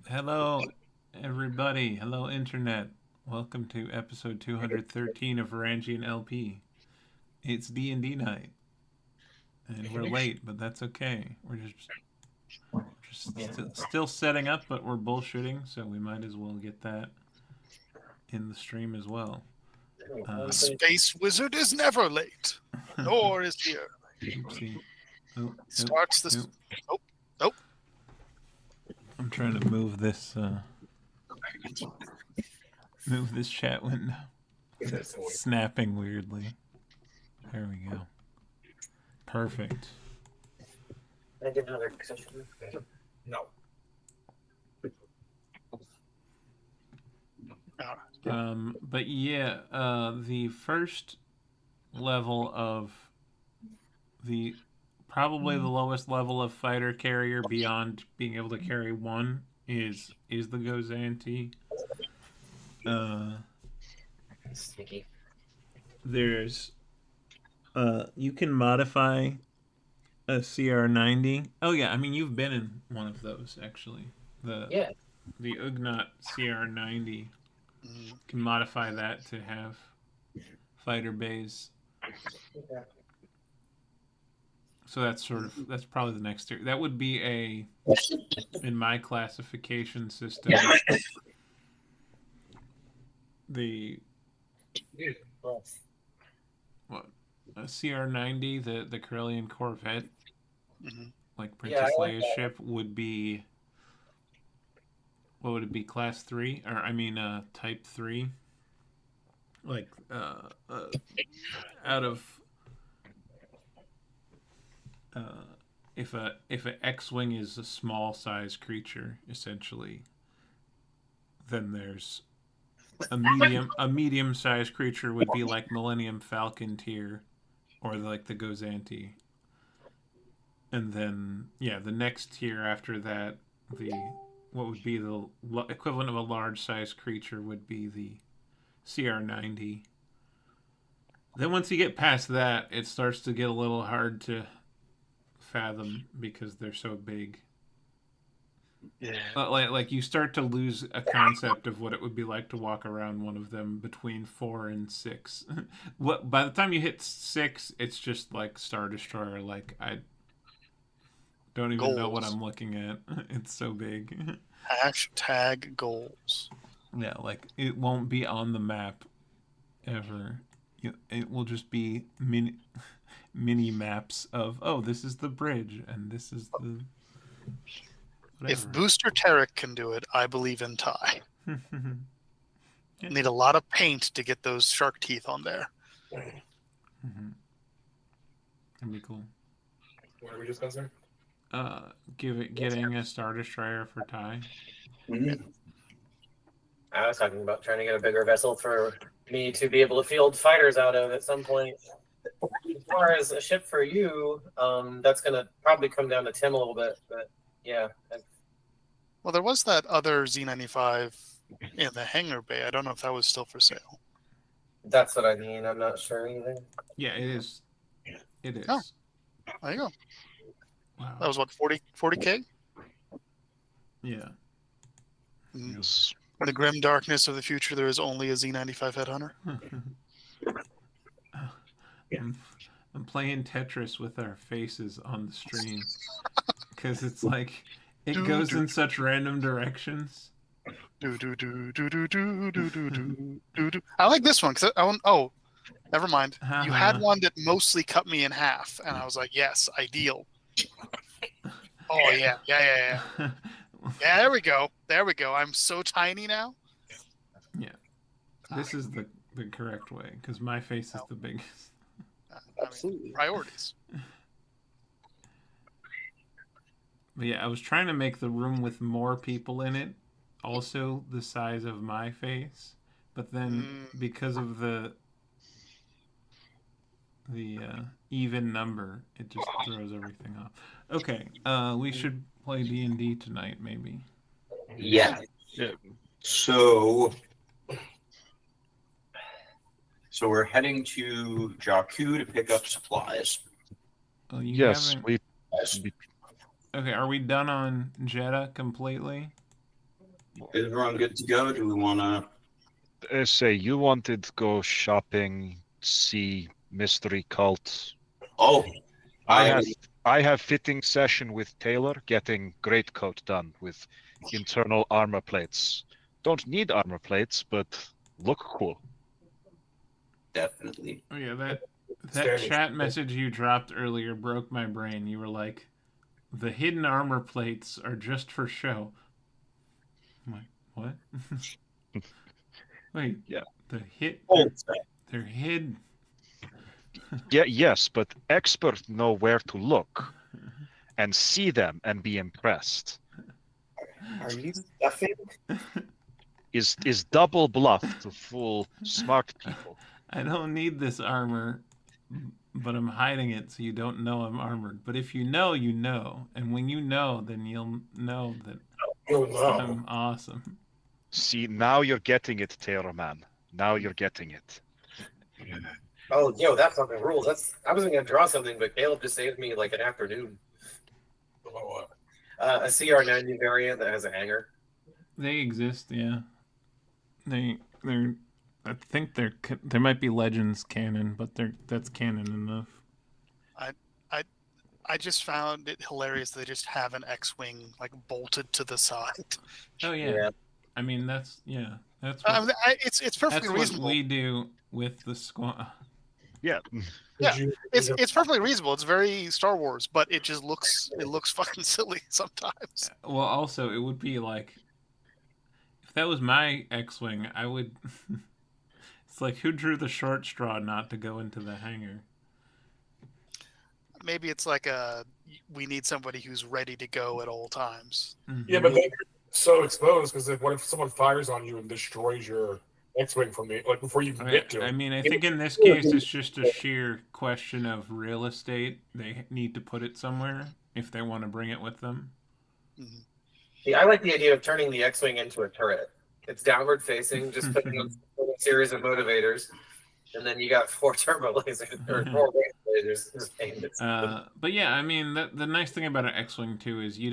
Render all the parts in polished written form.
Hello, everybody. Hello, Internet. Welcome to episode 213 of VarangianLP. It's D&D night, and we're late, but that's okay. We're just still setting up, but we're bullshitting, so we might as well get that in the stream as well. A space wizard is never late, nor is he early. Oopsie. Oh, Starts this. Oh. I'm trying to move this chat window. It's snapping weirdly. There we go. Perfect. I did another session. No. But yeah, the first level of probably the lowest level of fighter carrier beyond being able to carry one is the Gozanti. Sneaky. There's you can modify a CR90. Oh yeah, I mean you've been in one of those actually. The Ugnaught CR90. Can modify that to have fighter bays. Okay. So that's probably the next tier. That would be in my classification system, a CR90, the Corellian Corvette, like Princess Leia's ship, would be. What would it be? Class 3, or I mean, Type 3. Like, out of. If an X-wing is a small size creature, essentially, then there's a medium sized creature would be like Millennium Falcon tier, or like the Gozanti. And then the next tier after that, what would be the equivalent of a large size creature would be the CR90. Then once you get past that, it starts to get a little hard to fathom because they're so big. Yeah. Like you start to lose a concept of what it would be like to walk around one of them between 4 and 6. By the time you hit 6, it's just like Star Destroyer. Like I don't even know what I'm looking at. It's so big. Hashtag goals. Yeah, like it won't be on the map ever. It will just be mini maps of, oh, this is the bridge and this is the whatever. If Booster Tarek can do it, I believe in Ty. Need a lot of paint to get those shark teeth on there. That'd be cool. What are we discussing? Getting a Star Destroyer for Ty. I was talking about trying to get a bigger vessel for me to be able to field fighters out of at some point. As far as a ship for you, that's going to probably come down to Tim a little bit, but yeah. Well, there was that other Z95 in the hangar bay. I don't know if that was still for sale. That's what I mean. I'm not sure either. Yeah, it is. It is. Oh, there you go. Wow. That was what, 40K? Yeah. Yes. In the grim darkness of the future, there is only a Z95 headhunter. I'm playing Tetris with our faces on the stream because it's like it goes in such random directions. I like this one because oh, never mind. You had one that mostly cut me in half, and I was like, yes, ideal. Oh yeah. Yeah, there we go. I'm so tiny now. Yeah, this is the correct way because my face is the biggest. Absolutely. Priorities. But yeah, I was trying to make the room with more people in it also the size of my face, but then because of the even number, it just throws everything off. Okay, we should play D&D tonight, maybe. Yeah. So we're heading to Jakku to pick up supplies. Oh, you Yes, haven't... Okay, are we done on Jedha completely? Is everyone good to go? Do we want to? Say you wanted to go shopping, see mystery cult. Oh, I have fitting session with Taylor, getting greatcoat done with internal armor plates. Don't need armor plates, but look cool. definitely. Oh yeah, that chat message you dropped earlier broke my brain. You were like, "The hidden armor plates are just for show." I'm like, what? Wait, Yeah. They're hidden. Yeah, yes, but experts know where to look and see them and be impressed. Are you stuffing? Is double bluff to fool smart people. I don't need this armor, but I'm hiding it so you don't know I'm armored. But if you know, you know. And when you know, then you'll know that I'm awesome. See, now you're getting it, Taylor man. Now you're getting it. Oh, yo, that fucking rules. I wasn't gonna draw something, but Caleb just saved me like an afternoon. A CR90 variant that has a hanger. They exist, yeah. They're. I think there might be Legends canon, but that's canon enough. I just found it hilarious that they just have an X-wing like bolted to the side. Oh yeah. I mean that's what, it's perfectly that's reasonable. What we do with the squad. Yeah. Yeah, it's perfectly reasonable. It's very Star Wars, but it just looks fucking silly sometimes. Well, also it would be like if that was my X-wing, I would. It's like who drew the short straw not to go into the hangar? Maybe it's like we need somebody who's ready to go at all times. Mm-hmm. Yeah, but then you're so exposed because what if someone fires on you and destroys your X-wing from me, like before you can get to it? I mean, I think in this case it's just a sheer question of real estate. They need to put it somewhere if they want to bring it with them. Mm-hmm. Yeah, I like the idea of turning the X-wing into a turret. It's downward facing, just putting a series of motivators, and then you got 4 turbo lasers or 4 lasers. But yeah, I mean, the nice thing about an X-wing too is you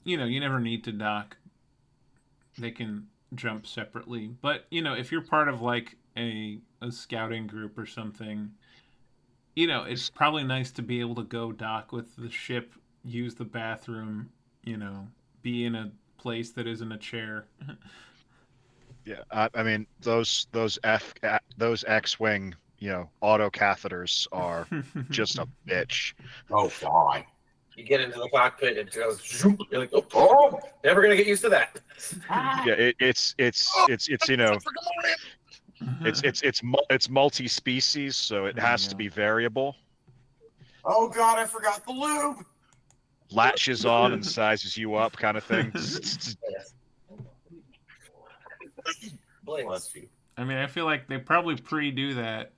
never need to dock. They can jump separately, but if you're part of like a scouting group or something, it's probably nice to be able to go dock with the ship, use the bathroom, be in a place that isn't a chair. Yeah, I mean those X-wing auto catheters are just a bitch. Oh God! You get into the cockpit and it goes. You're like, oh, never gonna get used to that. Yeah, it's it's multi-species, so it has to be variable. Oh God! I forgot the lube. Latches on and sizes you up, kind of thing. Bless you. I mean, I feel like they probably pre-do that,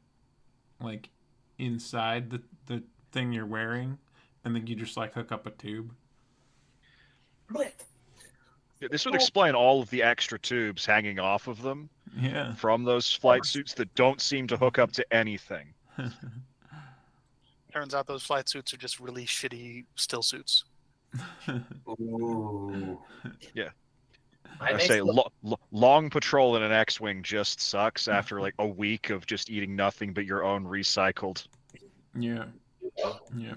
like inside the thing you're wearing, and then you just like hook up a tube. This would explain all of the extra tubes hanging off of them. Yeah. From those flight suits that don't seem to hook up to anything. Turns out those flight suits are just really shitty still suits. Ooh. Yeah. I say long patrol in an X-wing just sucks after like a week of just eating nothing but your own recycled. Yeah. Yeah.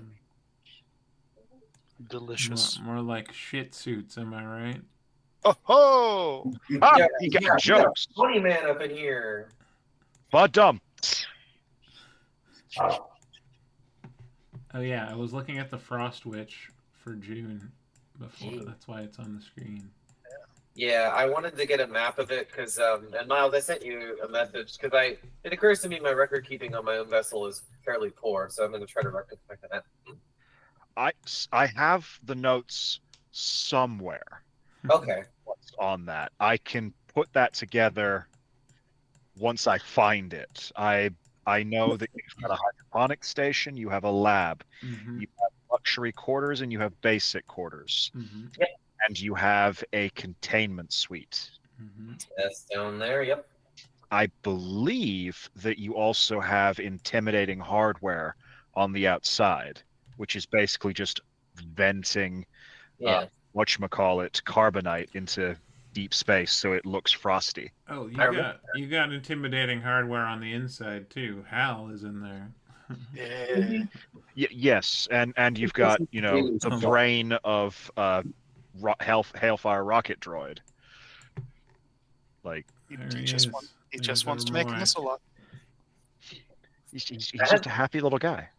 Delicious. More like shit suits, am I right? Oh! Ah, you got jokes. Funny man up in here. But dumb. Oh yeah, I was looking at the Frost Witch for June before. That's why it's on the screen. Yeah, I wanted to get a map of it because, and Miles, I sent you a message because it occurs to me my record keeping on my own vessel is fairly poor, so I'm going to try to rectify that. I have the notes somewhere. Okay. On that, I can put that together once I find it. I know that you've got a hydroponics station, you have a lab, you have luxury quarters, and you have basic quarters. Yep. And you have a containment suite. That's down there, yep. I believe that you also have intimidating hardware on the outside, which is basically just venting, whatchamacallit, carbonite into deep space, so it looks frosty. Oh, I remember. you got intimidating hardware on the inside too. Hal is in there. Yeah. Yes, and you've got the brain of Hailfire rocket droid. Like He There he just is. he There's just wants our to make a boy. missile lot. he's just a happy little guy.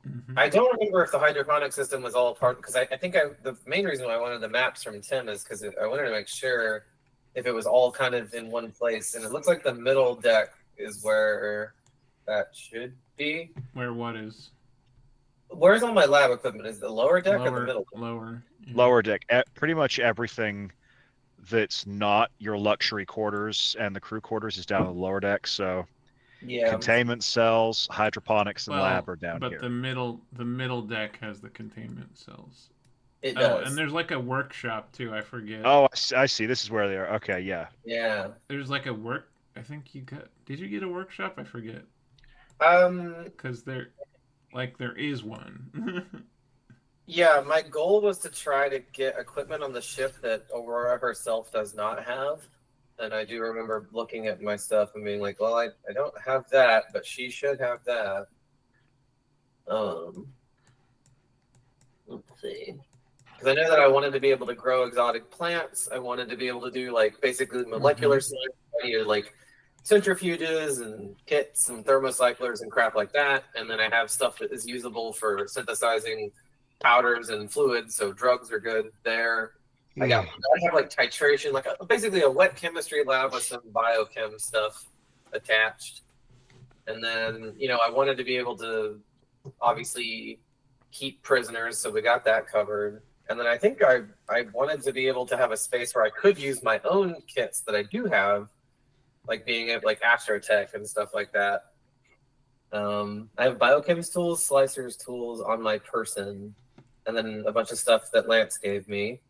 Mhm. I don't remember if the hydroponic system was all part because I think the main reason why I wanted the maps from Tim is because I wanted to make sure if it was all kind of in one place, and it looks like the middle deck is where that should be. Where what is? Where's all my lab equipment? Is the lower deck or the middle deck? Lower. Yeah. Lower deck, pretty much everything that's not your luxury quarters and the crew quarters is down on the lower deck. So Yeah. containment cells, hydroponics, and lab are down but here. the middle deck has the containment cells. It Oh, does. and there's like a workshop too. I forget. Oh, I see. This is where they are. Okay, yeah. Yeah. There's like a work. I think you got. Did you get a workshop? I forget. Because there is one. Yeah, my goal was to try to get equipment on the ship that Aurora herself does not have. And I do remember looking at my stuff and being like, well, I don't have that, but she should have that. Let's see. Because I know that I wanted to be able to grow exotic plants. I wanted to be able to do like basically molecular science. I needed like centrifuges and kits and thermocyclers and crap like that. And then I have stuff that is usable for synthesizing powders and fluids, so drugs are good there. I have like titration, like basically a wet chemistry lab with some biochem stuff attached. And then, I wanted to be able to obviously keep prisoners, so we got that covered. And then I think I wanted to be able to have a space where I could use my own kits that I do have, like being at like Astrotech and stuff like that. I have biochem's tools, slicers tools on my person, and then a bunch of stuff that Lance gave me.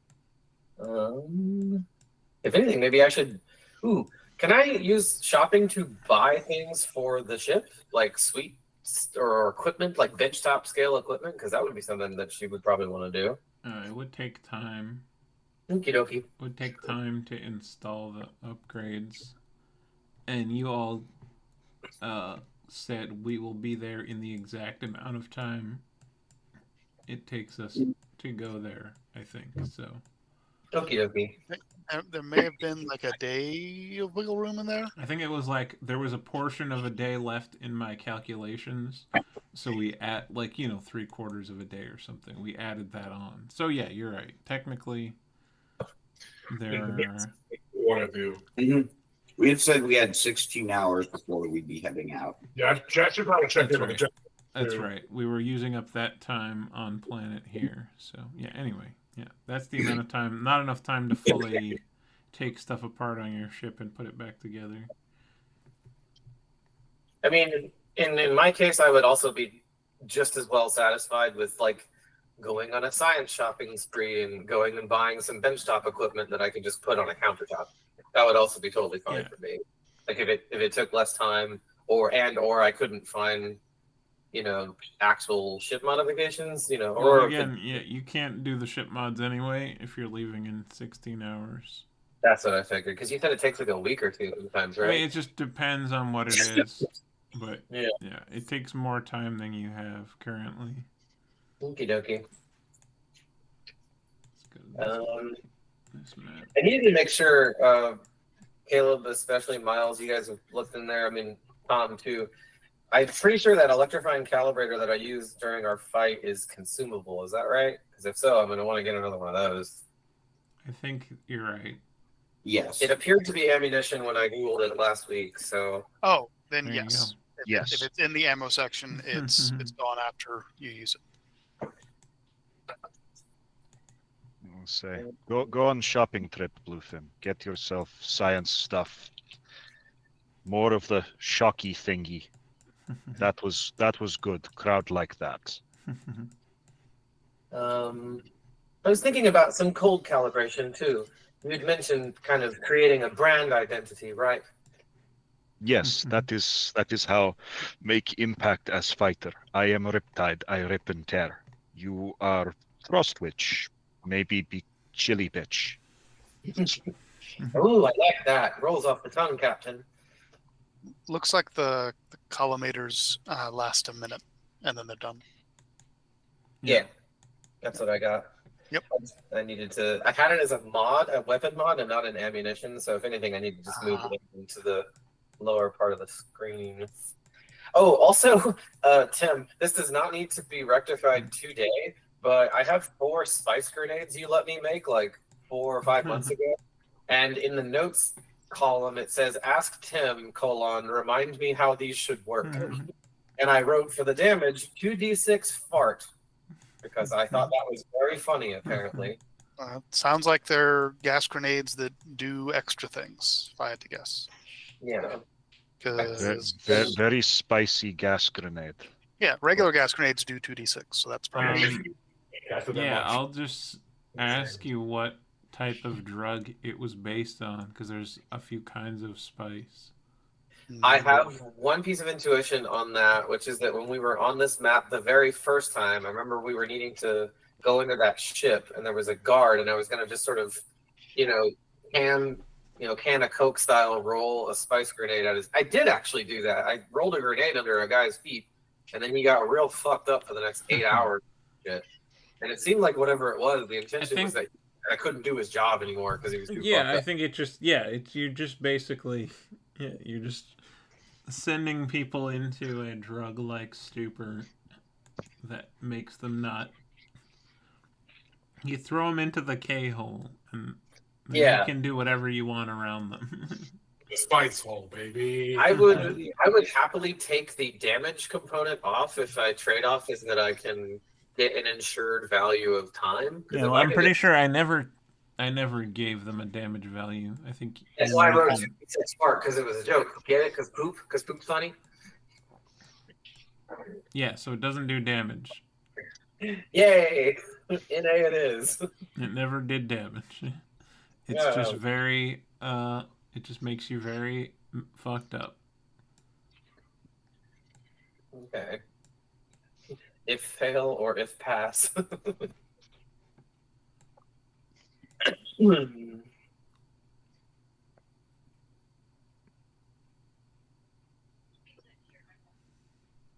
If anything, maybe I should. Can I use shopping to buy things for the ship, like suites or equipment, like benchtop scale equipment? Because that would be something that she would probably want to do. It would take time. Okie dokie. It would take time to install the upgrades, and you all said we will be there in the exact amount of time it takes us to go there. I think so. Okie dokie. There may have been like a day of wiggle room in there. I think it was like there was a portion of a day left in my calculations, so we add like 3/4 of a day or something. We added that on. So yeah, you're right. Technically, there are. One of you. Mm-hmm. We had said we had 16 hours before we'd be heading out. Yeah, Jack should probably check in with the Jack. That's right. We were using up that time on planet here. So yeah. Anyway, yeah, that's the amount of time. Not enough time to fully take stuff apart on your ship and put it back together. I mean, in my case, I would also be just as well satisfied with like going on a science shopping spree and going and buying some benchtop equipment that I could just put on a countertop. That would also be totally fine for me. Like if it took less time, or I couldn't find, actual ship modifications, or again, you can't do the ship mods anyway if you're leaving in 16 hours. That's what I figured, because you said it takes like a week or two sometimes, right? I mean, it just depends on what it is, but yeah, it takes more time than you have currently. Okie dokie. This map. I needed to make sure, Caleb, especially Miles, you guys have looked in there. I mean, Tom too. I'm pretty sure that electrifying calibrator that I used during our fight is consumable. Is that right? Because if so, I'm going to want to get another one of those. I think you're right. Yes. It appeared to be ammunition when I Googled it last week, so... Oh, then There you yes. Yes. If it's in the ammo section, it's gone after you use it. I'll say go on shopping trip, Bluefin. Get yourself science stuff. More of the shocky thingy. That was good. Crowd like that. I was thinking about some cold calibration too. You had mentioned kind of creating a brand identity, right? Yes, that is how make impact as fighter. I am Riptide. I rip and tear. You are Frostwitch. Maybe be Chili Bitch. Ooh, I like that. Rolls off the tongue, Captain. Looks like the collimators last a minute, and then they're done. Yeah, that's what I got. Yep. I needed to. I had it as a mod, a weapon mod, and not an ammunition. So if anything, I need to just move it into the lower part of the screen. Oh, also, Tim, this does not need to be rectified today, but I have 4 spice grenades you let me make like 4 or 5 months ago, and in the notes column it says "Ask Tim: remind me how these should work," and I wrote for the damage 2d6 fart because I thought that was very funny. Apparently, Sounds like they're gas grenades that do extra things, if I had to guess. yeah. Very spicy gas grenade. Yeah, regular gas grenades do 2d6, so that's probably. Yeah, I'll just ask you what type of drug it was based on, because there's a few kinds of spice. I have one piece of intuition on that, which is that when we were on this map the very first time, I remember we were needing to go into that ship, and there was a guard, and I was going to just sort of, can a Coke style roll a spice grenade at his. I did actually do that. I rolled a grenade under a guy's feet, and then he got real fucked up for the next 8 hours. And it seemed like whatever it was, the intention was that I couldn't do his job anymore because he was too fucked up. I think it just you're just basically you're just sending people into a drug-like stupor that makes them not. You throw them into the K-hole, and you can do whatever you want around them. Spice hole, baby. I would happily take the damage component off if I trade off is that I can get an insured value of time. Yeah, well, I'm pretty sure I never gave them a damage value. I think that's why I wrote it. It's smart because it was a joke. Get it? Because poop's funny. Yeah, so it doesn't do damage. Yay! NA it is. It never did damage. It's just very. It just makes you very fucked up. Okay. If fail or if pass.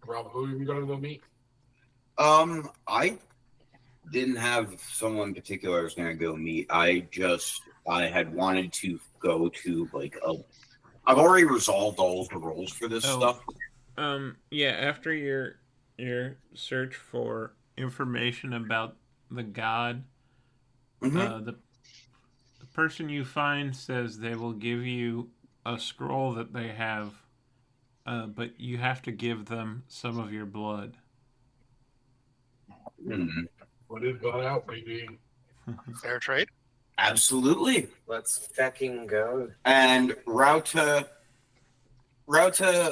Rob, who are you going to go meet? I didn't have someone in particular I was going to go meet. I had wanted to go to I've already resolved all of the roles for this stuff. Yeah, after your search for information about the god, the person you find says they will give you a scroll that they have, but you have to give them some of your blood. What is going out, baby? Fair trade. Absolutely. Let's fucking go. And Rauta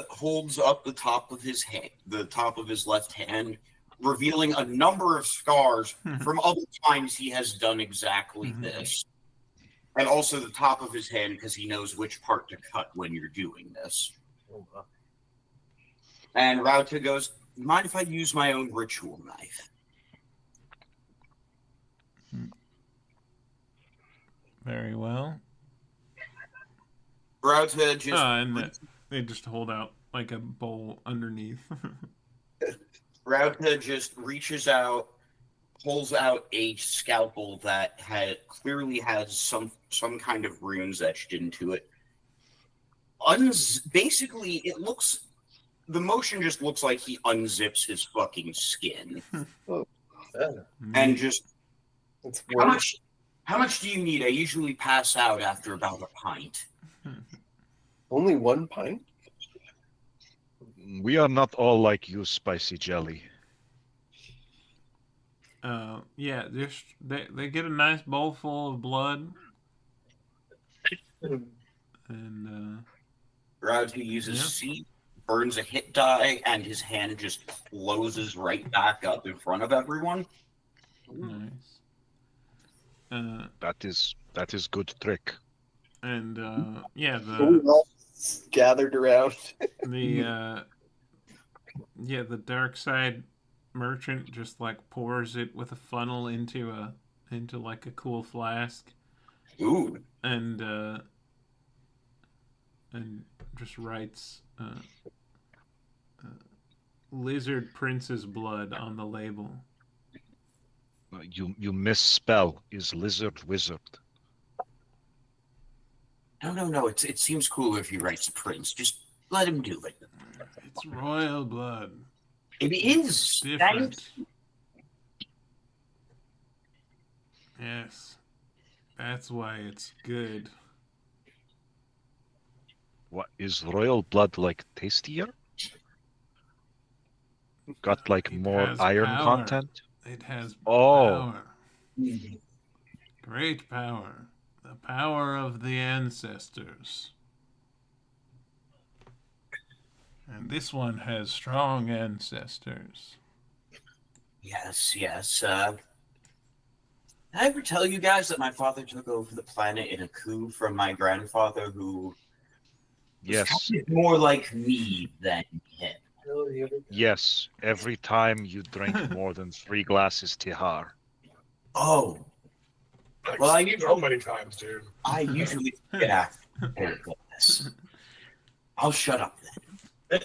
holds up the top of his hand, the top of his left hand, revealing a number of scars from other times he has done exactly this. And also the top of his hand because he knows which part to cut when you're doing this. And Rauta goes, mind if I use my own ritual knife? Very well. Rauta just... and they just hold out like a bowl underneath. Rauta just reaches out, pulls out a scalpel that clearly has some kind of runes etched into it. Basically, it looks... The motion just looks like he unzips his fucking skin. And just... How much do you need? I usually pass out after about a pint. Only 1 pint? We are not all like you, Spicy Jelly. Yeah, they get a nice bowl full of blood. And Rauta uses seed, burns a hit die, and his hand just closes right back up in front of everyone. Nice. That is good trick. And We're all gathered around. the dark side merchant just like pours it with a funnel into like a cool flask, Ooh. and just writes Lizard Prince's blood on the label. You misspell is lizard wizard. No. It seems cooler if he writes Prince. Just let him do it. It's royal blood. It is Different. Yes. That's why it's good. What is royal blood like tastier? Got like It more has iron power. content? It has Oh. power. Great power. The power of the ancestors. And this one has strong ancestors. Yes. Did I ever tell you guys that my father took over the planet in a coup from my grandfather, who Yes. was kind of more like me than him? Yes. Every time you drink more than 3 glasses tihar. Oh. Like, Well, so many times, dude. I usually yeah. Oh, goodness. I'll shut up then.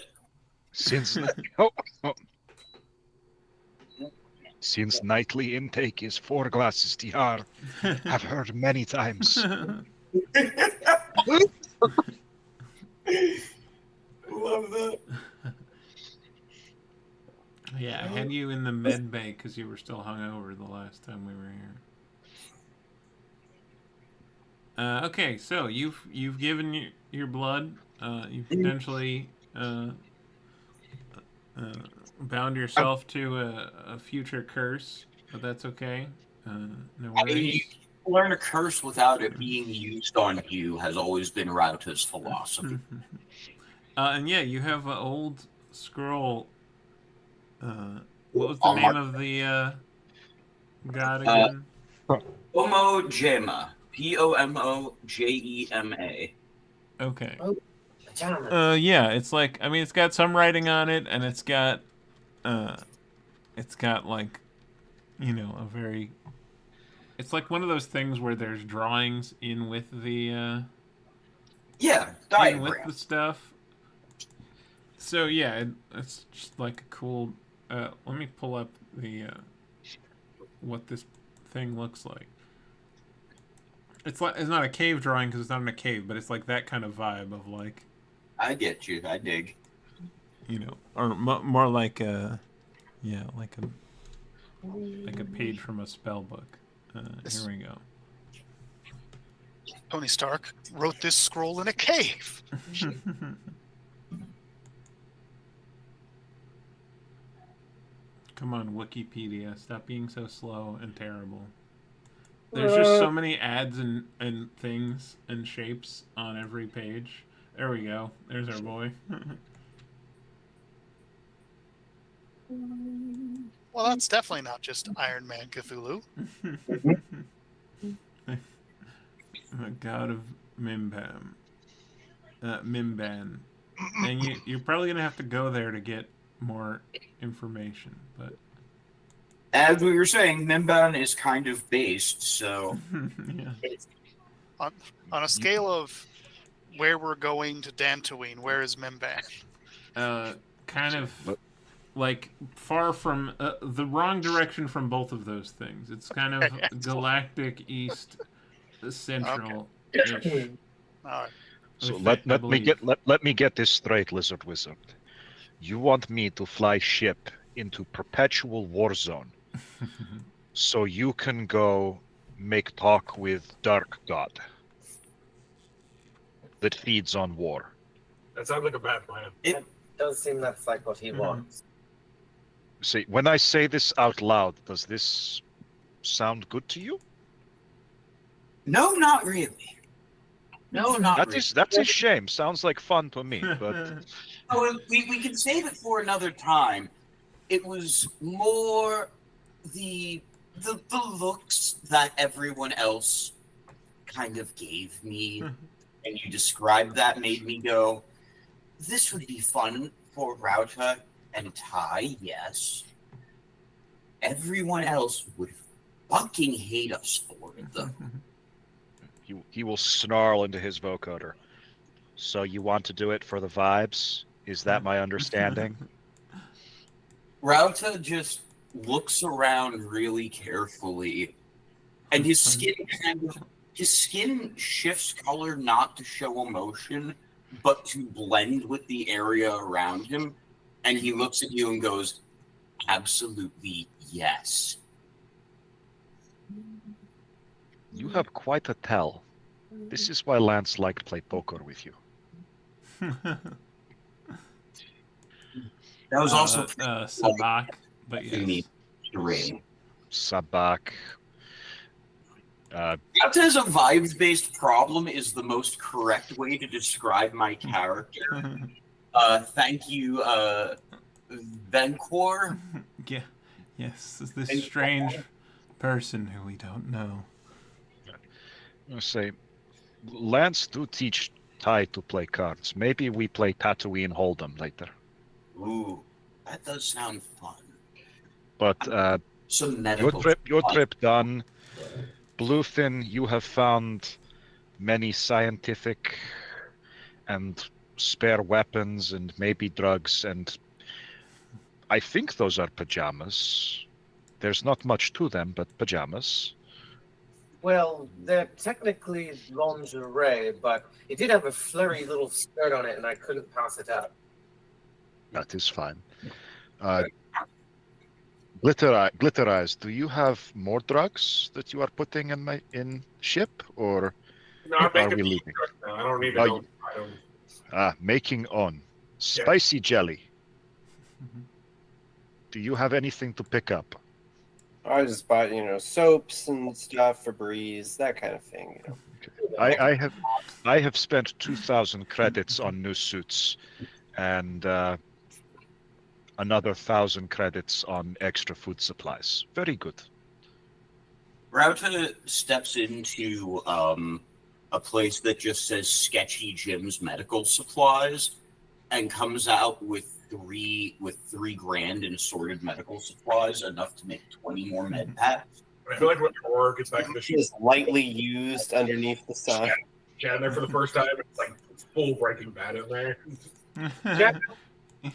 Since nightly intake is 4 glasses tihar, I've heard many times. Love that. Yeah, I had you in the med bay because you were still hungover the last time we were here. Okay, so you've given your blood. You've potentially bound yourself to a future curse, but that's okay. No worries. Learn a curse without it being used on you has always been Rauta's philosophy. And yeah, you have an old scroll. What was the name of the god again? Pomojema. Pomojema. Okay. Oh, Yeah, it's like, I mean, it's got some writing on it, and it's got like, you know, a very. It's like one of those things where there's drawings in with the. Yeah, in diagram. with the stuff. So yeah, it's just like a cool. Let me pull up the what this thing looks like. It's not a cave drawing because it's not in a cave, but it's like that kind of vibe of like. I get you. I dig. You know, or more like a, yeah, like a page from a spell book. Here we go. Tony Stark wrote this scroll in a cave. Come on, Wikipedia, stop being so slow and terrible. There's just so many ads and things and shapes on every page. There we go. There's our boy. Well, that's definitely not just Iron Man Cthulhu. The god of Mimban. Mimban. And you're probably going to have to go there to get more information, but... As we were saying, Mimban is kind of based, so... Yeah. On a scale of where we're going to Dantooine, where is Mimban? Kind of... like far from the wrong direction from both of those things. It's kind of galactic east central. Okay. All right. So let me get this straight, Lizard Wizard. You want me to fly ship into perpetual war zone, so you can go make talk with Dark God that feeds on war. That sounds like a bad plan. It does seem that's like what he wants. See, when I say this out loud, does this sound good to you? No, not really. No, not really. That's a shame. Sounds like fun to me, but Oh, we can save it for another time. It was more the looks that everyone else kind of gave me, and you described that made me go, this would be fun for Rauta and Ty, yes. Everyone else would fucking hate us for it, though. He will snarl into his vocoder. So you want to do it for the vibes? Is that my understanding? Rauta just looks around really carefully, and his skin shifts color not to show emotion, but to blend with the area around him. And he looks at you and goes, "Absolutely yes." You have quite a tell. This is why Lance liked to play poker with you. That was also Sabak, but yes. Sabak. Rauta as a vibes-based problem is the most correct way to describe my character. Thank you, Venkor. Yeah, yes, this strange person who we don't know. I say, Lance do teach Ty to play cards. Maybe we play Tatooine Hold'em later. Ooh, that does sound fun. But Some medical your trip done. Bluefin, you have found many scientific and spare weapons and maybe drugs, and I think those are pajamas. There's not much to them, but pajamas. Well, they're technically lingerie, but it did have a flurry little skirt on it, and I couldn't pass it up. That is fine. Glitter Eyes, do you have more drugs that you are putting in ship, or No, I'm are making we leaving? No, I don't need it. Making on spicy jelly. Do you have anything to pick up? I just bought, soaps and stuff for Breeze, that kind of thing. Okay. I have spent 2,000 credits on new suits, and another 1,000 credits on extra food supplies. Very good. Rauta steps into a place that just says Sketchy Jim's Medical Supplies and comes out with three grand in assorted medical supplies, enough to make 20 more med packs. I feel like when Aurora gets back to the ship, Just lightly used underneath the sun. yeah, there for the first time, it's full Breaking Bad in there. Jack, pick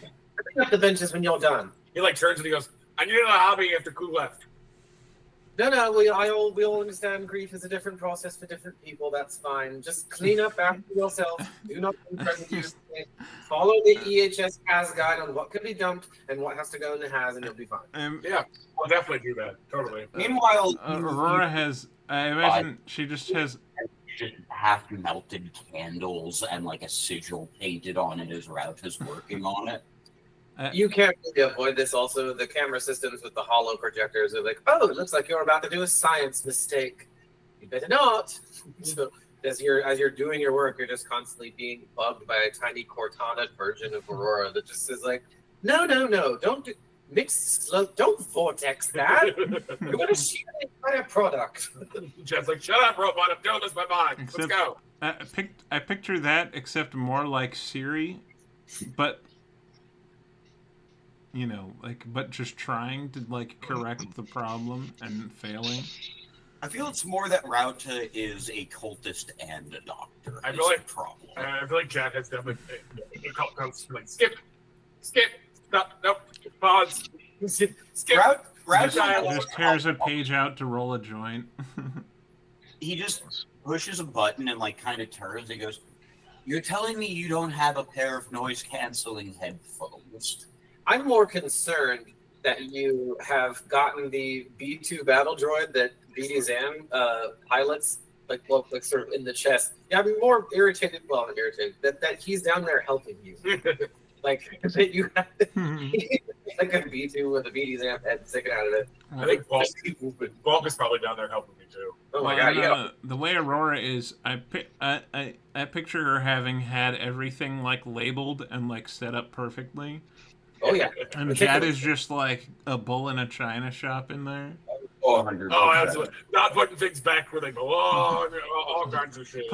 up the benches when you're done. He turns and he goes, "I needed a hobby after Ku left." No, we all understand grief is a different process for different people. That's fine. Just clean up after yourself. Do not prejudice. Follow the EHS has guide on what can be dumped and what has to go in the has, and you'll be fine. Yeah, I'll definitely do that. Totally. Meanwhile, Aurora has. I imagine she just has. Just half melted candles and a sigil painted on it as Rauta's working on it. You can't really avoid this. Also, the camera systems with the hollow projectors are oh, it looks like you're about to do a science mistake. You better not. So as you're doing your work, you're just constantly being bugged by a tiny Cortana version of Aurora that just says no, don't mix slow, don't vortex that. You're gonna shoot the entire product. Jeff's shut up, robot. I'm doing this by mind. Let's go. I picture that, except more like Siri, but. But just trying to correct the problem and failing. I feel it's more that Rauta is a cultist and a doctor. I feel like problem. I feel like Jack has definitely a couple times skip, stop, nope, pause, skip. Rauta just tears a page out to roll a joint. He just pushes a button and kind of turns and goes, "You're telling me you don't have a pair of noise canceling headphones?" I'm more concerned that you have gotten the B2 battle droid that BD Zam pilots, sort of in the chest. Yeah, I'm more irritated. Well, I'm irritated that he's down there helping you. That you have a B2 with a BD Zam head sticking out of it. I think Bulk is probably down there helping me too. Oh my god! Yeah. The way Aurora is, I picture her having had everything labeled and set up perfectly. Oh yeah, and Jad is just a bull in a china shop in there. 100%. Oh, absolutely. Not putting things back where they belong. All kinds of shit.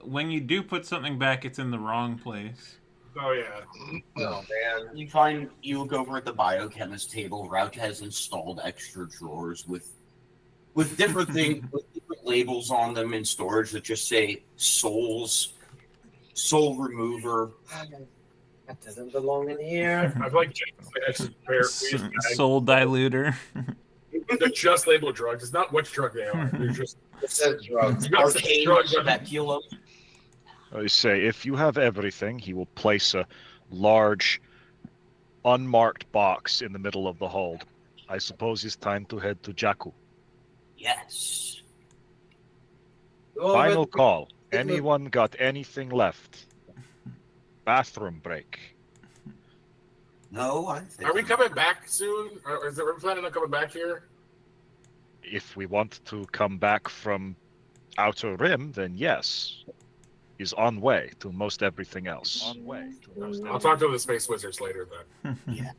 When you do put something back, it's in the wrong place. Oh yeah. Oh man. You look over at the biochemist table. Rauta has installed extra drawers with different things, with different labels on them in storage that just say "Souls," "Soul Remover." That doesn't belong in here. I feel like actually Soul diluter. They're just labeled drugs. It's not which drug they are. They're just It says drugs. Arcane drugs. speculum. I say, if you have everything, he will place a large, unmarked box in the middle of the hold. I suppose it's time to head to Jakku. Yes. Final call. Anyone got anything left? Bathroom break. No, I think. Are we coming back soon? Or is there planning on coming back here? If we want to come back from Outer Rim, then yes. He's on way to most everything else. On way. I'll talk to the space wizards later then. Yeah.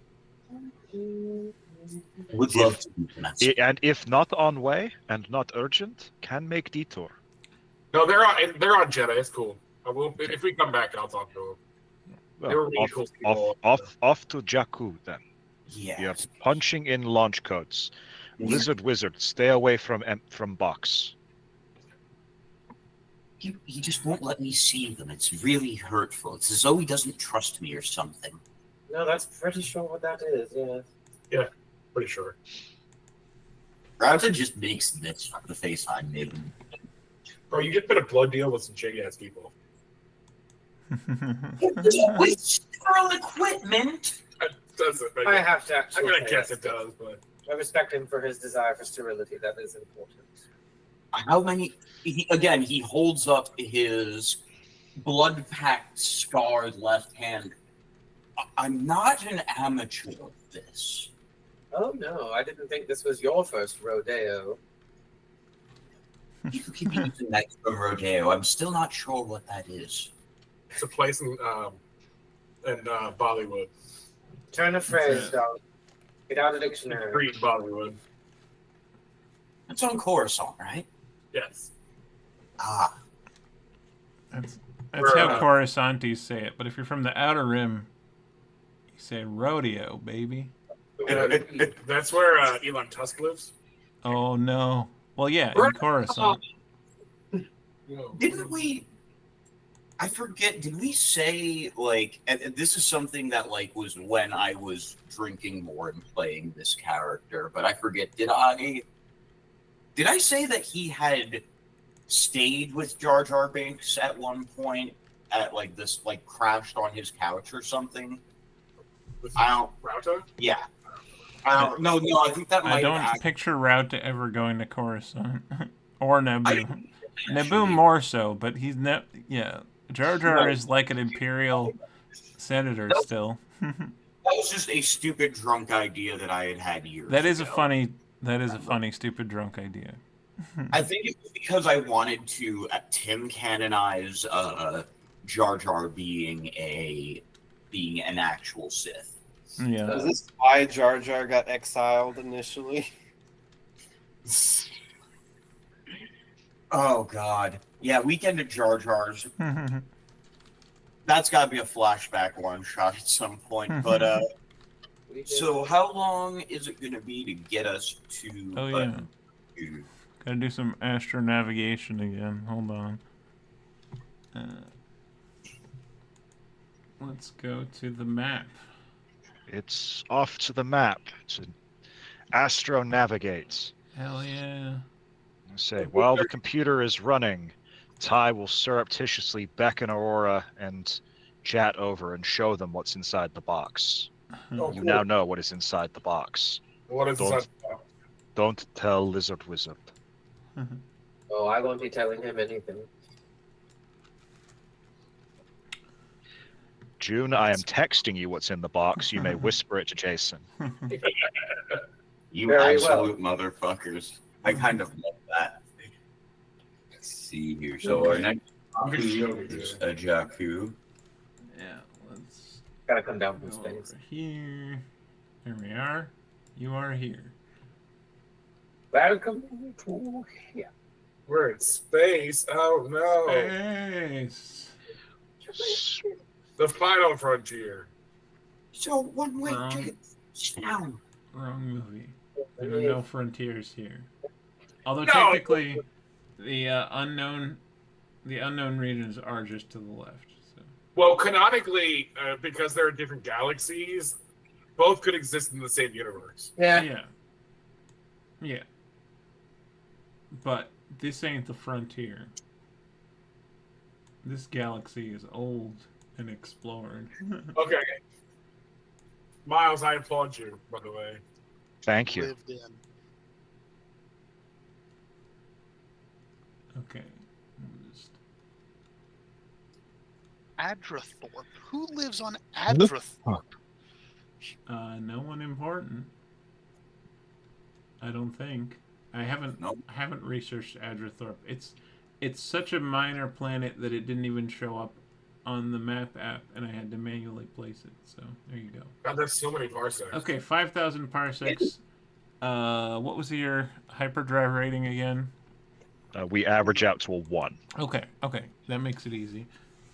Would love to do that. And if not on way and not urgent, can make detour. No, they're on Jedha. It's cool. I will, if we come back, I'll talk to them. They were really cool people. Off to Jakku then. Yeah. You're punching in launch codes. Lizard Wizard, stay away from box. He just won't let me see them. It's really hurtful. It's as though he doesn't trust me or something. No, that's pretty sure what that is. Yeah. Yeah, pretty sure. Rauta just makes this the face I made him. Bro, you just been a blood deal with some shady ass people. With sterile equipment. I have to actually. I'm gonna guess say it does, but I respect him for his desire for sterility. That is important. How many? He holds up his blood-packed, scarred left hand. I'm not an amateur of this. Oh no, I didn't think this was your first rodeo. You keep using that from rodeo. I'm still not sure what that is. it's a place in Bollywood. Turn a phrase, dog. Get out a dictionary. Read Bollywood. It's on Coruscant, right? Yes. Ah. That's how Coruscantes say it. But if you're from the Outer Rim, you say rodeo, baby. That's where Elon Tusk lives. Oh no. Well, yeah, in Coruscant. Didn't we? I forget. Did we say like? And this is something that like was when I was drinking more and playing this character. But I forget. Did I say that he had stayed with Jar Jar Binks at one point? At like this, like crashed on his couch or something. I don't. Rauta? Yeah. No. I think that might. I don't picture Rauta ever going to Coruscant or Naboo. Naboo more so, but he's yeah. Jar Jar is like an Imperial senator still. That was just a stupid drunk idea that I had years ago. That is a funny stupid drunk idea. I think it was because I wanted to Tim canonize Jar Jar being an actual Sith. Yeah. Is this why Jar Jar got exiled initially? Oh God, yeah, Weekend at Jar Jar's. That's got to be a flashback one shot at some point. But so how long is it going to be to get us to? Oh yeah. Gotta do some astronavigation again. Hold on. Let's go to the map. It's off to the map to astro navigate. Hell yeah. I say, while the computer is running, Ty will surreptitiously beckon Aurora and chat over and show them what's inside the box. You now know what is inside the box. What is inside the box? Don't tell Lizard Wizard. Oh, I won't be telling him anything. June, I am texting you what's in the box. You may whisper it to Jason. You Very absolute motherfuckers. I kind of love that. Let's see here. So our next copy is a Jakku. Yeah, let's Gotta come down from go space. over here. Here we are. You are here. Welcome to here. We're in space. Oh no. Space. The final frontier. So one way to down. Wrong movie. There are no frontiers here. Although No. technically, the unknown regions are just to the left. So. Well, canonically, because there are different galaxies, both could exist in the same universe. Yeah. But this ain't the frontier. This galaxy is old and explored. Okay. Miles, I applaud you, by the way. Thank you. Lived in. Okay. Adrathorpe. Who lives on Adrathorpe? No one important. I don't think. I haven't researched Adrathorpe. It's such a minor planet that it didn't even show up on the map app, and I had to manually place it. So there you go. God, there's so many parsecs. Okay, 5,000 parsecs. What was your hyperdrive rating again? We average out to a 1. Okay, that makes it easy.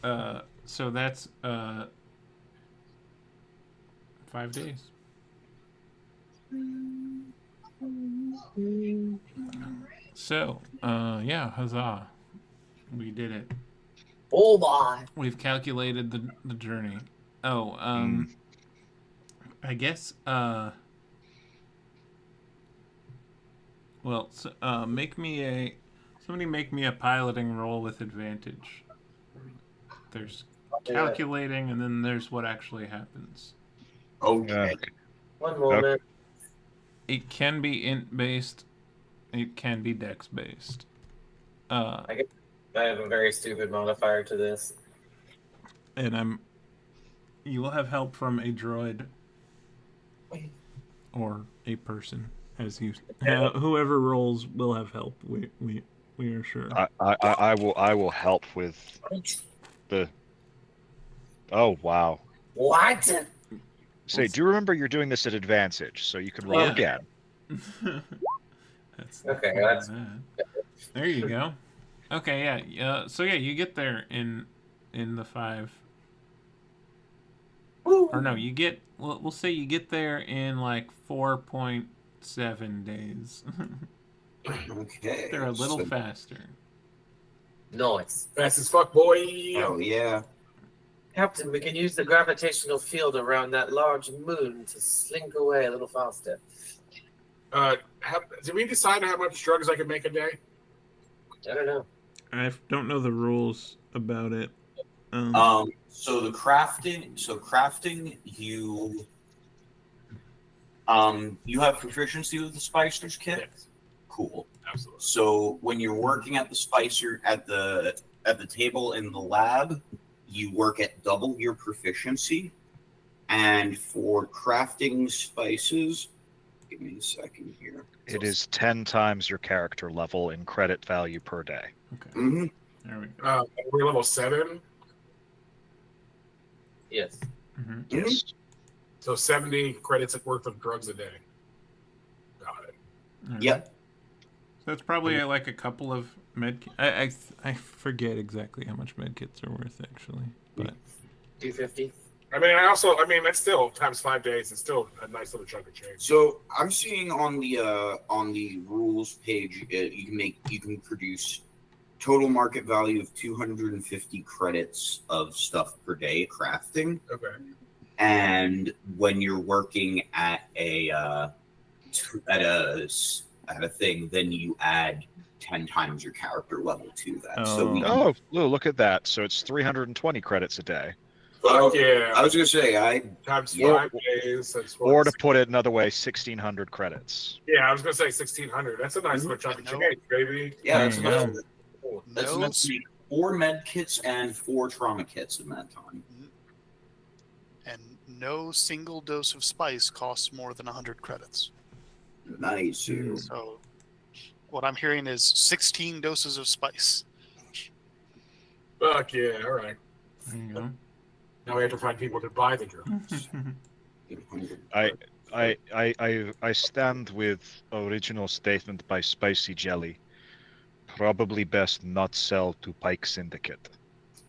So that's 5 days. So, yeah, huzzah. We did it. Oh my. We've calculated the journey. Oh, I guess, well, somebody make me a piloting roll with advantage. There's calculating, and then there's what actually happens. Okay. One moment. It can be int based. It can be dex based. I have a very stupid modifier to this. And you will have help from a droid or a person, as you whoever rolls will have help. We are sure. I will help with the. Oh wow! What? Say, do you remember you're doing this at advantage, so you can roll again. Okay, there you go. Okay, yeah. So yeah, you get there in the 5. Woo. Or no, you get. We'll say you get there in like 4.7 days. Okay. They're a little faster. Nice. Fast as fuck, boy. Oh yeah. Captain, we can use the gravitational field around that large moon to slink away a little faster. Did we decide how much drugs I can make a day? I don't know. I don't know the rules about it. So the crafting. You have proficiency with the spicers kit. Yes. Cool. Absolutely. So when you're working at the spicer at the table in the lab, you work at double your proficiency. And for crafting spices, give me a second here. It is 10 times your character level in credit value per day. Okay. Mm-hmm. There we go. We're level 7. Yes. Mm-hmm. Yes. So 70 credits worth of drugs a day. Got it. Right. Yep. So that's probably like a couple of med. I forget exactly how much med kits are worth actually, but 250. I mean, that's still times 5 days. It's still a nice little chunk of change. So I'm seeing on the rules page, you can produce total market value of 250 credits of stuff per day crafting. Okay. And when you're working at a thing, then you add 10 times your character level to that. So look at that. So it's 320 credits a day. Fuck yeah. I was gonna say times 5 days. Or to put it another way, 1,600 credits. Yeah, I was gonna say 1,600. That's a nice little chunk of change, baby. Yeah, that's There you enough. That's enough to make 4 med kits and 4 trauma kits in that time. And no single dose of spice costs more than 100 credits. Nice. So what I'm hearing is 16 doses of spice. Fuck yeah, all right. there you go. Now we have to find people to buy the drugs. I stand with original statement by Spicy Jelly. Probably best not sell to Pike Syndicate.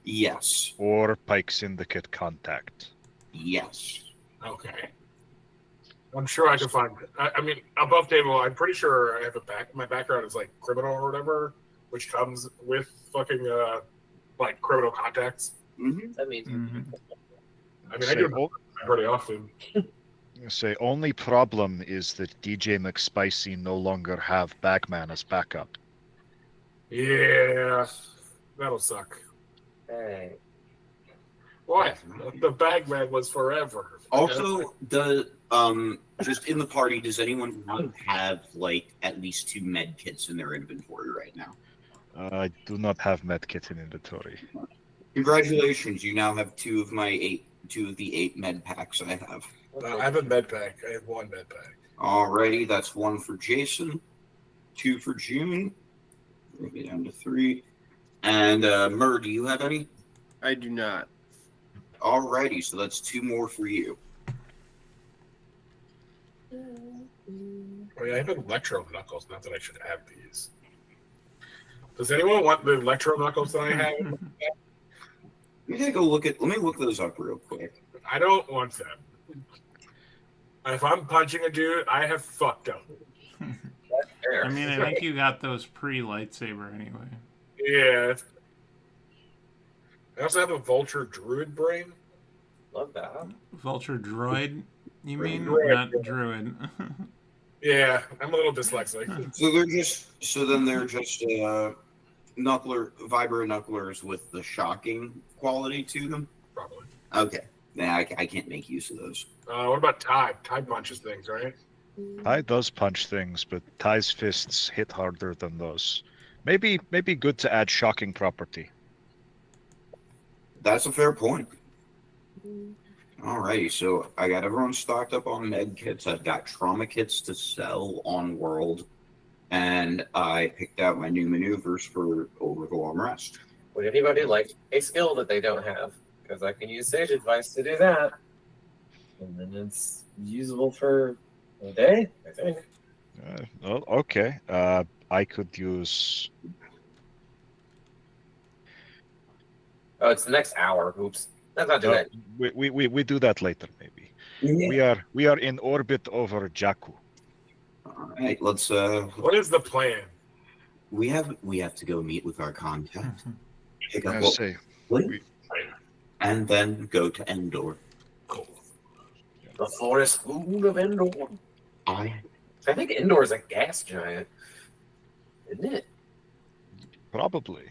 Yes. Or Pike Syndicate contact. Yes. Okay. I'm sure I can find. I mean, above table, I'm pretty sure I have my background is like criminal or whatever. which comes with fucking like criminal contacts. Mm-hmm. That means I mean, I do it pretty often. Say only problem is that DJ McSpicy no longer have Bagman as backup. Yeah, that'll suck. hey. What? The Bagman was forever. Also, the just in the party, does anyone not have like at least 2 med kits in their inventory right now? I do not have medkit in inventory. Congratulations, you now have 2 of the 8 med packs I have. I have a med pack. I have 1 med pack. Alrighty, that's 1 for Jason, 2 for June. Bring me down to 3. And Mur, do you have any? I do not. Alrighty, so that's 2 more for you. I mean, I have electro knuckles. Not that I should have these. Does anyone want the electro knuckles that I have? Let me look those up real quick. I don't want them. If I'm punching a dude, I have fucked up. I mean, I think you got those pre-lightsaber anyway. Yeah. I also have a vulture druid brain. Love that. Vulture droid, you mean? Droid. Not druid. Yeah, I'm a little dyslexic. So then they're just vibro knucklers with the shocking quality to them. Probably. Okay. Yeah, I can't make use of those. What about Ty? Ty punches things, right? Ty does punch things, but Ty's fists hit harder than those. Maybe good to add shocking property. That's a fair point. Alrighty, so I got everyone stocked up on med kits. I've got trauma kits to sell on World, and I picked out my new maneuvers for over the long rest. Would anybody like a skill that they don't have? Because I can use Sage Advice to do that. And then it's usable for a day, I think. Okay. I could use. Oh, it's the next hour. Oops. Let's not do that. We do that later, maybe. Yeah. We are in orbit over Jakku. Alright, let's What is the plan? we have to go meet with our contact. Pick up I what say and then go to Endor. Cool. The forest moon of Endor. I think Endor is a gas giant, isn't it? probably,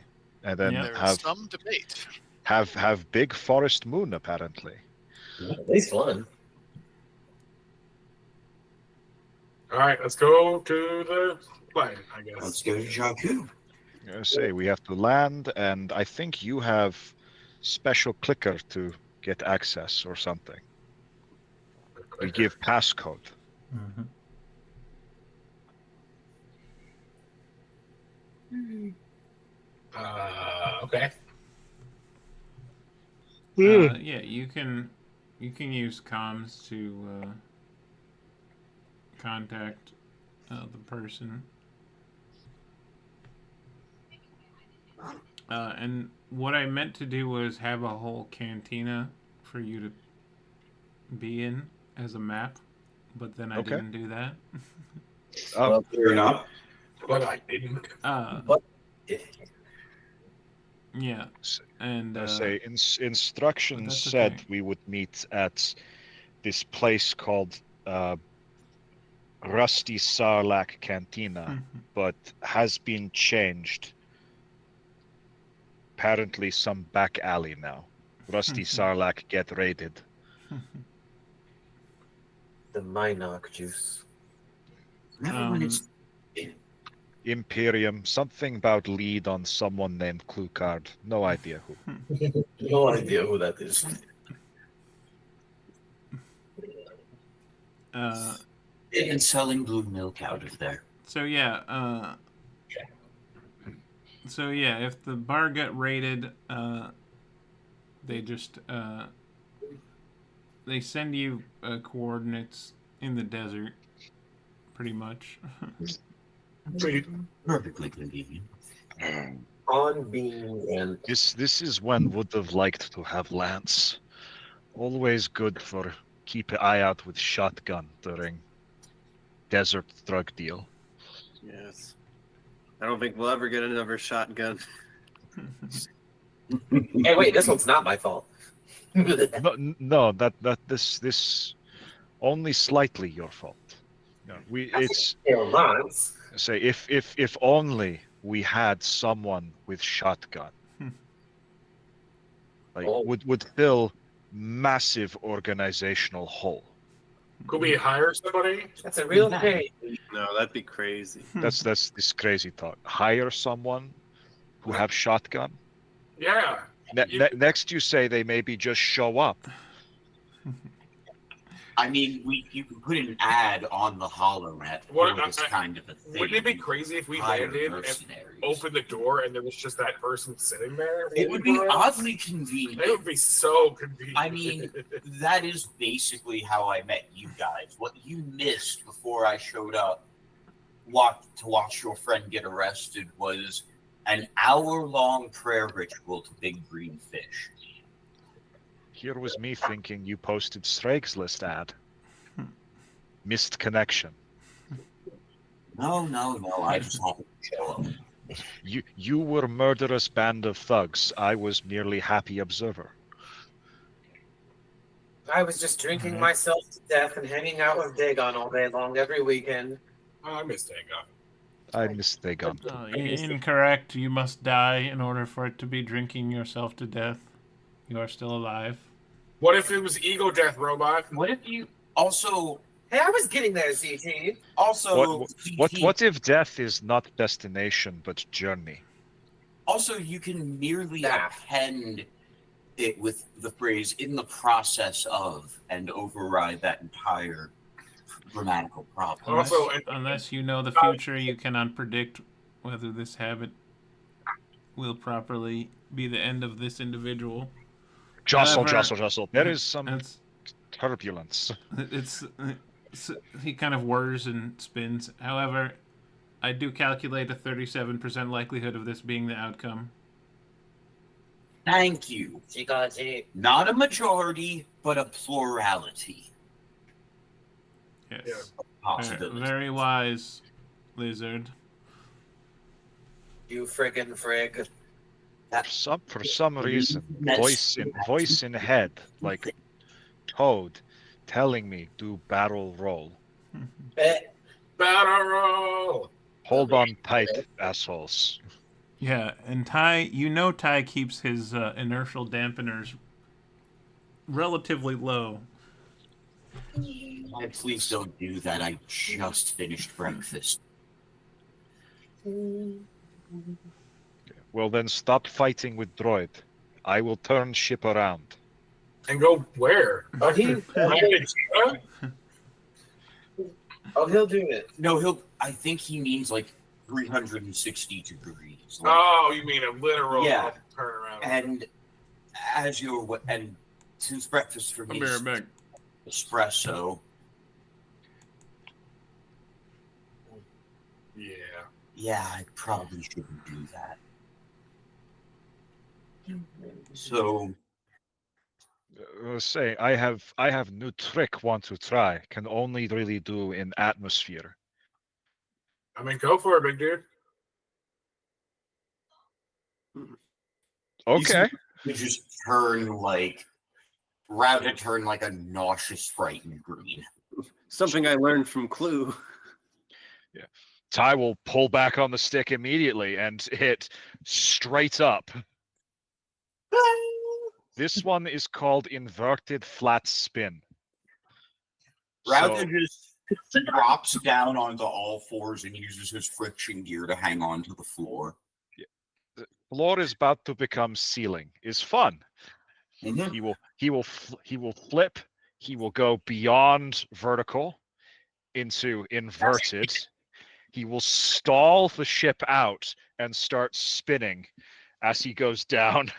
and then Yeah. There is some debate. have big forest moon apparently. At least one. All right, let's go to the plane, I guess. Let's go to Jakku. I say we have to land, and I think you have special clicker to get access or something. We give passcode. Mm-hmm. Okay. Yeah, you can use comms to contact the person. And what I meant to do was have a whole cantina for you to be in as a map, but then I Okay. didn't do that. Oh, Fair enough. But I didn't. Yeah, and I say instructions that's said okay. we would meet at this place called Rusty Sarlacc Cantina, but has been changed. Apparently, some back alley now. Rusty Sarlacc get raided. The Minoc juice. Remember when it's Imperium, something about lead on someone named Cluecard. No idea who. No idea who that is. and selling blue milk out of there? So yeah, if the bar got raided, they just they send you coordinates in the desert, pretty much. Sweet. Perfectly convenient. On being and This is when would have liked to have Lance. Always good for keep an eye out with shotgun during desert drug deal. Yes. I don't think we'll ever get another shotgun. Hey, wait, this one's not my fault. No, this only slightly your fault. No, it's say if only we had someone with shotgun, like would fill massive organizational hole. Could we hire somebody? That's a real thing. No, that'd be crazy. That's this crazy thought. Hire someone who have shotgun. Yeah. Next, you say they maybe just show up. I mean, you can put an ad on the HoloNet for this kind of a thing. Wouldn't it be crazy if we landed and opened the door and there was just that person sitting there? It would be oddly convenient. It would be so convenient. I mean, that is basically how I met you guys. What you missed before I showed up to watch your friend get arrested was an hour-long prayer ritual to Big Green Fish. Here was me thinking you posted Strake's List ad. Missed connection. No, I just happened to show up. You were murderous band of thugs. I was merely happy observer. I was just drinking myself to death and hanging out with Dagon all day long every weekend. I miss Dagon. I miss Dagon. Incorrect. You must die in order for it to be drinking yourself to death. You are still alive. What if it was Ego Death Robot? What if you also... Hey, I was getting there, CT. Also... What if death is not destination, but journey? Also, you can merely append it with the phrase, in the process of, and override that entire grammatical problem. Unless you know the future, you cannot predict whether this habit will properly be the end of this individual. Jostle. There is some turbulence. He kind of whirs and spins. However, I do calculate a 37% likelihood of this being the outcome. Thank you. Not a majority, but a plurality. Yes. Very wise, Lizard. You friggin' frig. For some reason, voice in head, like Toad, telling me do barrel roll. Barrel roll. Hold on tight, assholes. Yeah, and Ty, Ty keeps his inertial dampeners relatively low. Please don't do that. I just finished breakfast. Well, then stop fighting with Droid. I will turn ship around. And go where? Oh, he'll do it. No, I think he means like 360 degrees. Like, oh, you mean a literal turnaround. And since breakfast for me is espresso. Yeah, I probably shouldn't do that. So, say I have new trick want to try. Can only really do in atmosphere. I mean, go for it, big dude. Okay. You just turn like a nauseous, frightened green. Something I learned from Clue. Yeah. Ty will pull back on the stick immediately and hit straight up. This one is called inverted flat spin. Rather just drops down onto all fours and uses his friction gear to hang on to the floor. Yeah. The floor is about to become ceiling. Is fun. Mm-hmm. He will flip. He will go beyond vertical into inverted. He will stall the ship out and start spinning as he goes down.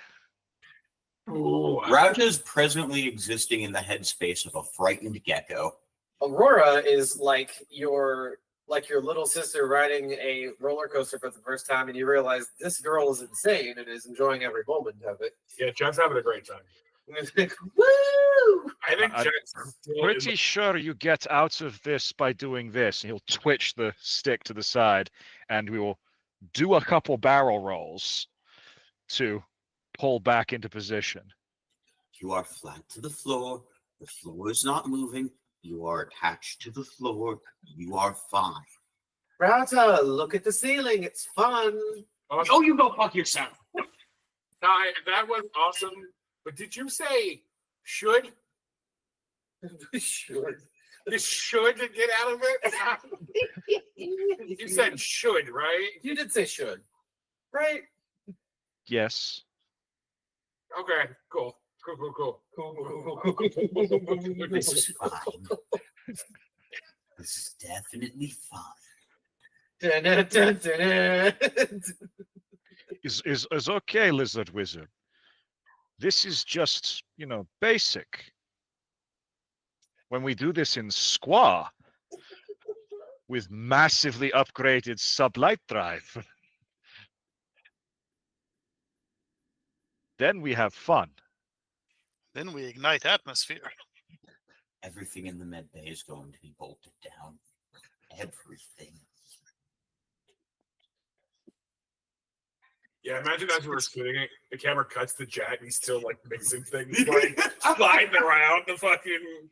Rauta is presently existing in the headspace of a frightened gecko. Aurora is like your little sister riding a roller coaster for the first time, and you realize this girl is insane and is enjoying every moment of it. Yeah, Jen's having a great time. Woo! I think I'm pretty sure you get out of this by doing this. He'll twitch the stick to the side, and we will do a couple barrel rolls to pull back into position. You are flat to the floor. The floor is not moving. You are attached to the floor. You are fine. Rata, look at the ceiling. It's fun. Oh, you go fuck yourself. That was awesome. But did you say should? Sure. The should get out of it? You said should, right? You did say should, right? Yes. Okay, cool. This is fine. This is definitely fine. Is okay, Lizard Wizard. This is just, basic. When we do this in Squaw with massively upgraded sublight drive, then we have fun. Then we ignite atmosphere. Everything in the med bay is going to be bolted down. Everything. Yeah, imagine as we're shooting it, the camera cuts to Jet and he's still like mixing things, like sliding around the fucking.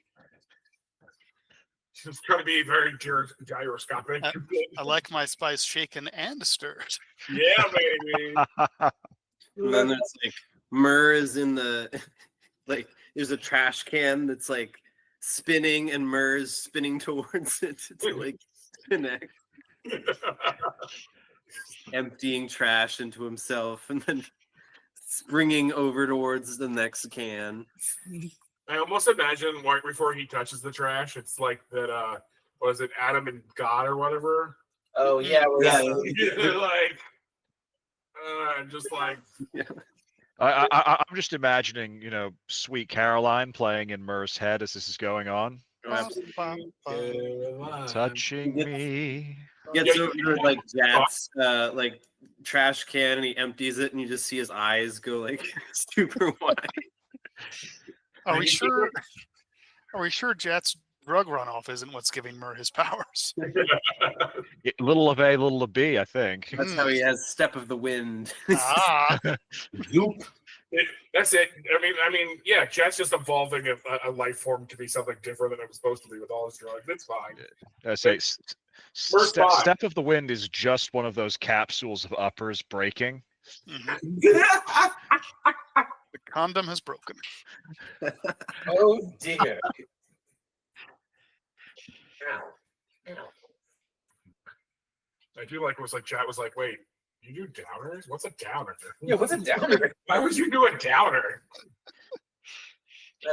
Just trying to be very gyroscopic. I like my spice shaken and stirred. Yeah, baby. And then there's like Myrrh is in the like there's a trash can that's like spinning and Myrrh is spinning towards it to like connect. Emptying trash into himself and then springing over towards the next can. I almost imagine right before he touches the trash, it's like that. Was it Adam and God or whatever? Oh yeah, like, just like. Yeah. I'm just imagining, Sweet Caroline playing in Myrrh's head as this is going on. Touching me. Gets over to like Jack's like trash can and he empties it and you just see his eyes go like super wide. Are we sure? Are we sure Jet's drug runoff isn't what's giving Myrrh his powers? Little of A, little of B, I think. That's how he has Step of the Wind. That's it. I mean, yeah, Jet's just evolving a life form to be something different than it was supposed to be with all his drugs. It's fine. I say, Step of the Wind is just one of those capsules of uppers breaking. Mm-hmm. The condom has broken. Oh dear. Ow. I do like it was like Chat was like, wait, you do downers? What's a downer? Yeah, what's a downer? Why would you do a downer?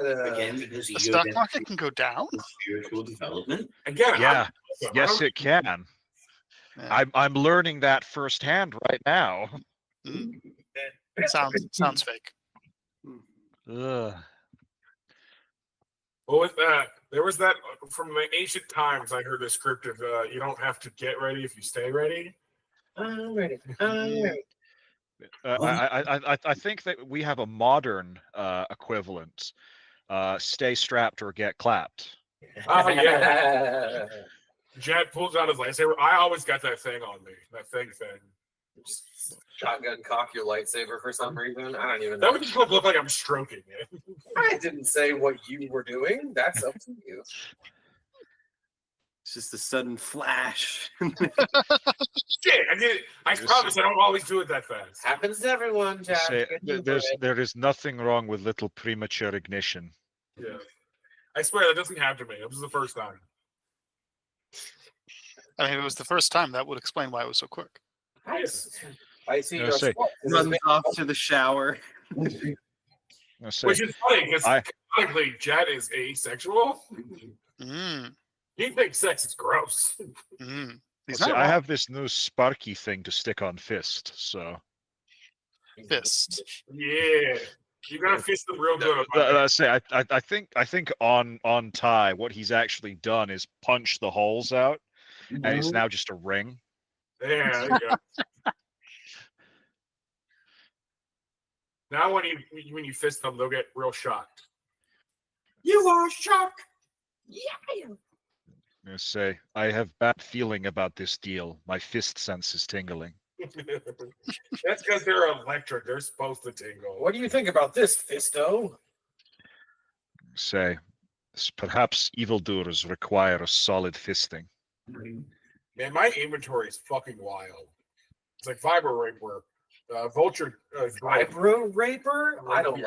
Again, because The stock market can go down. spiritual development. Again, Yeah. Yes, it can. Yeah. I'm learning that firsthand right now. Sounds fake. Ugh. What was that? There was that from the ancient times. I heard the script of you don't have to get ready if you stay ready. I'm ready. I'm ready. I think that we have a modern equivalent. Stay strapped or get clapped. Oh yeah. Jet pulls out his lightsaber. I always got that thing on me. That thing. Shotgun cock your lightsaber for some reason. I don't even That know. would just look like I'm stroking it. I didn't say what you were doing. That's up to you. It's just a sudden flash. Shit, I did. I promise I don't always do it that fast. Happens to everyone, Jack. Say, there is nothing wrong with little premature ignition. Yeah. I swear that doesn't happen to me. It was the first time. I mean, if it was the first time, that would explain why it was so quick. I see No, your say- spot. Runs off to the shower. I say, Which is funny because I- technically Jet is asexual. Mm, He thinks sex is gross. mm. He's say, not I wrong. have this new Sparky thing to stick on Fist, so Fist. Yeah. You gotta fist them real good. I say I think on Ty, what he's actually done is punch the holes out, and it's now just a ring. Yeah, there you go. Now when you fist them, they'll get real shocked. You are shocked. I say I have bad feeling about this deal. My fist sense is tingling. That's because they're electric. They're supposed to tingle. What do you think about this, Fisto? Say, perhaps evildoers require a solid fisting. Man, my inventory is fucking wild. It's like Vibro Raper, Vulture. Vibro Raper? I don't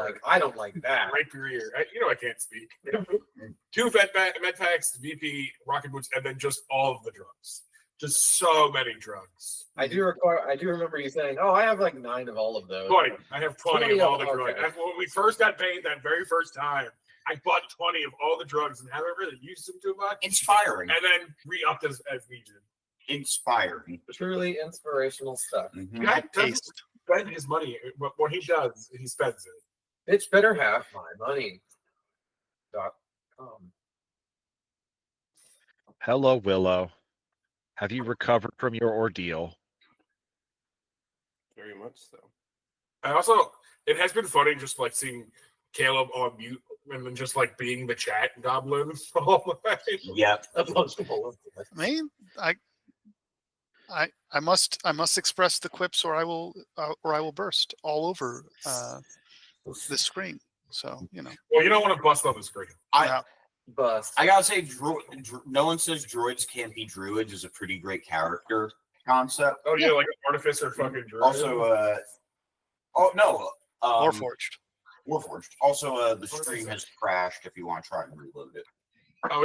like that. Rapier. I can't speak. 2 med packs, VP, rocket boots, and then just all of the drugs. Just so many drugs. I do remember you saying, "Oh, I have like 9 of all of those." 20. I have 20 of all the okay. drugs. When we first got paid that very first time, I bought 20 of all the drugs and haven't really used them too much. Inspiring. And then re-upped as needed. Inspiring. Truly inspirational stuff. Mhm. Guy doesn't spend his money. What he does, he spends it. Bitch better have my money. .com. Hello, Willow. Have you recovered from your ordeal? Very much so. I also, it has been funny just like seeing Caleb on mute and then just like being the chat goblin. Yep. I mean, I must express the quips, or I will burst all over the screen. So Well, you don't want to bust on the screen. Bust. I gotta say, no one says droids can't be druids is a pretty great character concept. Oh yeah, like an artificer fucking druid. Also, oh no, Warforged. Warforged. Also, the stream has crashed. If you want to try and reload it. Oh,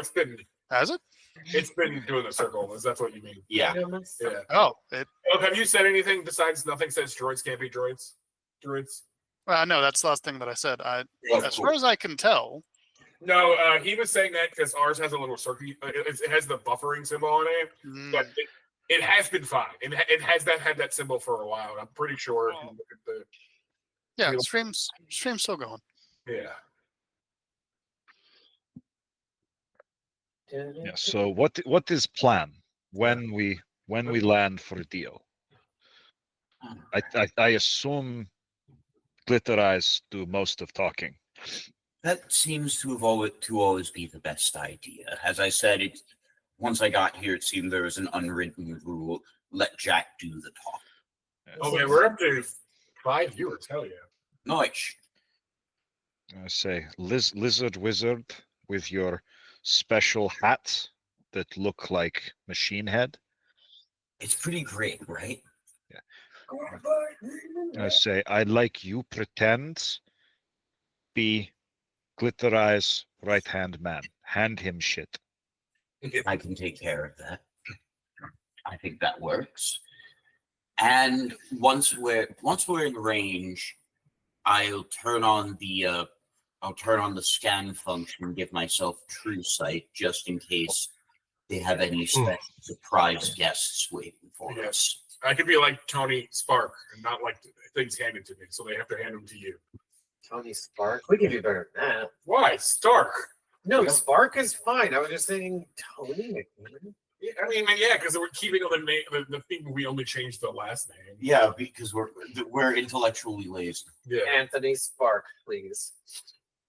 Has it? it's been doing the circle. Is that what you mean? Yeah. Yeah. Oh, Have you said anything besides nothing says droids can't be droids? Druids? no, that's the last thing that I said. As far as I can tell. No, he was saying that because ours has a little circle. It has the buffering symbol on it, but it has been fine. It has had that symbol for a while. I'm pretty sure. If you look at the Yeah, stream's still going. yeah. Yeah. So what is plan when we land for a deal? I assume Glitter Eyes do most of talking. That seems to always be the best idea. As I said, once I got here, it seemed there was an unwritten rule: let Jack do the talk. Oh man, we're up to 5 viewers. Hell yeah! Nice. I say lizard wizard with your special hats that look like machine head. It's pretty great, right? Yeah. I say I'd like you pretend be Glitter Eyes right hand man. Hand him shit. I can take care of that. I think that works. And once we're in range, I'll turn on the scan function and give myself true sight just in case they have any special surprise guests waiting for us. I could be like Tony Spark and not like things handed to me, so they have to hand them to you. Tony Spark? We can do better than that. Why Stark? No, Spark is fine. I was just saying Tony. Yeah, I mean, yeah, because we're keeping on the name. The thing we only changed the last name. Yeah, because we're intellectually lazy. Yeah, Anthony Spark, please.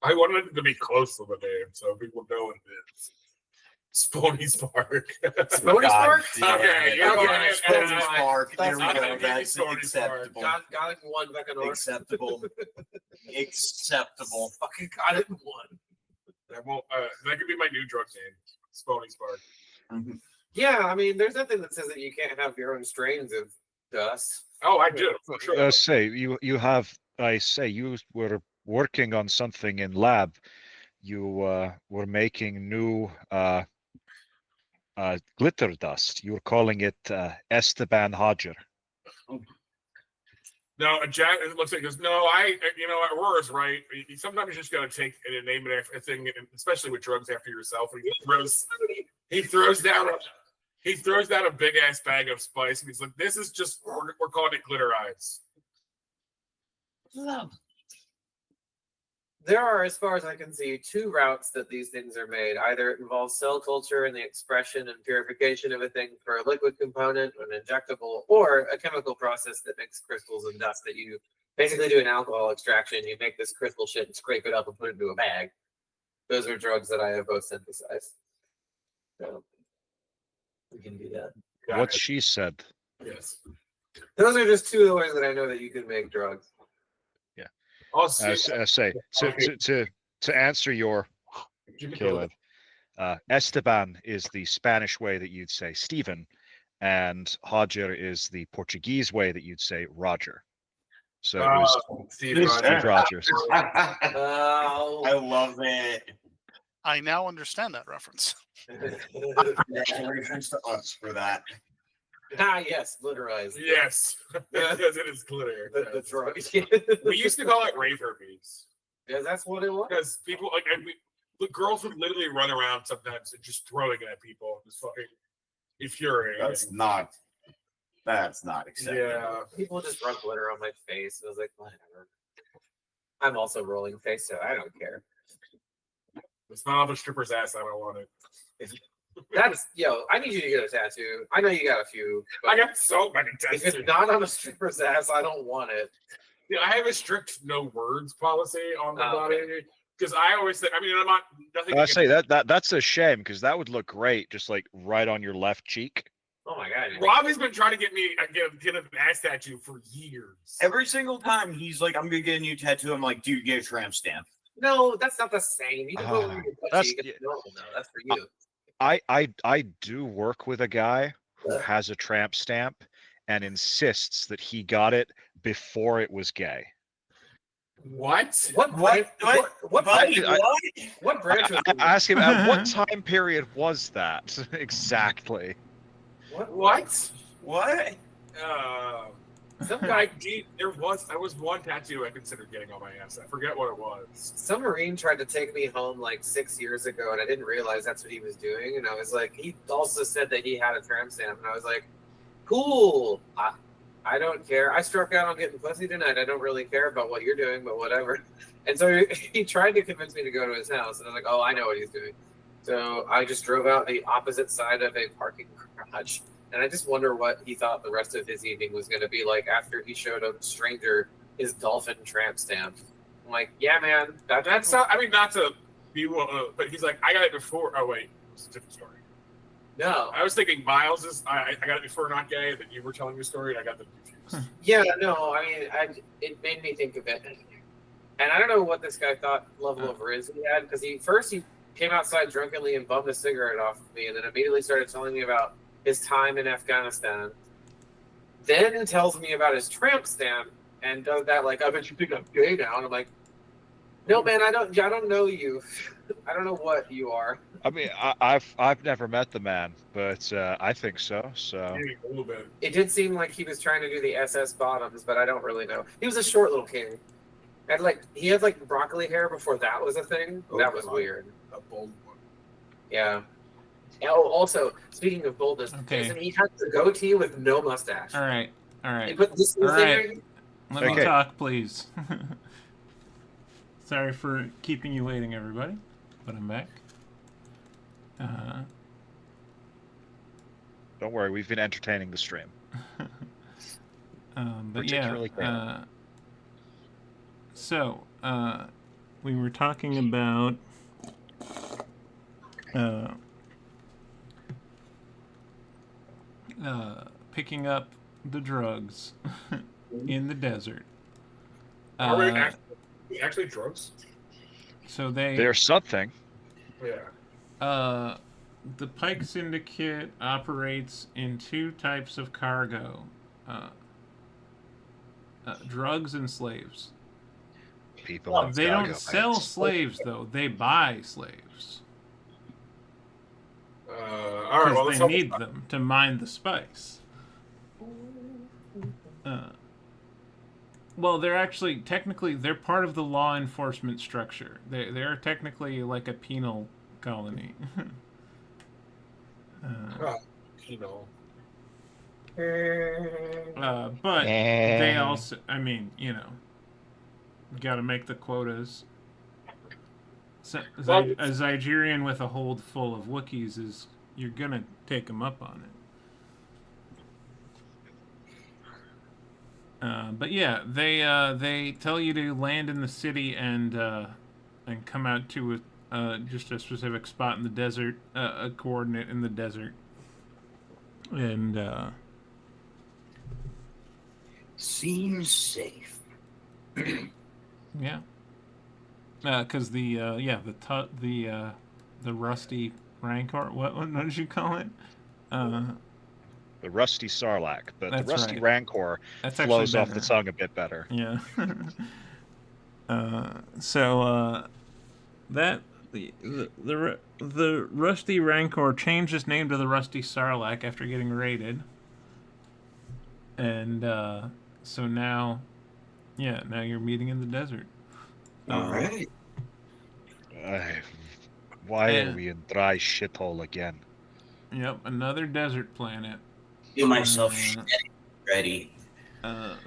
I wanted it to be close to the name so people know what it is. Spony Spark. Spony Spark? Okay, Spony Spark. There we I'll go. give you That's Spony Spark. acceptable. Got it in one back on Acceptable. Acceptable. Fucking got it in one. That could be my new drug name, Spony Spark. Mm-hmm. Yeah, I mean, there's nothing that says that you can't have your own strains of dust. Oh, I do. For sure. Say you have. I say you were working on something in lab. You were making new glitter dust. You were calling it Esteban Hodger. No, Jack. It looks like he goes. No, Aurora's right. Sometimes you just got to take and name it after a thing, especially with drugs after yourself. He throws down a big ass bag of spice, and he's like, "This is just we're calling it Glitter Eyes." There are, as far as I can see, 2 routes that these things are made. Either it involves cell culture and the expression and purification of a thing for a liquid component, an injectable, or a chemical process that makes crystals and dust that you basically do an alcohol extraction. You make this crystal shit and scrape it up and put it into a bag. Those are drugs that I have both synthesized. So we can do that. What she said. Yes. Those are just two of the ways that I know that you could make drugs. Yeah. Also, To answer your Caleb, Esteban is the Spanish way that you'd say Stephen, and Roger is the Portuguese way that you'd say Roger. So it was Steve Steve Rogers. Oh. I love it. I now understand that reference. Congratulations to us for that. Yes, glitterized. Yes, because it is glitter. The drug. We used to call it rave herpes. Yeah, that's what it was. Because people like, and the girls would literally run around sometimes and just throwing it at people, just fucking infuriating. That's not acceptable. Yeah. People just rub glitter on my face. I was like, whatever. I'm also rolling face, so I don't care. It's not off a stripper's ass. I don't want it. That's I need you to get a tattoo. I know you got a few. I got so many If tattoos. it's not on a stripper's ass, I don't want it. Yeah, I have a strict no words policy on the Oh, body because I always think. I mean, I'm not nothing. I say that's a shame because that would look great, just like right on your left cheek. Oh my god. Robbie's been trying to get me get an ass tattoo for years. Every single time he's like, "I'm gonna get a new tattoo," I'm like, "Dude, get a tramp stamp." No, that's not the same. You can go over your butt That's- cheek. It's normal, though. That's for you. I do work with a guy who has a tramp stamp and insists that he got it before it was gay. What? What What? branch I- what branch was I it? ask him at what time period was that exactly? What? What? Some I guy, did. There was one tattoo I considered getting on my ass. I forget what it was. some Marine tried to take me home like 6 years ago, and I didn't realize that's what he was doing. And I was like, he also said that he had a tramp stamp, and I was like, cool. I don't care. I struck out on getting pussy tonight. I don't really care about what you're doing, but whatever. And so he tried to convince me to go to his house, and I was like, oh, I know what he's doing. So I just drove out the opposite side of a parking garage. And I just wonder what he thought the rest of his evening was going to be like after he showed a stranger his dolphin tramp stamp. I'm like, yeah, man. That's not. I mean, not to be, but he's like, I got it before. Oh wait, it's a different story. No. I was thinking Miles is. I got it before not gay, and then you were telling me a story, and I got them confused. Yeah, no. I mean, it made me think of it. And I don't know what this guy thought level of riz he had, because he came outside drunkenly and bummed a cigarette off of me, and then immediately started telling me about his time in Afghanistan. Then tells me about his tramp stamp and does that like, I bet you think I'm gay now. And I'm like, no, man, I don't know you. I don't know what you are. I mean, I've never met the man, but I think so. So Maybe a little bit. It did seem like he was trying to do the SS bottoms, but I don't really know. He was a short little king. And he had like broccoli hair before that was a thing. Oh, that was God. weird. A bold one. Yeah. Oh, also, speaking of boldness, Jason, he has the goatee with no mustache. All right. He put this All thing right. Let me Okay. talk, please. Sorry for keeping you waiting, everybody, but I'm back. don't worry, we've been entertaining the stream. But yeah. Particularly Caleb. So, we were talking about picking up the drugs in the desert. Are we actually drugs? So they There's something. Yeah. the Pike Syndicate operates in two types of cargo: drugs and slaves. People on They cargo don't sell planes. slaves, though. They buy slaves All right. Well, because they need them to mine the spice. Well, they're actually technically they're part of the law enforcement structure. They're technically like a penal colony. penal. But they also, I mean, got to make the quotas. So, a Zygerian with a hold full of Wookiees you're gonna take them up on it. But yeah, they tell you to land in the city and come out to just a specific spot in the desert, a coordinate in the desert, and Seems safe. Yeah. Because the rusty rancor. What did you call it? The rusty sarlacc, but the That's rusty right. rancor That's flows actually off the better. tongue a bit better. Yeah. So the rusty rancor changed his name to the rusty sarlacc after getting raided, and so now you're meeting in the desert. All right. Why are we in dry shithole again? Yep, another desert planet. Feel myself ready. What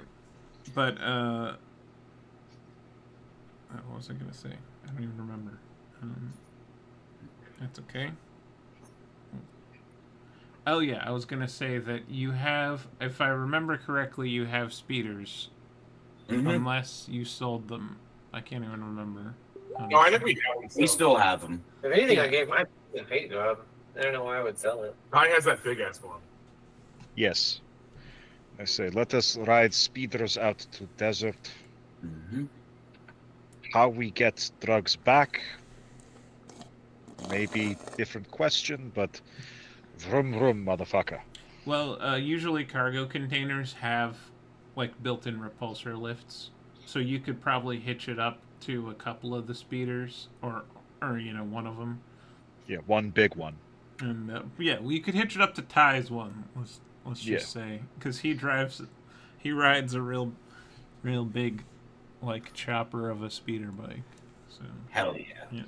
was I gonna say? I don't even remember. That's okay. Oh yeah, I was gonna say that you have, if I remember correctly, you have speeders, unless you sold them. I can't even remember. No, I think we have them. We still have them. If anything, I gave my paint job. I don't know why I would sell it. Ty has that big ass one. Yes. I say, let us ride speeders out to desert. How we get drugs back, maybe different question, but vroom vroom, motherfucker. Well, usually cargo containers have like built-in repulsor lifts, so you could probably hitch it up to a couple of the speeders, or one of them. Yeah, one big one. And we could hitch it up to Ty's one. Let's just say, because he rides a real big, like, chopper of a speeder bike. So Hell yeah. Yeah.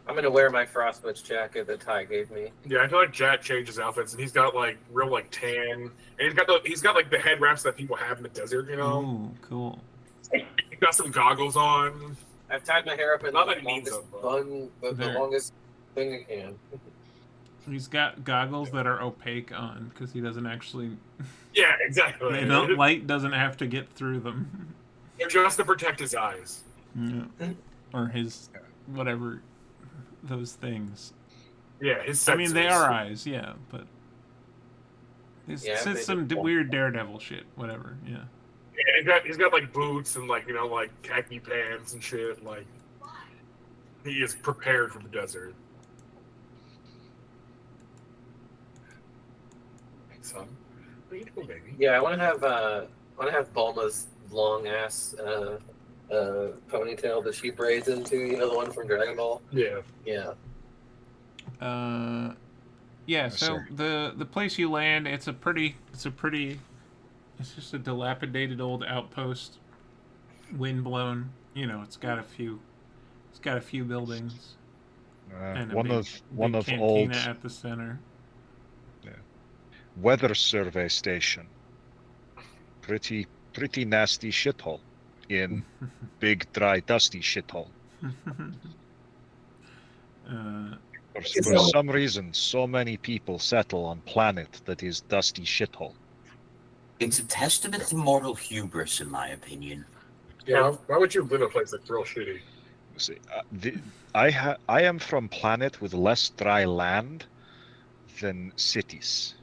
I'm gonna wear my Frostwitch jacket that Ty gave me. Yeah, I feel like Jack changes outfits, and he's got like real like tan, and he's got like the head wraps that people have in the desert. You know. Ooh, cool. He's got some goggles on. I've tied my hair up in Not the that he needs longest them, bun, the There. longest thing I can. He's got goggles that are opaque on because he doesn't actually. Yeah, exactly. Light doesn't have to get through them. They're just to protect his eyes. Yeah. Or his whatever those things. Yeah, his sensors. I mean, they are eyes, yeah, but it's Yeah, some they- weird Daredevil shit, whatever. Yeah. Yeah, he's got like boots and like like khaki pants and shit. Like he is prepared for the desert. Son, what are you doing, baby? Yeah, I want to have Bulma's long ass ponytail that she braids into. You know, the one from Dragon Ball. Yeah. Yeah. So the place you land, it's just a dilapidated old outpost, windblown. It's got a few buildings. And one of cantina old at the center. weather survey station. Pretty nasty shithole in big dry dusty shithole. For some reason, so many people settle on planet that is dusty shithole. It's a testament to mortal hubris, in my opinion. Yeah. Why would you live in a place that's real shitty? See, I am from planet with less dry land than cities,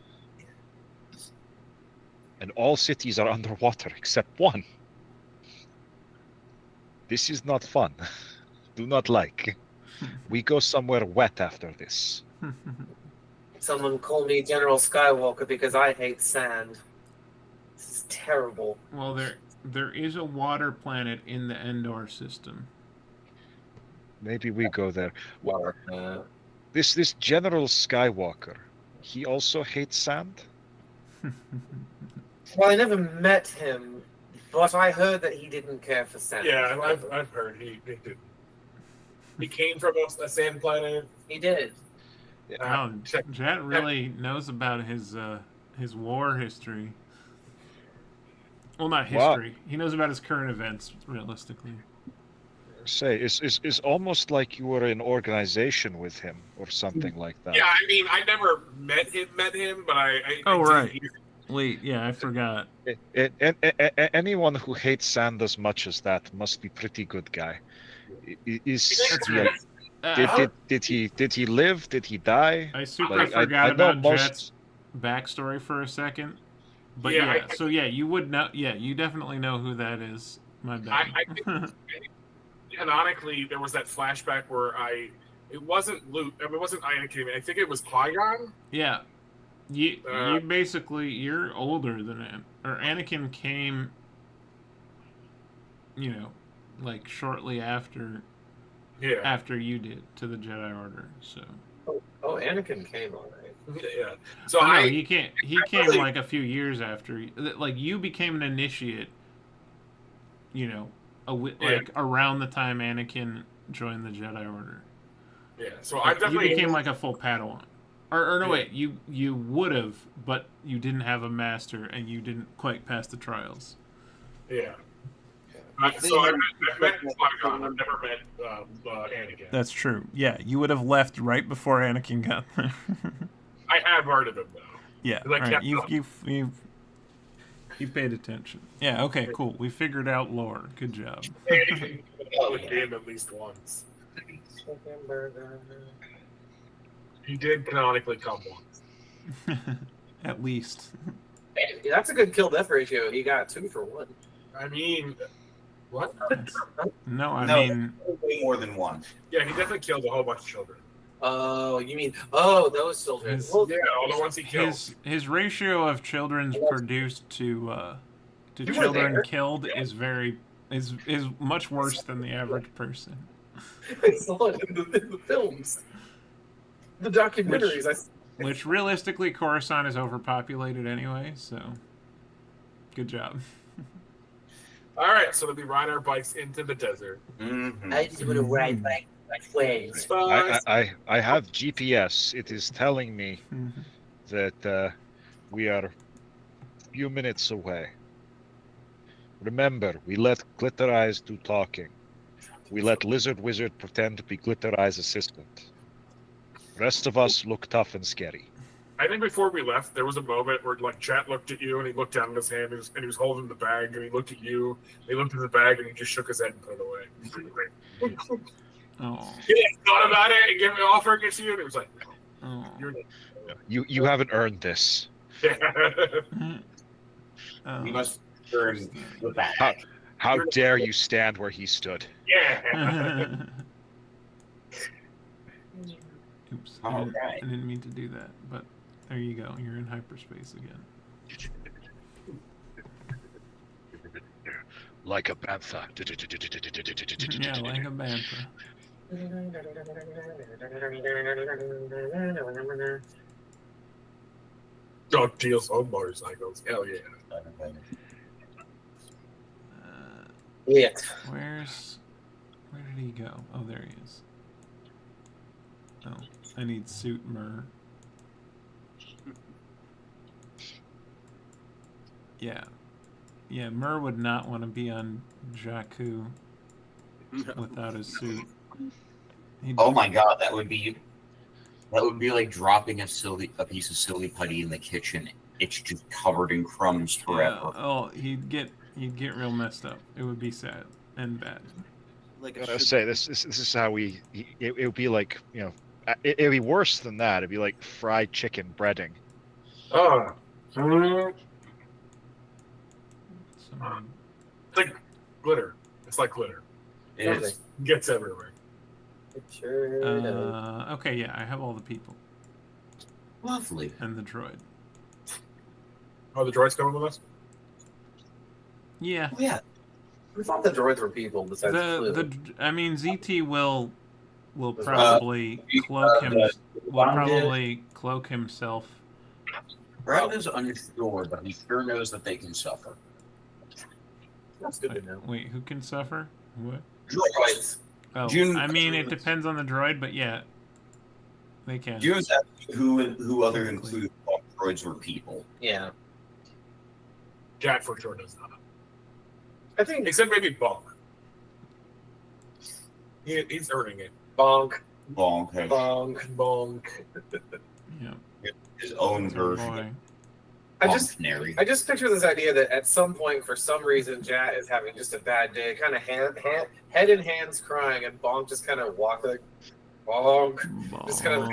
and all cities are underwater except one. This is not fun. Do not like. We go somewhere wet after this. Someone call me General Skywalker because I hate sand. This is terrible. Well, there is a water planet in the Endor system. Maybe we go there. Water. This General Skywalker, he also hates sand? Well, I never met him, but I heard that he didn't care for sand. Yeah, I've heard he did. He came from a sand planet. He did. Oh, Jet really knows about his war history. Well, not history. Wow. He knows about his current events, realistically. Say, it's almost like you were in organization with him or something like that. Yeah, I mean, I never met him, but I right. Wait, yeah, I forgot. Anyone who hates sand as much as that must be pretty good guy. That's right. Did he live? Did he die? I forgot about Jet's backstory for a second, But you would know. Yeah, you definitely know who that is. My bad. I think canonically, there was that flashback where it wasn't Luke. I mean, it wasn't Anakin. I think it was Qui-Gon. Yeah, you basically you're older than Anakin came. You know, like shortly after. Yeah. After you did to the Jedi Order, so. Oh, Anakin came all right. Yeah. So he came like a few years after. Like you became an initiate. You know, like around the time Anakin joined the Jedi Order. Yeah. So I definitely you became like a full Padawan. Or no, wait, you would have, but you didn't have a master and you didn't quite pass the trials. Yeah. So I met Qui-Gon. I've never met Anakin. That's true. Yeah, you would have left right before Anakin got there. I have heard of him though. Yeah, right. You paid attention. Yeah. Okay. Cool. We figured out lore. Good job. Anakin came at least once. He did canonically come once. At least. That's a good kill death ratio. He got 2 for 1. I mean. What? No, I mean way more than one. Yeah, he definitely killed a whole bunch of children. Oh, you mean those children? All the ones he killed. His ratio of children produced to children killed is much worse than the average person. I saw it in the films, the documentaries. Which realistically, Coruscant is overpopulated anyway. So, good job. All right, so we'll be riding our bikes into the desert. Mm-hmm. I just want to ride my ways. I have GPS. It is telling me that we are a few minutes away. Remember, we let Glitter Eyes do talking. We let Lizard Wizard pretend to be Glitter Eyes' assistant. Rest of us look tough and scary. I think before we left, there was a moment where like Chat looked at you and he looked down at his hand and he was holding the bag and he looked at you. He looked at the bag and he just shook his head and put it away. Oh. He thought about it and gave an offer against you and he was like, "No, you haven't earned this." We must earn the bag. How dare you stand where he stood? Yeah. Oops. I didn't mean to do that, but there you go. You're in hyperspace again. Like a bantha. Yeah, like a bantha. Dog deals on motorcycles. Hell yeah. Yeah. Where did he go? Oh, there he is. Oh, I need suit Mur. Yeah. Yeah, Mur would not want to be on Jakku without his suit. Oh my god, that would be like dropping a piece of silly putty in the kitchen. It's just covered in crumbs forever. Yeah. Oh, he'd get real messed up. It would be sad and bad. Like I say, this is how it would be like, you know, it'd be worse than that. It'd be like fried chicken breading. Oh. It's like glitter. It's like glitter. It gets everywhere. Okay, yeah, I have all the people. Lovely. And the droid. Oh, the droid's coming with us? Yeah. Oh, yeah. We thought the droids were people besides I mean, ZT will probably cloak him. Will probably cloak himself. Brown is unsure, but he sure knows that they can suffer. That's good to know. Wait, who can suffer? What? Droids. Oh, I mean, it depends on the droid, but yeah, they can. June's asking who other included droids were people. Yeah. Jack for sure does not. I think except maybe Bonk. He's earning it. Bonk. Bonk. Bonk. Bonk. Yeah. His own version. I just picture this idea that at some point, for some reason, Jat is having just a bad day, kind of head in hands crying, and Bonk just kind of walk like, Bonk. Just kind of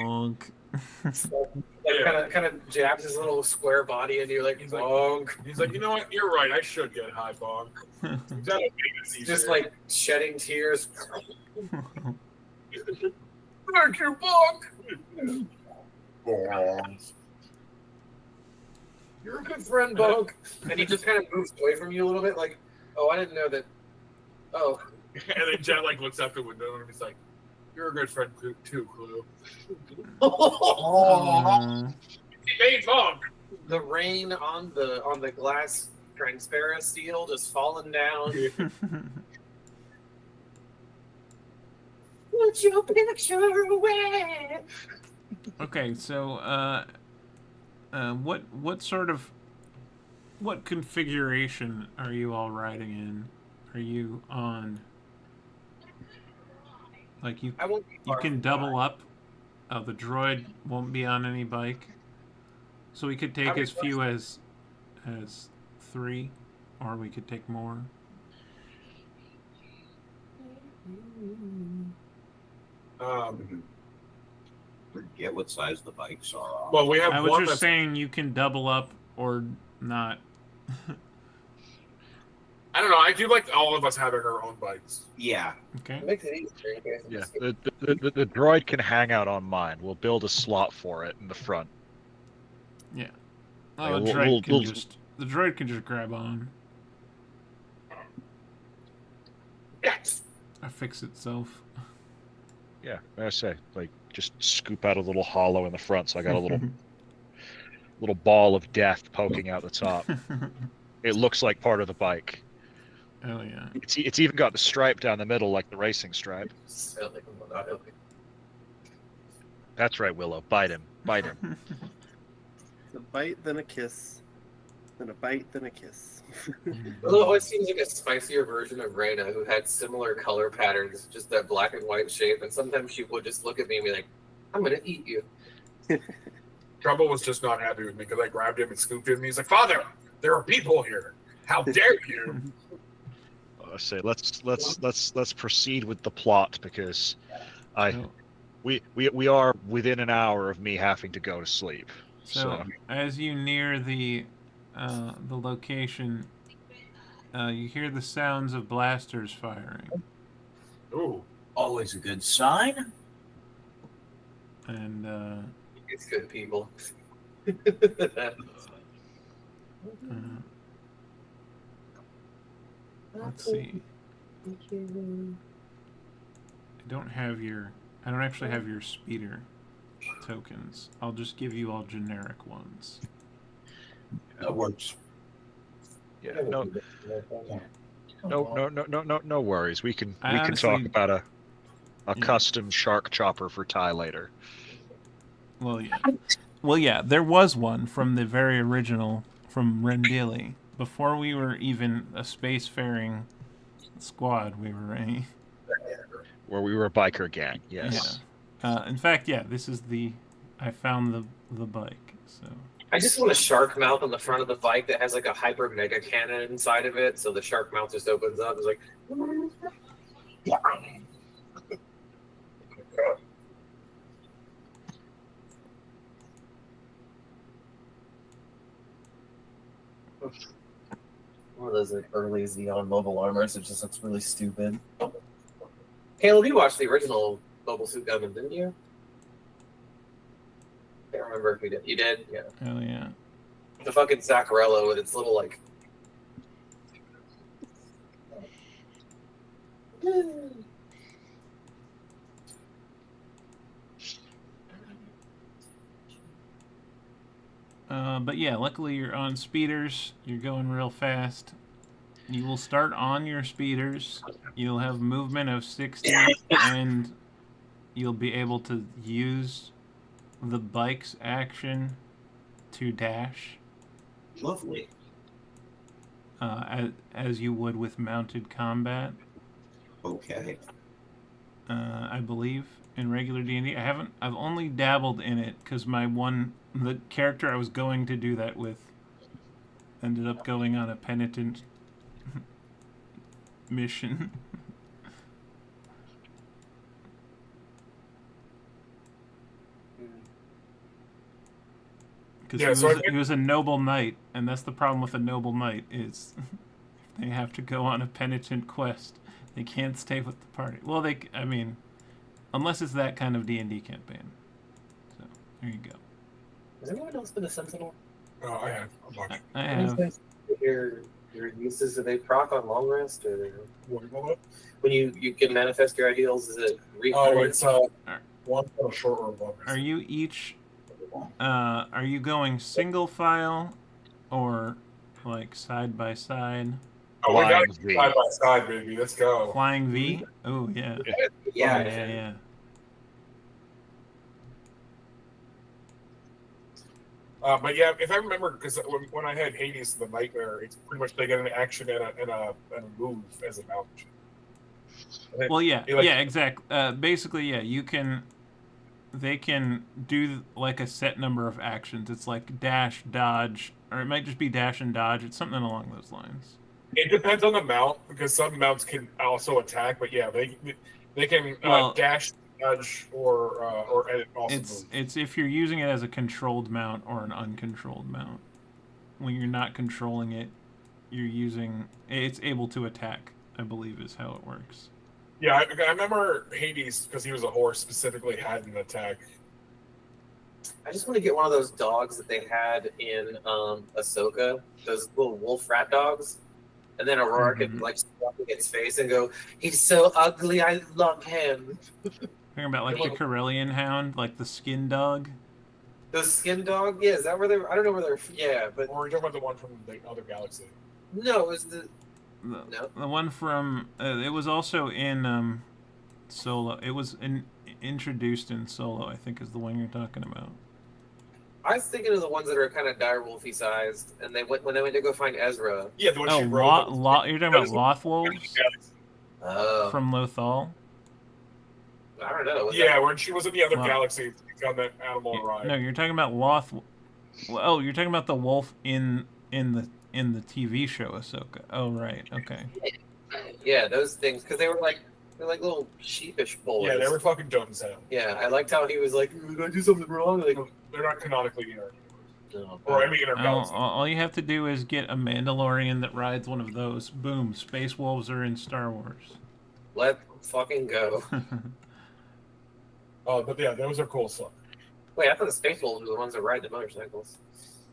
kind of jabs his little square body into you, like, bonk. He's like, you know what? You're right. I should get high, Bong. Just like shedding tears. Thank you, Bong. You're a good friend, Bonk. And he just kind of moves away from you a little bit, like, oh, I didn't know that. Oh. And then Jet like looks out the window and he's like, "You're a good friend too, Clue." Hey, Bong. The rain on the glass transparent steel just falling down. Put your picture away. Okay, so what configuration are you all riding in? Are you on like you can double up? Oh, the droid won't be on any bike. So we could take as few as 3, or we could take more. Forget what size the bikes are. Well, we have. I was just saying you can double up or not. I don't know. I do like all of us having our own bikes. Yeah. Okay. It makes it easier. Yeah, the droid can hang out on mine. We'll build a slot for it in the front. Yeah. Yeah, Oh, the droid can just grab on. Yes. Or fix itself. Yeah, I say, like, just scoop out a little hollow in the front, so I got a little ball of death poking out the top. It looks like part of the bike. Oh yeah. It's even got the stripe down the middle, like the racing stripe. That's right, Willow. Bite him. Bite him. A bite, then a kiss. Then a bite, then a kiss. Well, it always seems like a spicier version of Reyna, who had similar color patterns, just that black and white shape. And sometimes she would just look at me and be like, "I'm gonna eat you." Trouble was just not happy with me because I grabbed him and scooped him. And he's like, "Father, there are people here. How dare you?" I say, let's proceed with the plot, because we are within an hour of me having to go to sleep. So as you near the location, you hear the sounds of blasters firing. Ooh, always a good sign. And it's good people. Let's see. I don't actually have your speeder tokens. I'll just give you all generic ones. That works. Yeah, no worries. We can talk about a custom shark chopper for Ty later. Well, yeah. There was one from the very original from Rendili. Before we were even a spacefaring squad, we were a biker gang. Yes. Yeah. In fact, yeah. This is I found the bike. So. I just want a shark mouth on the front of the bike that has like a hyper mega cannon inside of it, so the shark mouth just opens up. It's like. One of those like early Xeon mobile armors. It just looks really stupid. Caleb, you watched the original Mobile Suit Gundam, didn't you? I can't remember if you did. You did? Yeah. Oh yeah. The fucking Zaccarello with its little like. But yeah, luckily you're on speeders. You're going real fast. You will start on your speeders. You'll have movement of 60, and you'll be able to use the bike's action to dash. Lovely. As you would with mounted combat. Okay. I believe in regular D&D. I've only dabbled in it because the character I was going to do that with ended up going on a penitent mission. Because he was a noble knight, and that's the problem with a noble knight is they have to go on a penitent quest. They can't stay with the party. Well, unless it's that kind of D&D campaign. So there you go. Has anyone else been a sentinel? Oh, I have a bunch. I have. Your uses, do they proc on long rest, or What? when you can manifest your ideals? Is it It's one for a short or long rest. Are you each? Are you going single file, or like side by side? Oh, we got side by side, baby. Let's go. Flying V. Oh yeah. Yeah. But yeah, if I remember, because when I had Hades the Nightmare, it's pretty much they get an action and a move as a mount. Well, yeah, exactly. Basically, yeah, they can do like a set number of actions. It's like dash, dodge, or it might just be dash and dodge. It's something along those lines. It depends on the mount, because some mounts can also attack, but yeah, they can dash, dodge, or edit also. It's if you're using it as a controlled mount or an uncontrolled mount. When you're not controlling it, it's able to attack, I believe is how it works. Yeah, I remember Hades, because he was a horse, specifically had an attack. I just want to get one of those dogs that they had in Ahsoka, those little wolf rat dogs. And then Aurora could like slap its face and go, "He's so ugly, I love him." Talking about like the Corellian hound, like the skin dog. The skin dog, yeah. Is that where they're? I don't know where they're. Yeah, but or are you talking about the one from the other galaxy? No, it was the one from. It was also in Solo. It was introduced in Solo, I think, is the one you're talking about. I was thinking of the ones that are kind of direwolfy sized, and when they went to go find Ezra. Yeah, the one she rode. You're talking about Lothwolves from Lothal. I don't know. Yeah, when she was in the other galaxy, she found that animal ride. No, you're talking about Oh, you're talking about the wolf in the TV show Ahsoka. Oh, right. Okay. Yeah, those things, because they're like little sheepish boys. Yeah, they were fucking dumb as hell. Yeah, I liked how he was like, "Did I do something wrong?" Like, they're not canonically in our universe. Or I mean, in our galaxy. All you have to do is get a Mandalorian that rides one of those. Boom! Space wolves are in Star Wars. Let fucking go. Oh, but yeah, those are cool stuff. Wait, I thought the space wolves were the ones that ride the motorcycles.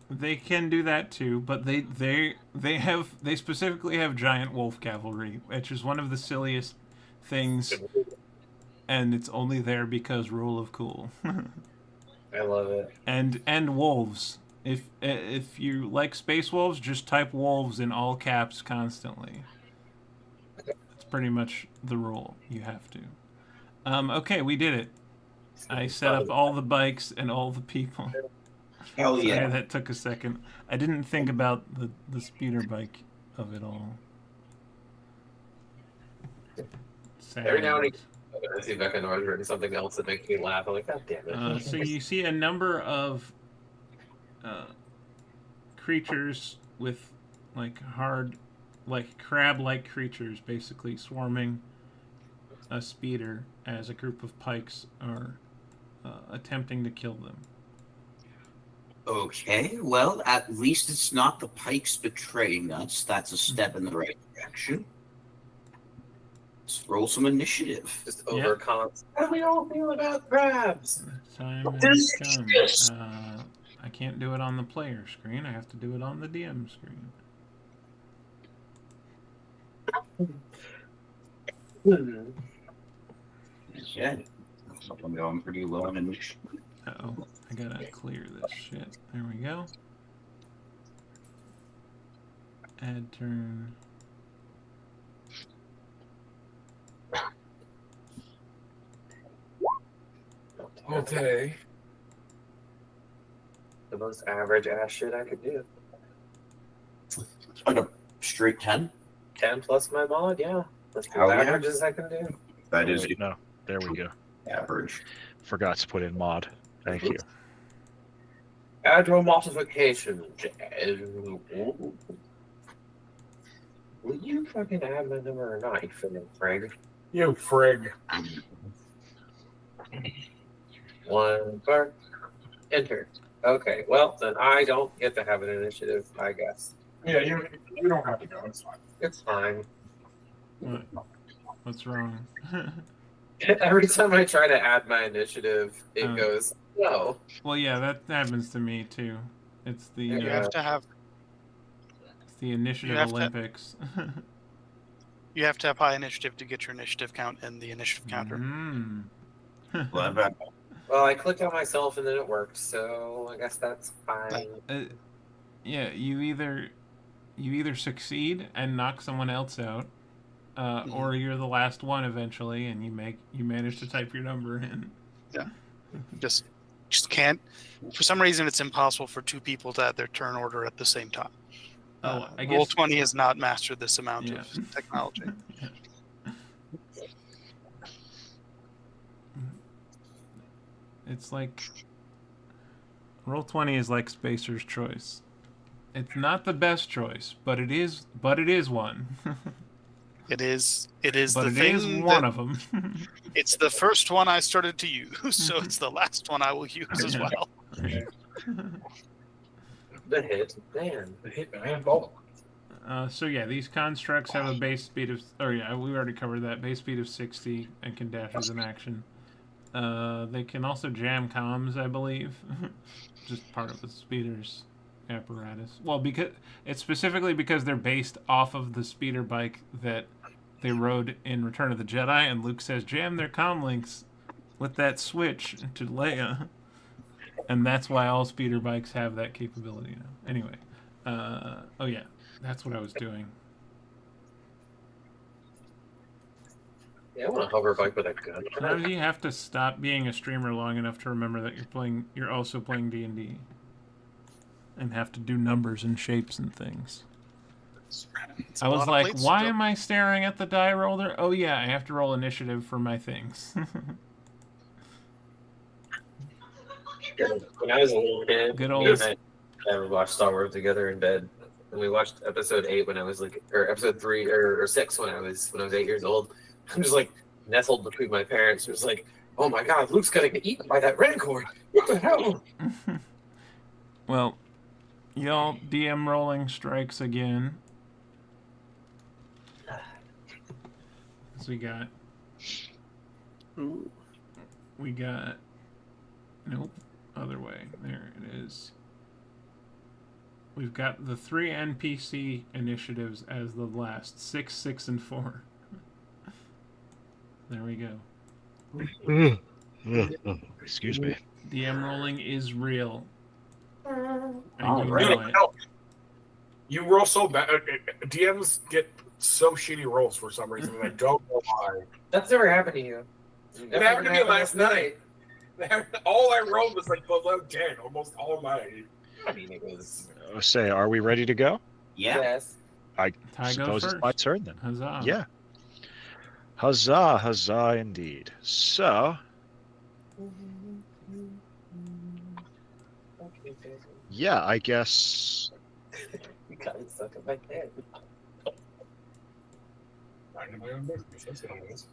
They can do that too, but they specifically have giant wolf cavalry, which is one of the silliest things, and it's only there because rule of cool. I love it. And wolves. If you like space wolves, just type wolves in all caps constantly. That's pretty much the rule. You have to. Okay, we did it. I set up all the bikes and all the people. Hell yeah. Sorry, that took a second. I didn't think about the speeder bike of it all. Every now and again, I see Becca North written something else that makes me laugh. I'm like, God damn it. So you see a number of creatures with like crab-like creatures basically swarming a speeder as a group of pikes are attempting to kill them. Okay, well, at least it's not the pikes betraying us. That's a step in the right direction. Let's roll some initiative. Just overcome. How do we all feel about crabs? Time has come. I can't do it on the player screen. I have to do it on the DM screen. Yeah, I'm going pretty low on initiative. Uh-oh, I gotta clear this shit. There we go. Add turn. Okay. The most average ass shit I could do. Like a straight 10? 10 plus my mod, yeah. That's as average as I can do. That is No, there we go. Average. Forgot to put in mod. Thank you. Agile multiplication. Will you fucking add my number or not, you fucking frig? You frig. 1 bar. Enter. Okay, well then I don't get to have an initiative, I guess. Yeah, you don't have to go. It's fine. It's fine. What's wrong? Every time I try to add my initiative, it goes no. Well, yeah, that happens to me too. It's the You have to have. it's the initiative Olympics. You have to have high initiative to get your initiative count in the initiative counter. Well, I clicked on myself and then it worked, so I guess that's fine. Yeah, you either succeed and knock someone else out, or you're the last one eventually, and you manage to type your number in. Yeah, just can't. For some reason, it's impossible for two people to have their turn order at the same time. I guess Roll20 has not mastered this amount of technology. Yeah. It's like Roll20 is like Spacer's Choice. It's not the best choice, but it is one. It is but the it thing is one of them. It's the first one I started to use, so it's the last one I will use as well. The hit man. The hit man. Oh. So yeah, these constructs have a base speed of, we already covered that, base speed of 60 and can dash as an action. They can also jam comms, I believe, just part of the speeder's apparatus. Well, it's specifically because they're based off of the speeder bike that they rode in Return of the Jedi, and Luke says jam their comm links with that switch to Leia, and that's why all speeder bikes have that capability now. Anyway, oh yeah, that's what I was doing. Yeah, I want a hover bike with a gun. Sometimes you have to stop being a streamer long enough to remember that you're also playing D&D, and have to do numbers and shapes and things. I was like, why am I staring at the die roller? Oh yeah, I have to roll initiative for my things. When I was a little kid, Good me old- and I would watch Star Wars together in bed, and we watched episode 8 when I was like, or episode 3 or 6 when I was 8 years old. I'm just like nestled between my parents. It was like, oh my god, Luke's gonna get eaten by that Rancor. What the hell? Well, y'all DM rolling strikes again. So we got nope, other way. There it is. We've got the 3 NPC initiatives as the last 6, 6, and 4. There we go. Excuse me. DM rolling is real. And All you right. know it. You roll so bad. DMs get so shitty rolls for some reason, and I don't know why. That's never happened to you. It happened to me last night. All I rolled was like below 10, almost all night. I mean, it was. Say, are we ready to go? Yeah. Yes. I Ty, go suppose it's first. my turn then. Huzzah. Yeah. Huzzah, huzzah indeed. So, yeah, I guess You got it stuck in my head.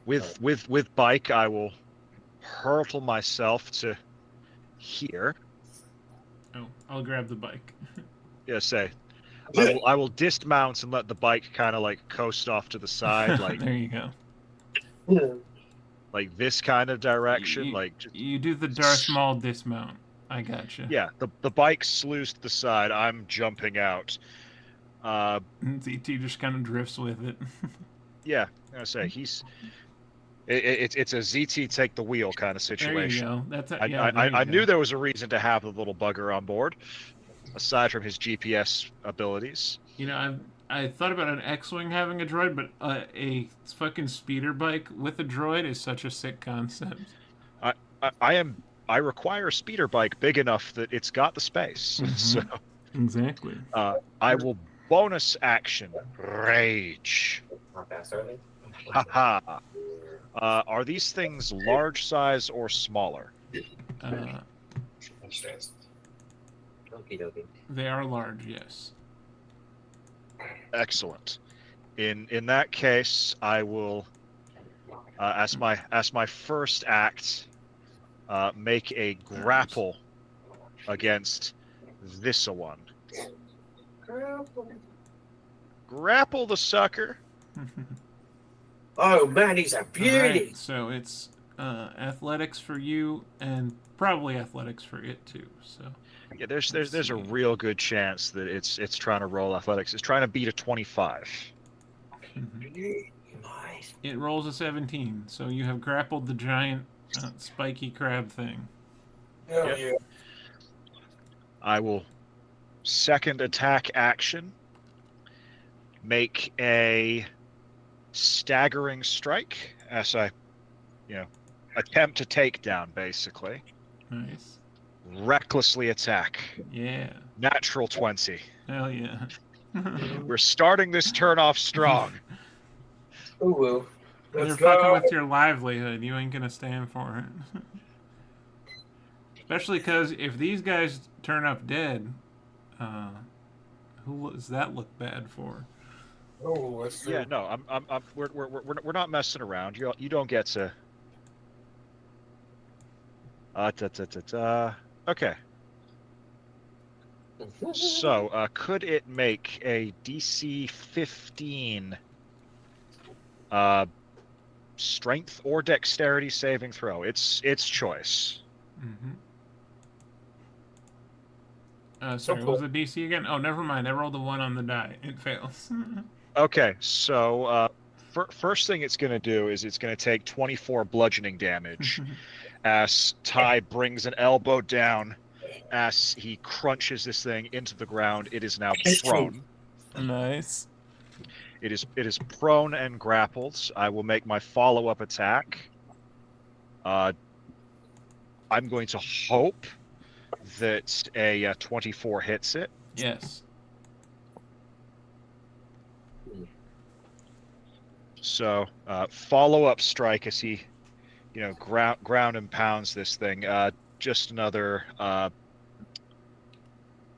with bike, I will hurtle myself to here. Oh, I'll grab the bike. Yeah, say, I will dismount and let the bike kind of like coast off to the side, like There you go. like this kind of direction, You- like just, You do the Darth Maul dismount. I gotcha. yeah. The bike slews to the side. I'm jumping out. ZT just kind of drifts with it. Yeah, I say it's a ZT take the wheel kind of There you situation. go. That's I I knew there was a reason to have the little bugger on board, aside from his GPS abilities. You know, I thought about an X-wing having a droid, but a fucking speeder bike with a droid is such a sick concept. I require a speeder bike big enough that it's got the space. Mhm. So Exactly. I will bonus action rage. Not fast, are they? Haha. Are these things large size or smaller? Okie dokie. They are large, yes. Excellent. In that case, I will, as my first act, make a grapple against this one. Grapple the sucker. Oh man, he's a beauty. Right, so it's athletics for you and probably athletics for it too. So yeah, there's a real good chance that it's trying to roll athletics. It's trying to beat a 25. It rolls a 17, so you have grappled the giant spiky crab thing. Hell yeah. I will second attack action. Make a staggering strike as I, attempt to take down, basically. Nice. Recklessly attack. Yeah. Natural 20. Hell yeah. We're starting this turn off strong. Ooh. You're fucking with your livelihood. You ain't gonna stand for it. Especially because if these guys turn up dead, who does that look bad for? Oh, that's true. Yeah, no, we're not messing around. You don't get to. Okay. So, could it make a DC 15 strength or dexterity saving throw? It's choice. Mm-hmm. Sorry, what was the DC again? Oh, never mind. I rolled a 1 on the die. It fails. Okay, so first thing it's going to do is it's going to take 24 bludgeoning damage as Ty brings an elbow down as he crunches this thing into the ground. It is now prone. Nice. It is prone and grappled. I will make my follow-up attack. I'm going to hope that a 24 hits it. Yes. So follow-up strike as he, ground and pounds this thing. Just another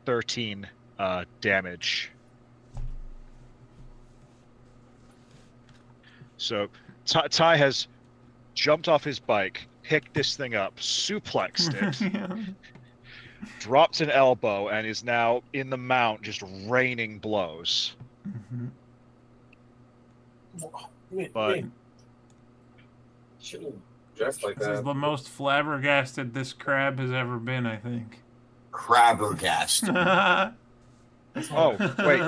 13 damage. So Ty has jumped off his bike, picked this thing up, suplexed it, dropped an elbow, and is now in the mount, just raining blows. Mm-hmm. But Just like This is that. the most flabbergasted this crab has ever been, I think. Crabbergast. oh wait,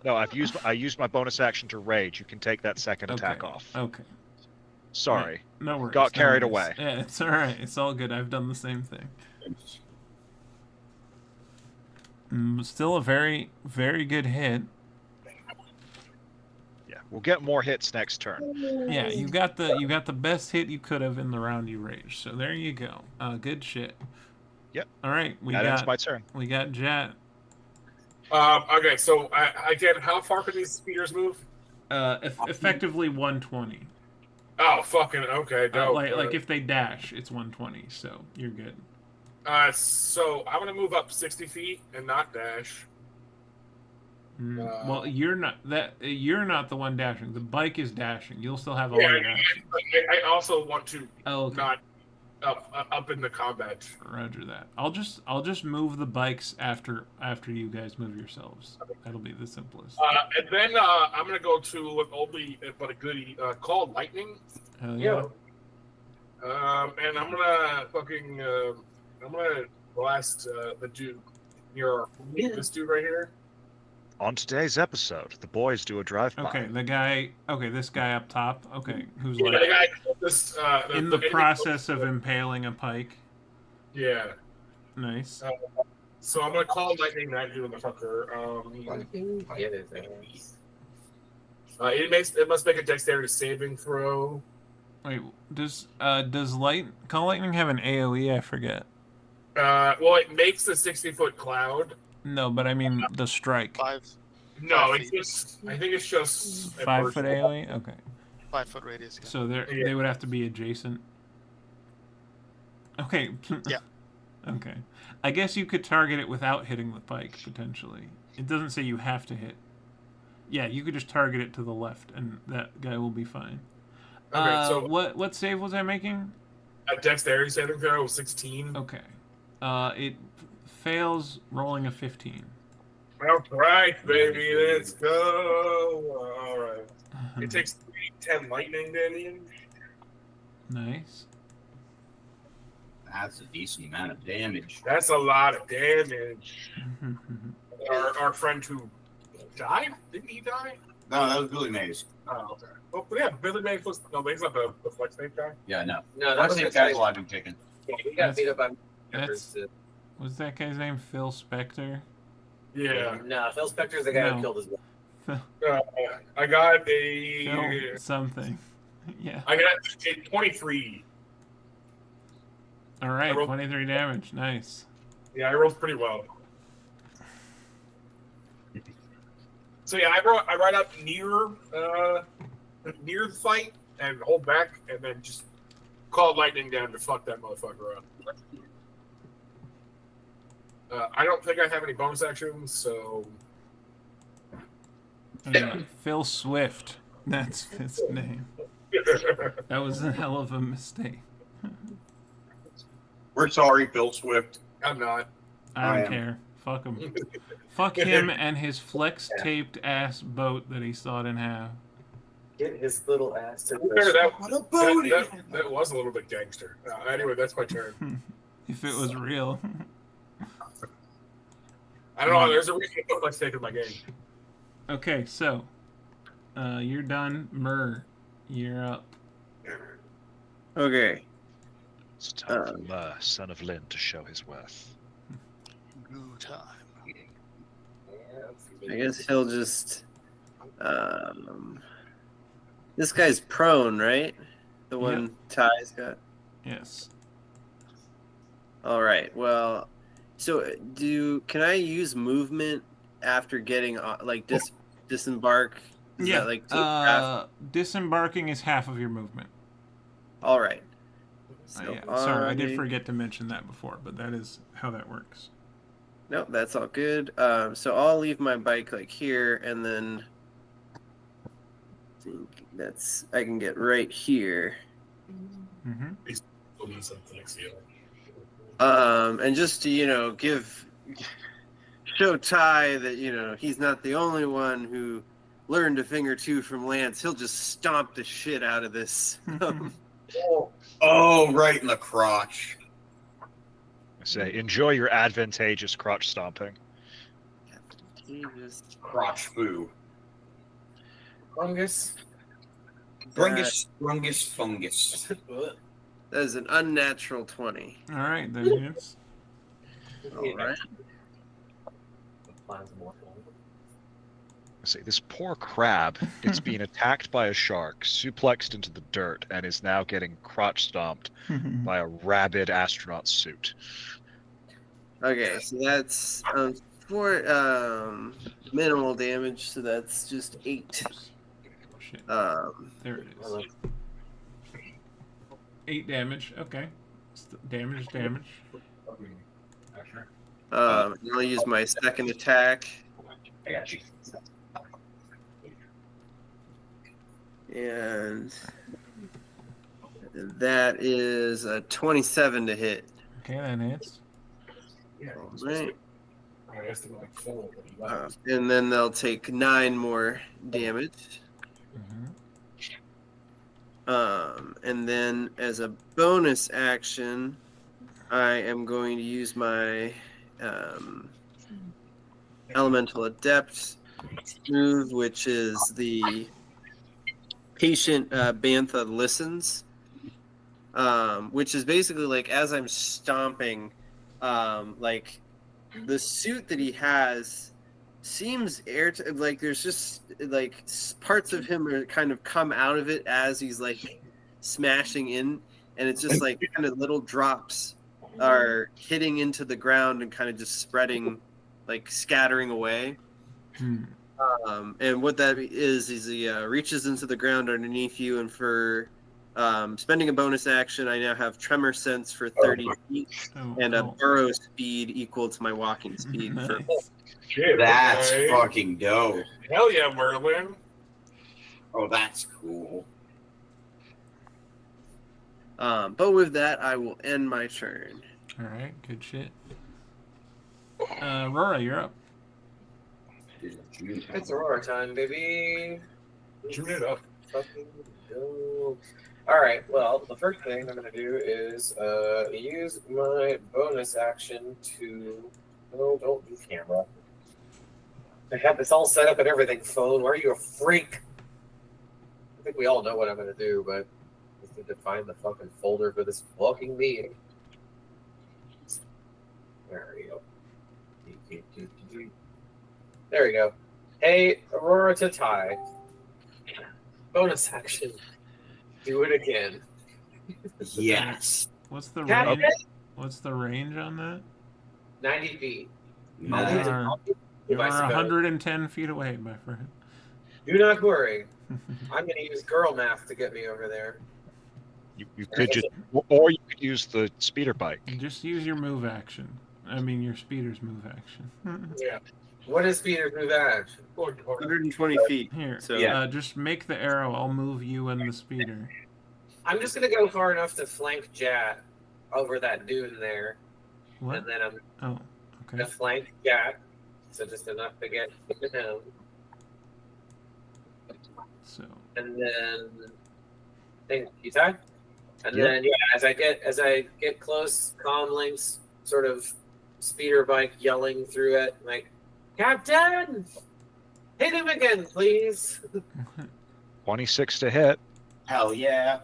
no, I used my bonus action to rage. You can take that second attack off. Okay. Sorry, No worries. got carried no worries. away. Yeah, it's all right. It's all good. I've done the same thing. Still a very, very good hit. Yeah, we'll get more hits next turn. Yeah, you got the best hit you could have in the round you raged. So there you go. Good shit. Yep. All right, That ends my turn. We got Jet. Okay, so again, how far can these speeders move? Effectively 120. Oh, fucking okay. No, like if they dash, it's 120. So you're good. So I'm gonna move up 60 feet and not dash. Well, you're not the one dashing. The bike is dashing. You'll still have all your dashing. I also want to Okay. not up in the combat. Roger that. I'll just move the bikes after you guys move yourselves. That'll be the simplest. And then I'm gonna go to an oldie but a goodie called Lightning. Hell yeah. And I'm gonna fucking I'm gonna blast the dude near this dude right here. On today's episode, the boys do a drive-by. Okay, this guy up top. Okay, who's Yeah, like the guy this, in the process of impaling a pike. Yeah. Nice. So I'm gonna call Lightning that dude, motherfucker. It must make a dexterity saving throw. Wait, does Call Lightning have an AOE? I forget. Well, it makes a 60-foot cloud. No, but I mean the strike. No, it's just. I think it's just 5 foot AOE. Okay. 5 foot radius. Yeah. So they would have to be adjacent. Okay. Yeah. Okay. I guess you could target it without hitting the pike potentially. It doesn't say you have to hit. Yeah, you could just target it to the left, and that guy will be fine. Okay, so what save was I making? A dexterity saving throw was 16. Okay. It fails, rolling a 15. All right, baby, let's go. All right. It takes 10 lightning damage. Nice. That's a decent amount of damage. That's a lot of damage. Our friend who died? Didn't he die? No, that was Billy Mays. Oh, okay. Oh, but yeah, Billy Mays was. No, he's not the flex name guy. Yeah, no. No, That's that the was tackle I've been kicking. Yeah, he got beat up by. Was that guy's name Phil Spector? Yeah. No, Phil Spector's the guy who killed his wife. I got a. Phil something. Yeah. I got a 23. All right, 23 damage. Nice. Yeah, I rolled pretty well. So yeah, I ride up near the fight and hold back, and then just call lightning down to fuck that motherfucker up. I don't think I have any bonus actions, so. Phil Swift. That's his name. That was a hell of a mistake. We're sorry, Phil Swift. I'm not. I don't care. Fuck him. Fuck him and his flex-taped ass boat that he sawed in half. Get his little ass to that was a little bit gangster. Anyway, that's my turn. If it was real. I don't know. There's a reason I put flex tape in my game. Okay, so you're done. Myrrh, you're up. Okay. It's time for Myrrh, son of Lynn, to show his worth. Go time. I guess he'll just. This guy's prone, right? The one Ty's got. Yes. All right. Well, so can I use movement after getting like disembark? Is Yeah. that, disembarking is half of your movement. All right. So Sorry, I did forget to mention that before, but that is how that works. No, that's all good. So I'll leave my bike like here, and then I can get right here. Mm-hmm. And just to show Ty that he's not the only one who learned a thing or two from Lance. He'll just stomp the shit out of this. Oh, right in the crotch. Say, enjoy your advantageous crotch stomping. Crotch foo. Fungus. Brungus fungus. That is an unnatural 20. All right, there it is. All right. Say, this poor crab is being attacked by a shark, suplexed into the dirt, and is now getting crotch stomped by a rabid astronaut suit. Okay, so that's for minimal damage, so that's just 8. Shit. There it is. 8 damage. Okay. Damage is damage. I'll use my second attack. I got you. And that is a 27 to hit. Okay, that hits. All right. And then they'll take 9 more damage. And then as a bonus action, I am going to use my Elemental Adept move, which is the Patient Bantha Listens, which is basically like as I'm stomping, like the suit that he has seems like there's just like parts of him are kind of come out of it as he's like smashing in, and it's just like kind of little drops are hitting into the ground and kind of just spreading, like scattering away. And what that is he reaches into the ground underneath you, and for spending a bonus action, I now have Tremor Sense for 30 feet and a burrow speed equal to my walking speed. Nice. That's fucking dope. Hell yeah, Merlin. Oh, that's cool. But with that, I will end my turn. All right, good shit. Aurora, you're up. It's Aurora time, baby. Tune it up. Fucking go. Alright, well, the first thing I'm going to do is use my bonus action to... No, don't do camera. I have this all set up and everything, phone. Why are you a freak? I think we all know what I'm going to do, but I just need to find the fucking folder for this fucking meeting. There we go. There we go. Hey, Aurora to tie. Bonus action. Do it again. Yes. What's the Cat- range? What's the range on that? 90 feet. You I'll leave it- are, I'll leave it you by are Sabella. 110 feet away, my friend. Do not worry. I'm going to use girl math to get me over there. You could just, or you could use the speeder bike. Just use your move action. I mean, your speeder's move action. Yeah. What is speeder move action? 120 feet. Here, So just make the arrow. I'll move you and the speeder. I'm just going to go far enough to flank Jat over that dune there. What? And then I'm Oh, going okay. to flank Jat. So just enough to get him. So, And then think you tie? And Yep. then as I get close, comm links sort of speeder bike yelling through it like, Captain! Hit him again, please. 26 to hit. Hell yeah.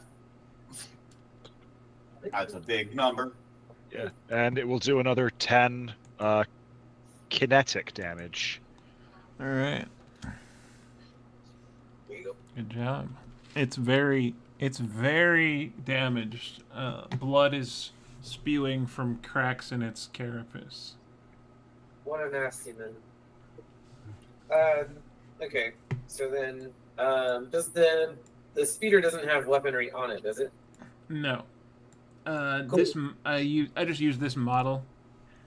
That's a big number. Yeah. And it will do another 10 kinetic damage. all right. There you go. Good job. It's very damaged. Blood is spewing from cracks in its carapace. What a nasty man. Okay. So then, does the speeder doesn't have weaponry on it, does it? No. Cool. I just use this model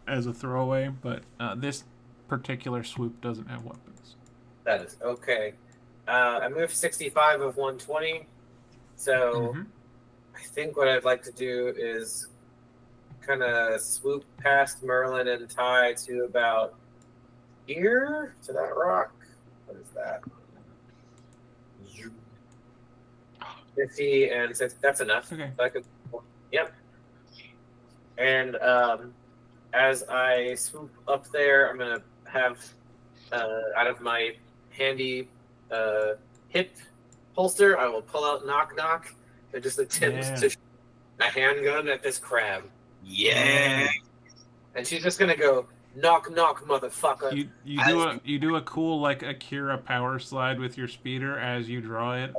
as a throwaway, but this particular swoop doesn't have weapons. That is okay. I moved 65 of 120, so Mhm. I think what I'd like to do is kind of swoop past Merlin and Ty to about here to that rock. What is that? 50 and 60. That's enough. Okay. I could, yep. And as I swoop up there, I'm gonna have out of my handy hip holster, I will pull out knock knock and just attempt Yeah. to shoot a handgun at this crab. Yeah. And she's just gonna go knock knock, motherfucker. You do a cool like Akira power slide with your speeder as you draw it.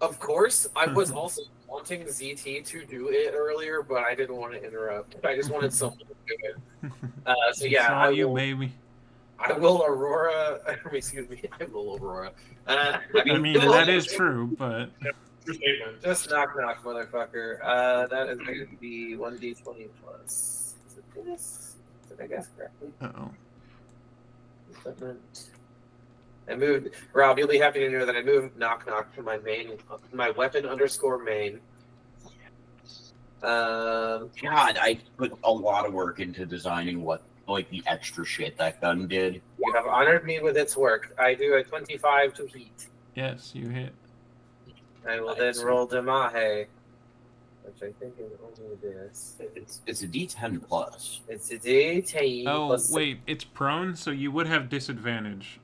Of course, I was also wanting ZT to do it earlier, but I didn't want to interrupt. I just wanted someone to do it. So yeah, Saw I you, will, baby. I will Aurora. Excuse me, I will Aurora. I mean that is true, but Just knock knock, motherfucker. That is going to be 1d20 plus. Is it this? Did I guess correctly? uh-oh. Equipment. I moved. Rob, you'll be happy to know that I moved knock knock to my weapon underscore main. God, I put a lot of work into designing the extra shit that gun did. You have honored me with its work. I do a 25 to heat. Yes, you hit. I will then roll Damahe, which I think is only this. It's a D10 plus. It's a D10. Oh plus wait, it's prone, so you would have disadvantage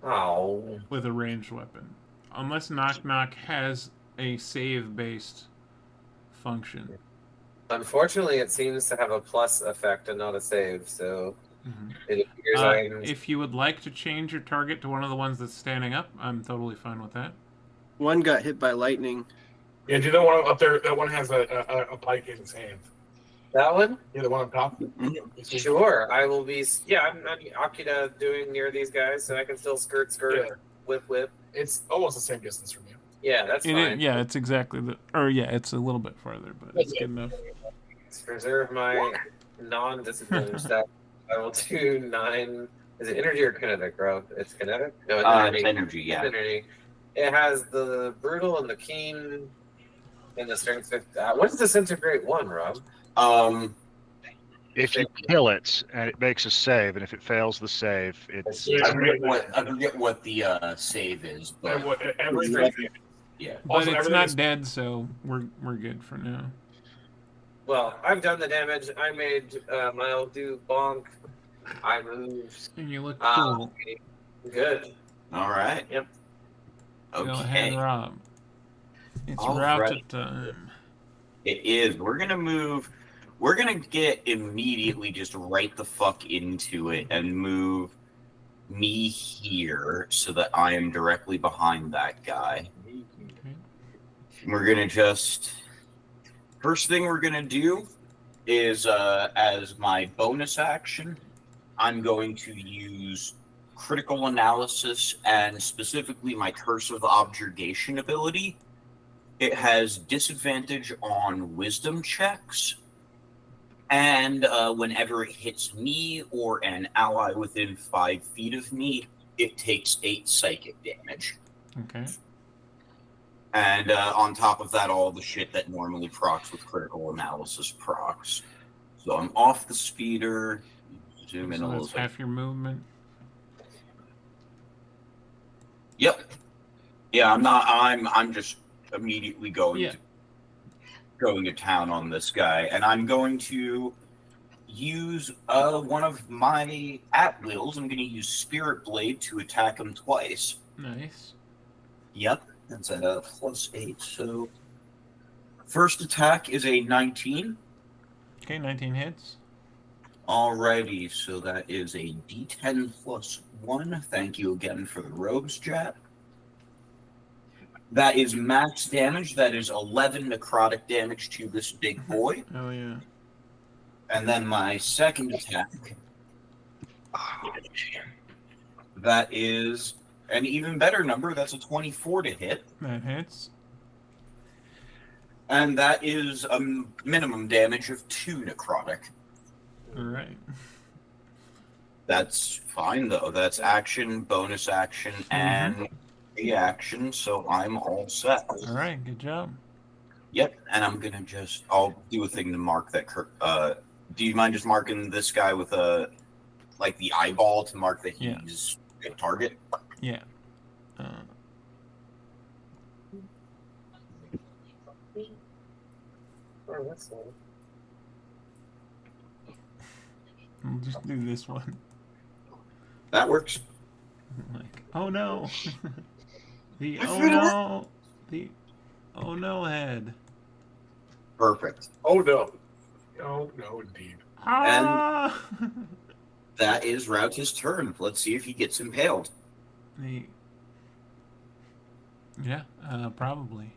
Oh. with a ranged weapon, unless knock knock has a save based function. Unfortunately, it seems to have a plus effect and not a save, so Mhm. it appears I'm. If you would like to change your target to one of the ones that's standing up, I'm totally fine with that. one got hit by lightning. Yeah, do you know one up there? That one has a pike in his hand. That one? Yeah, the one on top. Sure, I will be. Yeah, I'm Akita doing near these guys, so I can still skirt, Yeah. whip. It's almost the same distance from you. Yeah, that's It fine. is, yeah, it's exactly the. Or yeah, it's a little bit farther, but it's good enough. Let's preserve my non-disadvantage stat. I will do 9. Is it energy or kinetic, Rob? It's kinetic? No, it's energy. It's energy, yeah. It's energy. It has the brutal and the keen and the strength. What is disintegrate 1, Rob? if you kill it and it makes a save, and if it fails the save, it's I forget what the save is, but yeah. But Also, it's everything not is- dead, so we're good for now. Well, I've done the damage. I made Mile do bonk. I moved. And you look cool. Good. All right. Yep. Go ahead, Okay. Rob. It's All route right. time. It is. We're gonna move. We're gonna get immediately just right the fuck into it and move me here so that I am directly behind that guy. Okay. We're gonna just first thing we're gonna do is as my bonus action, I'm going to use critical analysis and specifically my curse of objurgation ability. It has disadvantage on wisdom checks, and whenever it hits me or an ally within 5 feet of me, it takes 8 psychic damage. Okay. And on top of that, all the shit that normally procs with critical analysis procs. So I'm off the speeder. Zoom in a So little that's bit. half your movement. Yep. Yeah, I'm not. I'm just immediately going to town on this guy, and I'm going to use one of my at wills. I'm going to use Spirit Blade to attack him twice. Nice. Yep, that's at a +8. So first attack is a 19. Okay, 19 hits. Alrighty, so that is a D10 +1. Thank you again for the rogue's chat. That is max damage. That is 11 necrotic damage to this big boy. Oh, yeah. And then my second attack, that is an even better number. That's a 24 to hit. That hits. And that is a minimum damage of 2 necrotic. All right. That's fine, though. That's action, bonus action, and reaction, so I'm all set. All right, good job. Yep, and I'm gonna I'll do a thing to mark that. Do you mind just marking this guy with the eyeball to mark that he's a target? Yeah. We'll just do this one. That works. Like, oh no. The oh no head. Perfect. Oh no. No, indeed. Ah! That is Route's turn. Let's see if he gets impaled. Yeah, probably.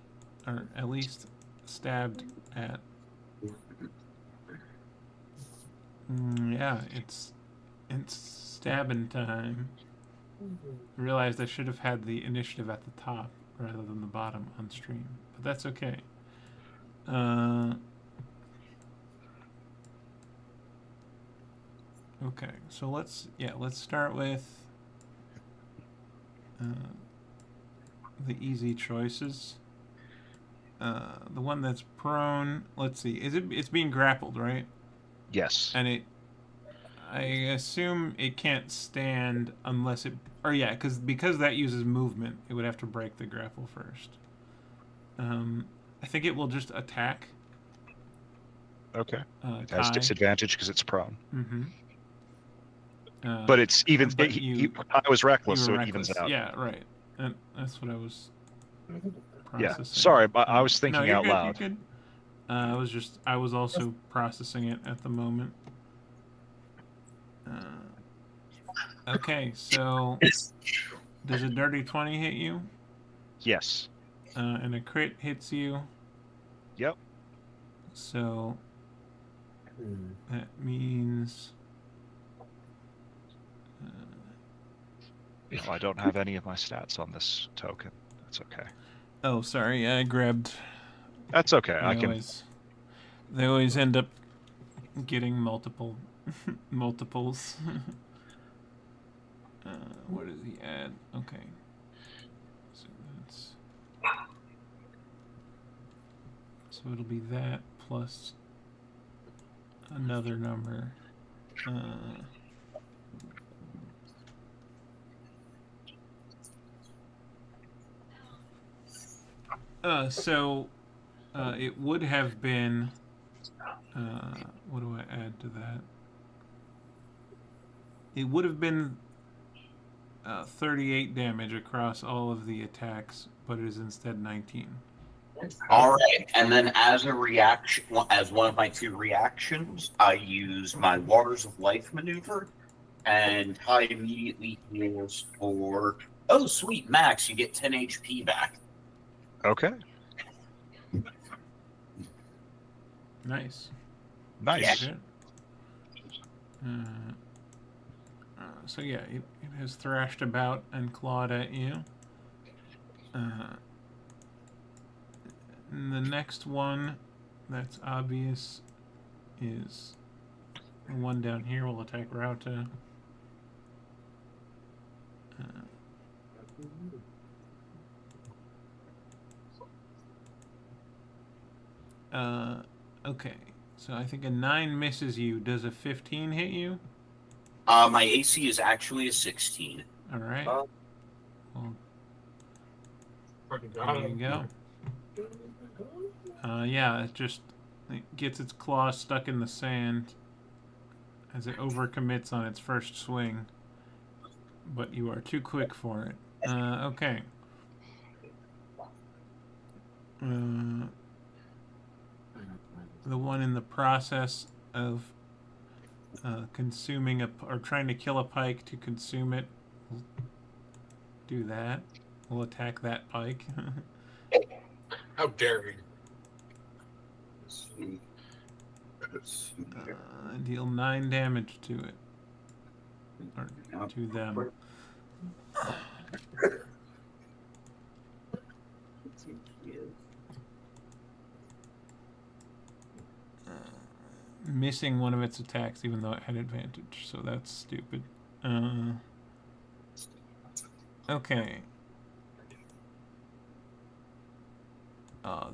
Or at least stabbed at. Yeah, it's stabbing time. I realized I should have had the initiative at the top rather than the bottom on stream, but that's okay. Okay, so let's start with the easy choices. The one that's prone. Let's see. It's being grappled, right? Yes. And I assume it can't stand unless it. Or yeah, because that uses movement, it would have to break the grapple first. I think it will just attack. Okay. It has disadvantage because it's prone. Mm-hmm. But it's even. I was reckless, so reckless. It evens out. Yeah, right. And that's what I was. Yeah. Sorry, but I was thinking you're out good, loud. You're good. I was also processing it at the moment. Okay, so does a dirty 20 hit you? Yes. And a crit hits you. Yep. So that means. I don't have any of my stats on this token. That's okay. Oh, sorry. I grabbed. That's okay. They always end up getting multiples. What does he add? Okay. So it'll be that plus another number. So it would have been. What do I add to that? It would have been 38 damage across all of the attacks, but it is instead 19. All right, and then as a reaction, as one of my 2 reactions, I use my Waters of Life maneuver, and I immediately heals for. Oh, sweet, Max! You get 10 HP back. Okay. Nice. Nice. Yeah. So yeah, it has thrashed about and clawed at you. And the next one that's obvious is the one down here. Will attack Rauta. Okay. So I think a 9 misses you. Does a 15 hit you? My AC is actually a 16. All right. Oh. Well, Fucking there got you him. go. Yeah, it gets its claws stuck in the sand as it overcommits on its first swing. But you are too quick for it. Okay. The one in the process of consuming or trying to kill a pike to consume it will do that. We'll attack that pike. How dare he? Deal 9 damage to it. Or to them. Missing one of its attacks even though it had advantage, so that's stupid. Okay.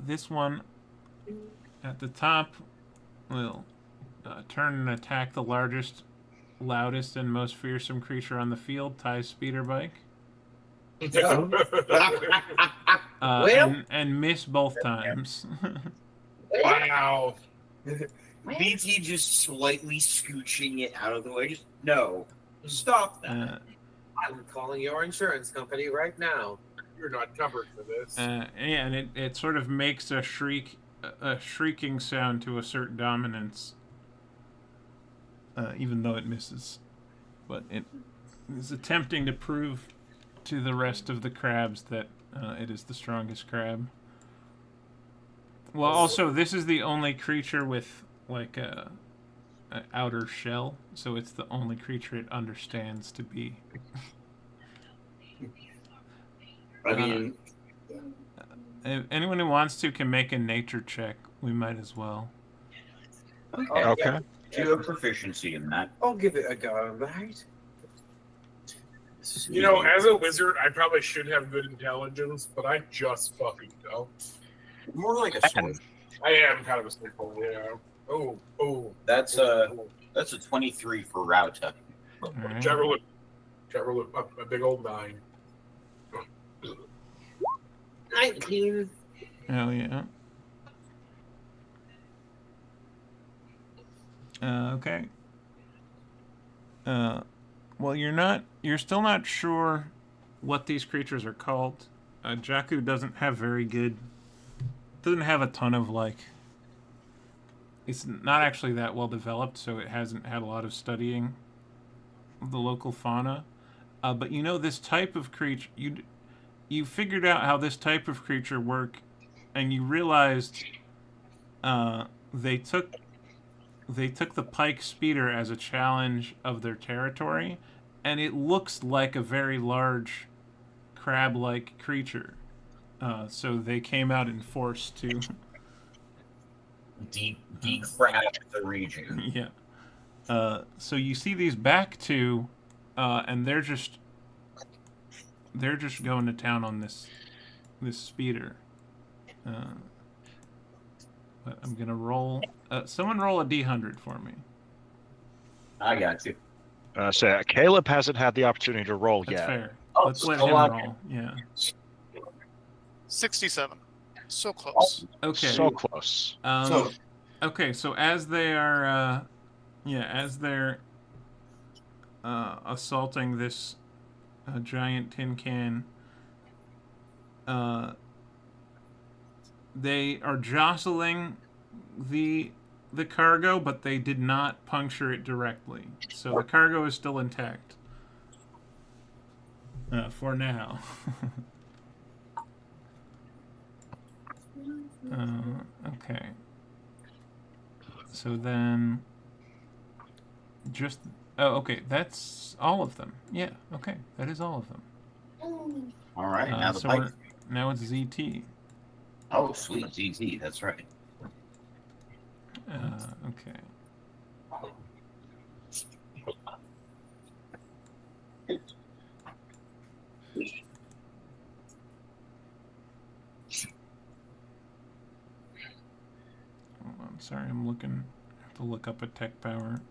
This one at the top will turn and attack the largest, loudest, and most fearsome creature on the field, Ty's speeder bike. And miss both times. Wow. BT just slightly scooching it out of the way. Just no. Stop that. I'm calling your insurance company right now. You're not covered for this. And it sort of makes a shrieking sound to assert dominance, even though it misses. But it is attempting to prove to the rest of the crabs that it is the strongest crab. Well, also, this is the only creature with like a outer shell, so it's the only creature it understands to be. I mean, if anyone who wants to can make a nature check. We might as well. Okay. You have proficiency in that. I'll give it a go, right? You know, as a wizard, I probably should have good intelligence, but I just fucking don't. More like a sword. I am kind of a simple, yeah. Oh. That's a 23 for Rauta. Right. Trevor look, a big old 9. 19. Hell yeah. Okay. Well, you're still not sure what these creatures are called. Jakku doesn't have a ton of it's not actually that well developed, so it hasn't had a lot of studying of the local fauna. But you know this type of creature, you figured out how this type of creature work, and you realized they took the pike speeder as a challenge of their territory, and it looks like a very large crab-like creature. So they came out in force to decrab the region. Yeah. So you see these back two, and they're just going to town on this speeder. But I'm gonna roll. Someone roll a d100 for me. I got you. So Caleb hasn't had the opportunity to roll That's yet. fair. Oh, Let's let so him lucky. roll. Yeah. 67. So close. Okay. So close. So Okay. So as they are, as they're assaulting this giant tin can, they are jostling the cargo, but they did not puncture it directly. So the cargo is still intact. For now. Okay. So then just okay, that's all of them. Yeah, okay. That is all of them. all right, now the so bike. now it's ZT. Oh, sweet, GT. That's right. Okay. Oh, I'm sorry, I'm looking. I have to look up a tech power.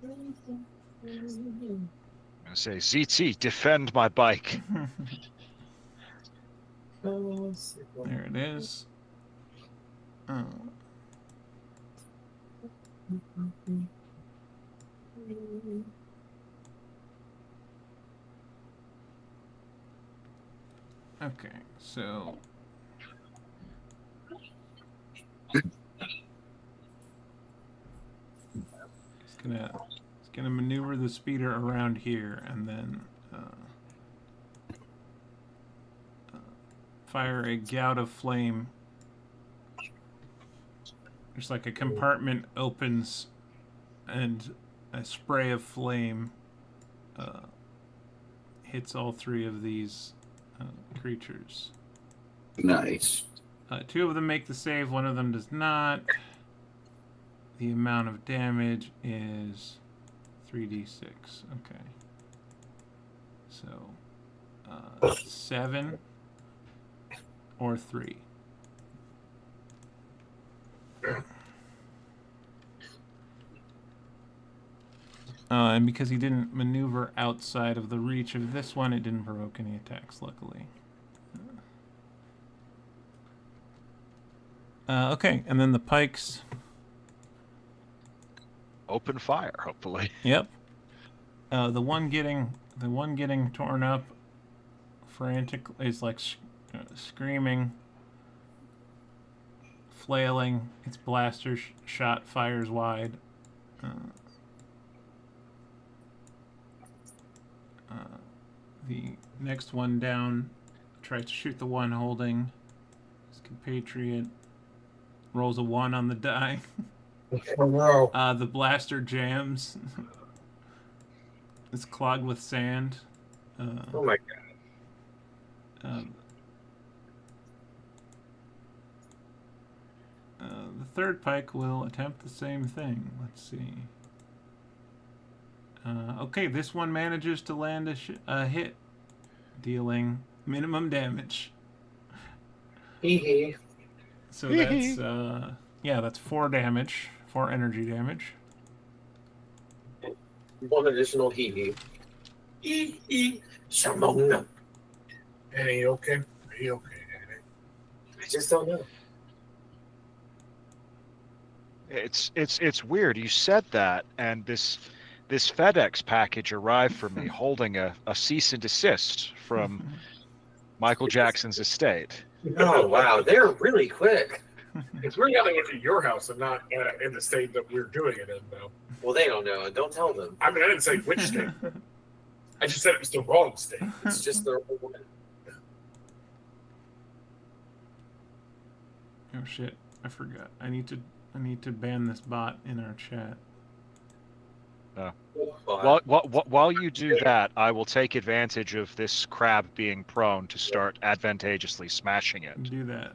I'm gonna say, ZT, defend my bike. There it is. Okay, so it's gonna maneuver the speeder around here and then fire a gout of flame. There's like a compartment opens and a spray of flame hits all three of these creatures. Nice. Two of them make the save, one of them does not. The amount of damage is 3d6. Okay. So 7 or 3. And because he didn't maneuver outside of the reach of this one, it didn't provoke any attacks, luckily. Okay, and then the pikes. Open fire, hopefully. Yep. The one getting torn up, frantically, is like screaming, flailing. Its blaster shot fires wide. The next one down tries to shoot the one holding his compatriot. Rolls a 1 on the die. The blaster jams. It's clogged with sand. Oh my god. The third pike will attempt the same thing. Let's see. Okay, this one manages to land a hit, dealing minimum damage. Hee So that's that's 4 damage, 4 energy damage. One additional hee hee. Shamona. Hey, okay? Are you okay? I just don't know. It's weird. You said that, and this FedEx package arrived for me holding a cease and desist from Michael Jackson's estate. Oh wow, they're really quick. It's weird how they went to your house and not in the state that we're doing it in, though. Well, they don't know. Don't tell them. I mean, I didn't say which state. I just said it was the wrong state. It's just their own. Oh shit! I forgot. I need to ban this bot in our chat. While you do that, I will take advantage of this crab being prone to start advantageously smashing it. Do that.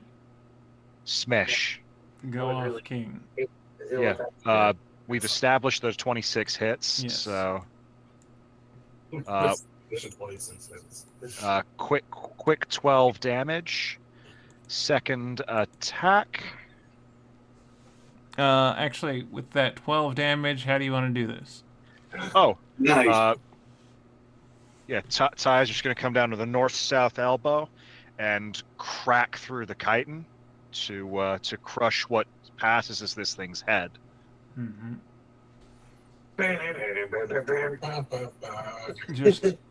Smash. Go off, king. Yeah. we've established those 26 hits. Yes. So Mission 26 hits. quick 12 damage. Second attack. Actually, with that 12 damage, how do you want to do this? Oh, Nice. yeah. Ty's just going to come down to the north-south elbow and crack through the chitin to crush what passes as this thing's head. Mm-hmm.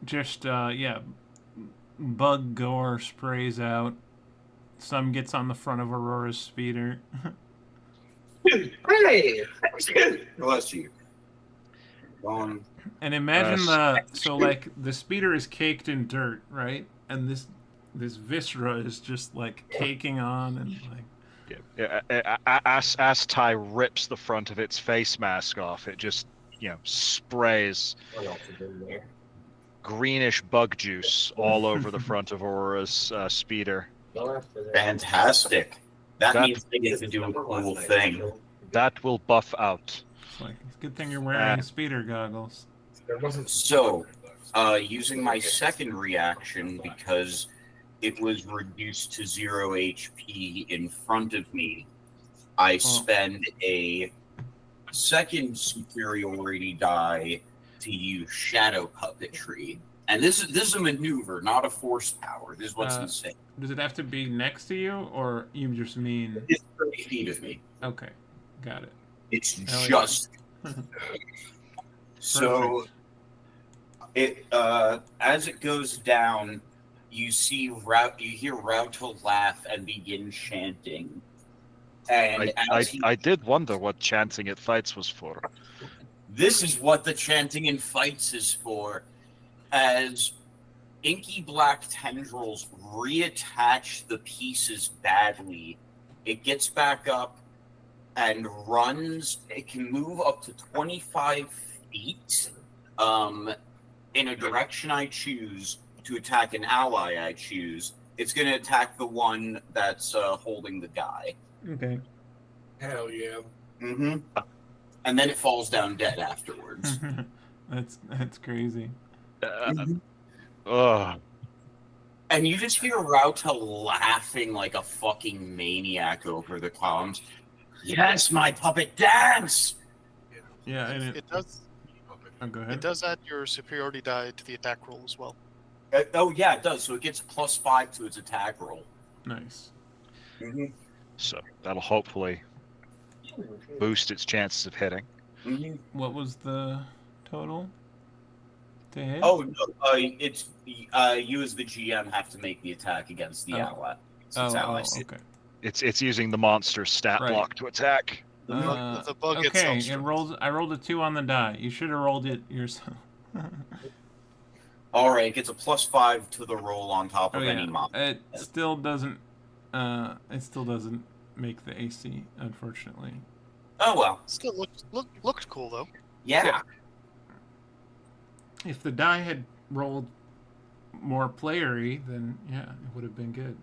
Just yeah, bug gore sprays out. Some gets on the front of Aurora's speeder. Hey, bless you. And imagine so like the speeder is caked in dirt, right? And this viscera is just like caking on and like. As Ty rips the front of its face mask off, it just sprays greenish bug juice all over the front of Aurora's speeder. Fantastic. That means they get to do a cool thing. That will buff out. It's like it's a good thing you're wearing speeder goggles. So, using my second reaction, because it was reduced to 0 HP in front of me, I spend a second superiority die to use shadow puppetry. And this is a maneuver, not a force power. This is what's insane. Does it have to be next to you, or you just mean? It's 30 feet of me. Okay, got it. It's just so it as it goes down, you hear Rauto laugh and begin chanting. And I did wonder what chanting at fights was for. This is what the chanting in fights is for. As inky black tendrils reattach the pieces badly, it gets back up and runs. It can move up to 25 feet in a direction I choose to attack an ally I choose. It's going to attack the one that's holding the guy. Okay. Hell yeah. Mm-hmm. And then it falls down dead afterwards. That's crazy. And you just hear Rauta laughing like a fucking maniac over the comms. Yes, my puppet dance! Yeah, and It does. Oh, go ahead. It does add your superiority die to the attack roll as well. Oh, yeah, it does. So it gets +5 to its attack roll. Nice. Mm-hmm. So that'll hopefully boost its chances of hitting. Mm-hmm. What was the total to hit? Oh, no, it's you as the GM have to make the attack against the ally. Okay. It's using the monster stat block to attack. The bug okay, itself. I rolled a 2 on the die. You should have rolled it yourself. All right, it gets a +5 to the roll on top of any monster. It still doesn't. It still doesn't make the AC, unfortunately. Oh well. Still looked cool though. Yeah. If the die had rolled more playery, then yeah, it would have been good.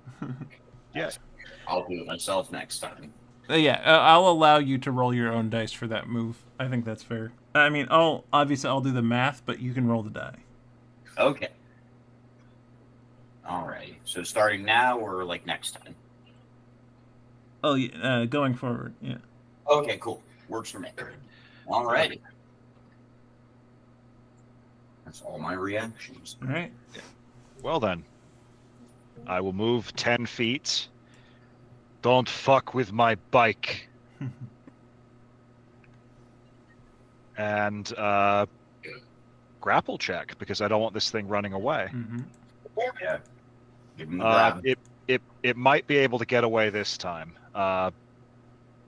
Yeah. I'll do it myself next time. I'll allow you to roll your own dice for that move. I think that's fair. I mean, I'll do the math, but you can roll the die. Okay. All right. So starting now or like next time? Oh, yeah, going forward, yeah. Okay, cool. Works for me. All righty. That's all my reactions. All right. Well then, I will move 10 feet. Don't fuck with my bike. And grapple check, because I don't want this thing running away. Mm-hmm. Yeah. Give him the grab. It might be able to get away this time.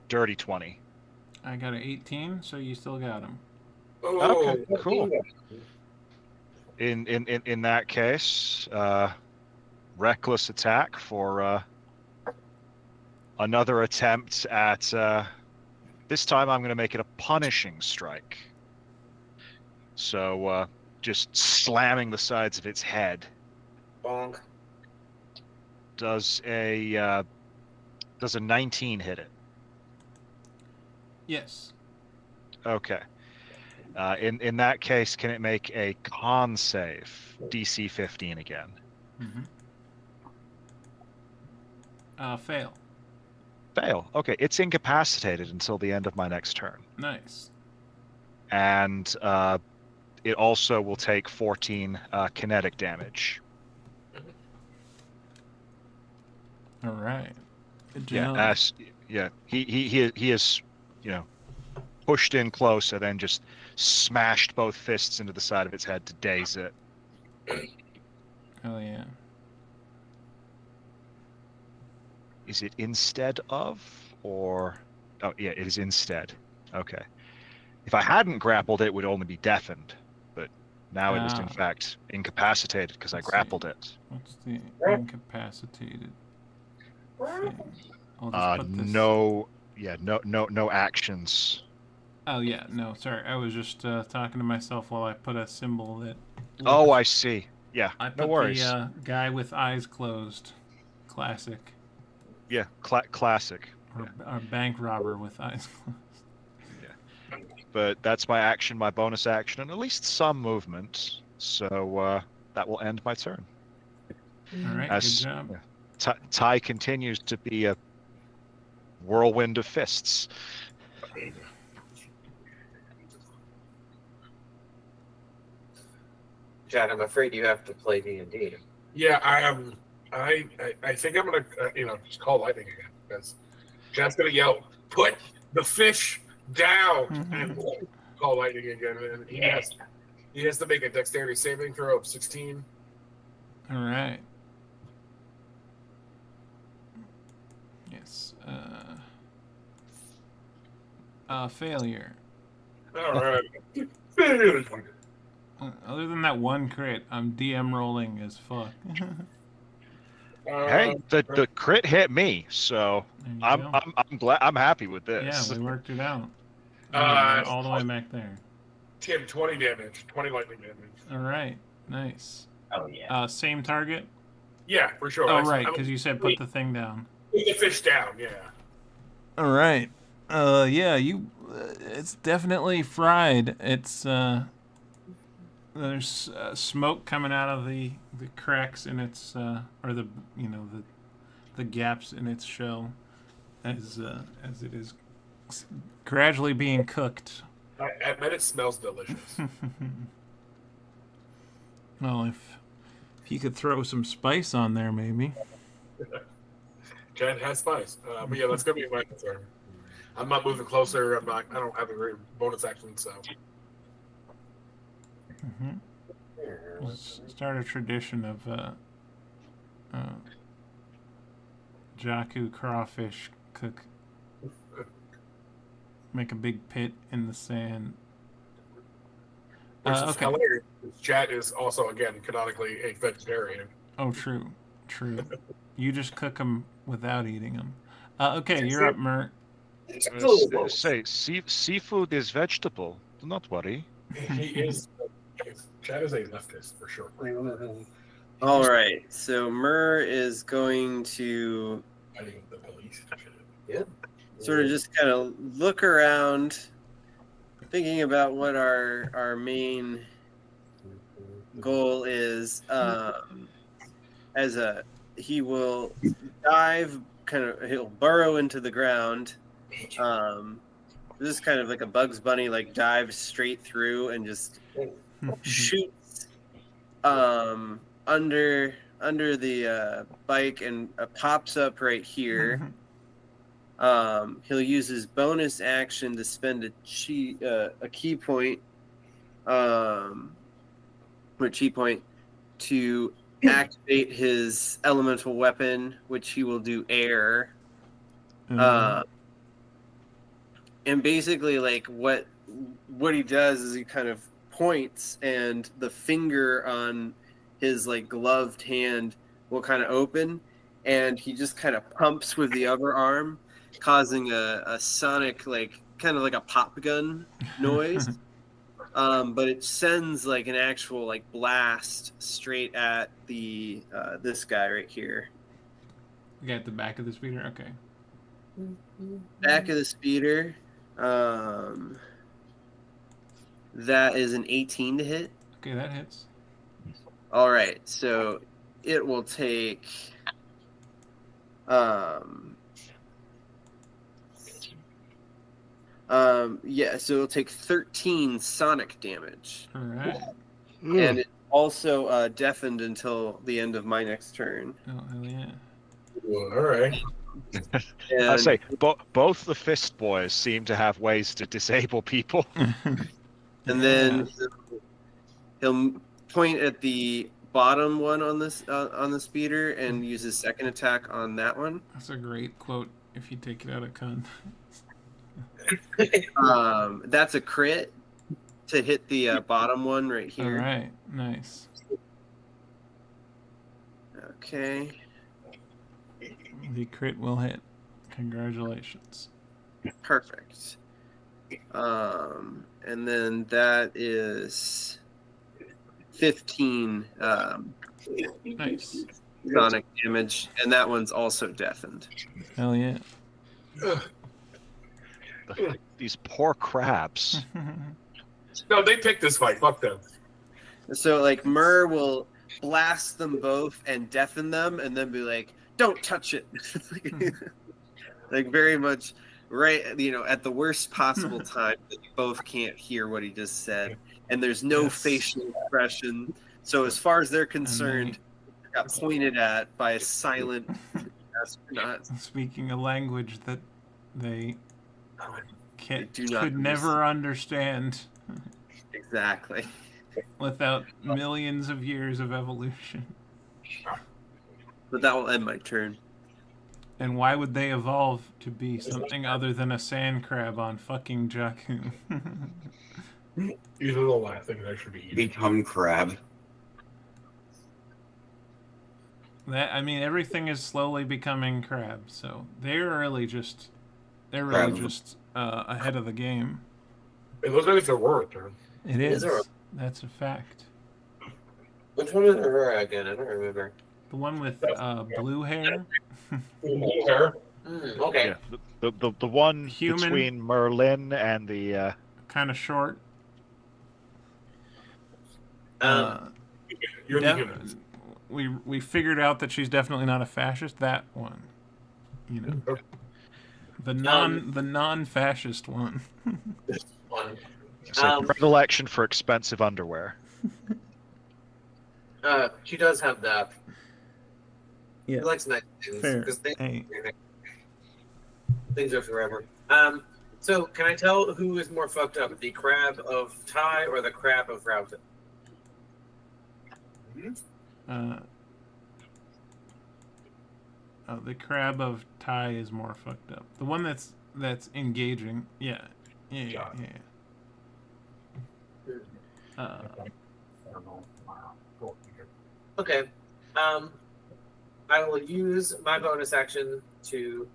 Dirty 20. I got an 18, so you still got him. Okay, cool. In that case, reckless attack for another attempt at. This time, I'm going to make it a punishing strike. So, just slamming the sides of its head. Bonk. Does a 19 hit it? Yes. Okay. In that case, can it make a con save? DC 15 again. Fail. Fail. Okay, it's incapacitated until the end of my next turn. Nice. And it also will take 14 kinetic damage. All right. Good job. He is, pushed in close and then just smashed both fists into the side of its head to daze it. Hell yeah. Is it instead of, or? Oh yeah, it is instead. Okay. If I hadn't grappled it, it would only be deafened, but now it is in fact incapacitated because I grappled it. What's the incapacitated thing? I'll just put this... No actions. Oh yeah, no, sorry. I was just talking to myself while I put a symbol that... Oh, I see. Yeah, I put no worries. the guy with eyes closed. Classic. Yeah, classic. Or bank robber with eyes closed. Yeah. But that's my action, my bonus action, and at least some movement. So that will end my turn. All right, good job. Yeah, Ty continues to be a whirlwind of fists. Chad, I'm afraid you have to play D&D. Yeah, I think I'm gonna just call lightning again because Chad's gonna yell, "Put the fish down!" and call lightning again. And he has to make a dexterity saving throw of 16. All right. Yes. Failure. All right. Other than that one crit, I'm DM rolling as fuck. Hey, the crit hit me, so I'm glad. I'm happy with this. Yeah, we worked it out. All the way back there. Tim, 20 damage, 20 lightning damage. All right, nice. Oh yeah. Same target. Yeah, for sure. Oh right, because you said put the thing down. Put the fish down. Yeah. All right. Yeah, you. It's definitely fried. It's there's smoke coming out of the cracks in its or the the gaps in its shell as it is gradually being cooked. I bet it smells delicious. Well, if you could throw some spice on there, maybe. Chad has spice. But yeah, that's gonna be my concern. I'm not moving closer. I don't have a great bonus action, so. Let's start a tradition of Jakku crawfish cook. Make a big pit in the sand. Which is Okay. hilarious. Chad is also, again, canonically a vegetarian. Oh, true. You just cook them without eating them. Okay, you're up, Mert. Say, seafood is vegetable. Do not worry. He is. Chad is a leftist for sure. All right, so Mur is going to I think the police. Yeah. sort of just kind of look around, thinking about what our main goal is. He will dive, he'll burrow into the ground. This is kind of like a Bugs Bunny, like dive straight through and just shoots under the bike and pops up right here. He'll use his bonus action to spend a key point, to activate his elemental weapon, which he will do air. And basically, like what he does is he kind of points, and the finger on his like gloved hand will kind of open, and he just kind of pumps with the other arm, causing a sonic, like kind of like a pop gun noise. But it sends like an actual like blast straight at the this guy right here. You got the back of the speeder? Okay. Back of the speeder. That is an 18 to hit. Okay, that hits. All right, so it will take yeah, so it'll take 13 sonic damage. All right. And it's also deafened until the end of my next turn. Oh, hell yeah. All right. I say both the fist boys seem to have ways to disable people. And then he'll point at the bottom one on this on the speeder and use his second attack on that one. That's a great quote if you take it out of context. That's a crit to hit the bottom one right here. All right, nice. Okay. The crit will hit. Congratulations. Perfect. And then that is 15 Nice. sonic damage, and that one's also deafened. Hell yeah. These poor crabs. No, they picked this fight. Fuck them. So like Myrrh will blast them both and deafen them, and then be like, "Don't touch it," like very much right, at the worst possible time that you both can't hear what he just said, and there's no facial expression. So as far as they're concerned, got pointed at by a silent astronaut. Speaking a language that they not could never understand. Exactly. Without millions of years of evolution. But that will end my turn. And why would they evolve to be something other than a sand crab on fucking Jakku? Either the last thing that should be easy. Become crab. Everything is slowly becoming crab, so they're really just ahead of the game. It looks like it's a Aurora turn. It is. That's a fact. Which one is Aurora again? I don't remember. The one with blue hair. Okay. Yeah, the one Human. between Merlin and the kind of short. You're the human. We figured out that she's definitely not a fascist. That one, the non-fascist one. This one. so predilection for expensive underwear. She does have that. Yeah. She likes nice things because things are forever. So can I tell who is more fucked up, the crab of Ty or the crab of Routon? The crab of Ty is more fucked up. The one that's engaging. Yeah. Okay. I will use my bonus action to,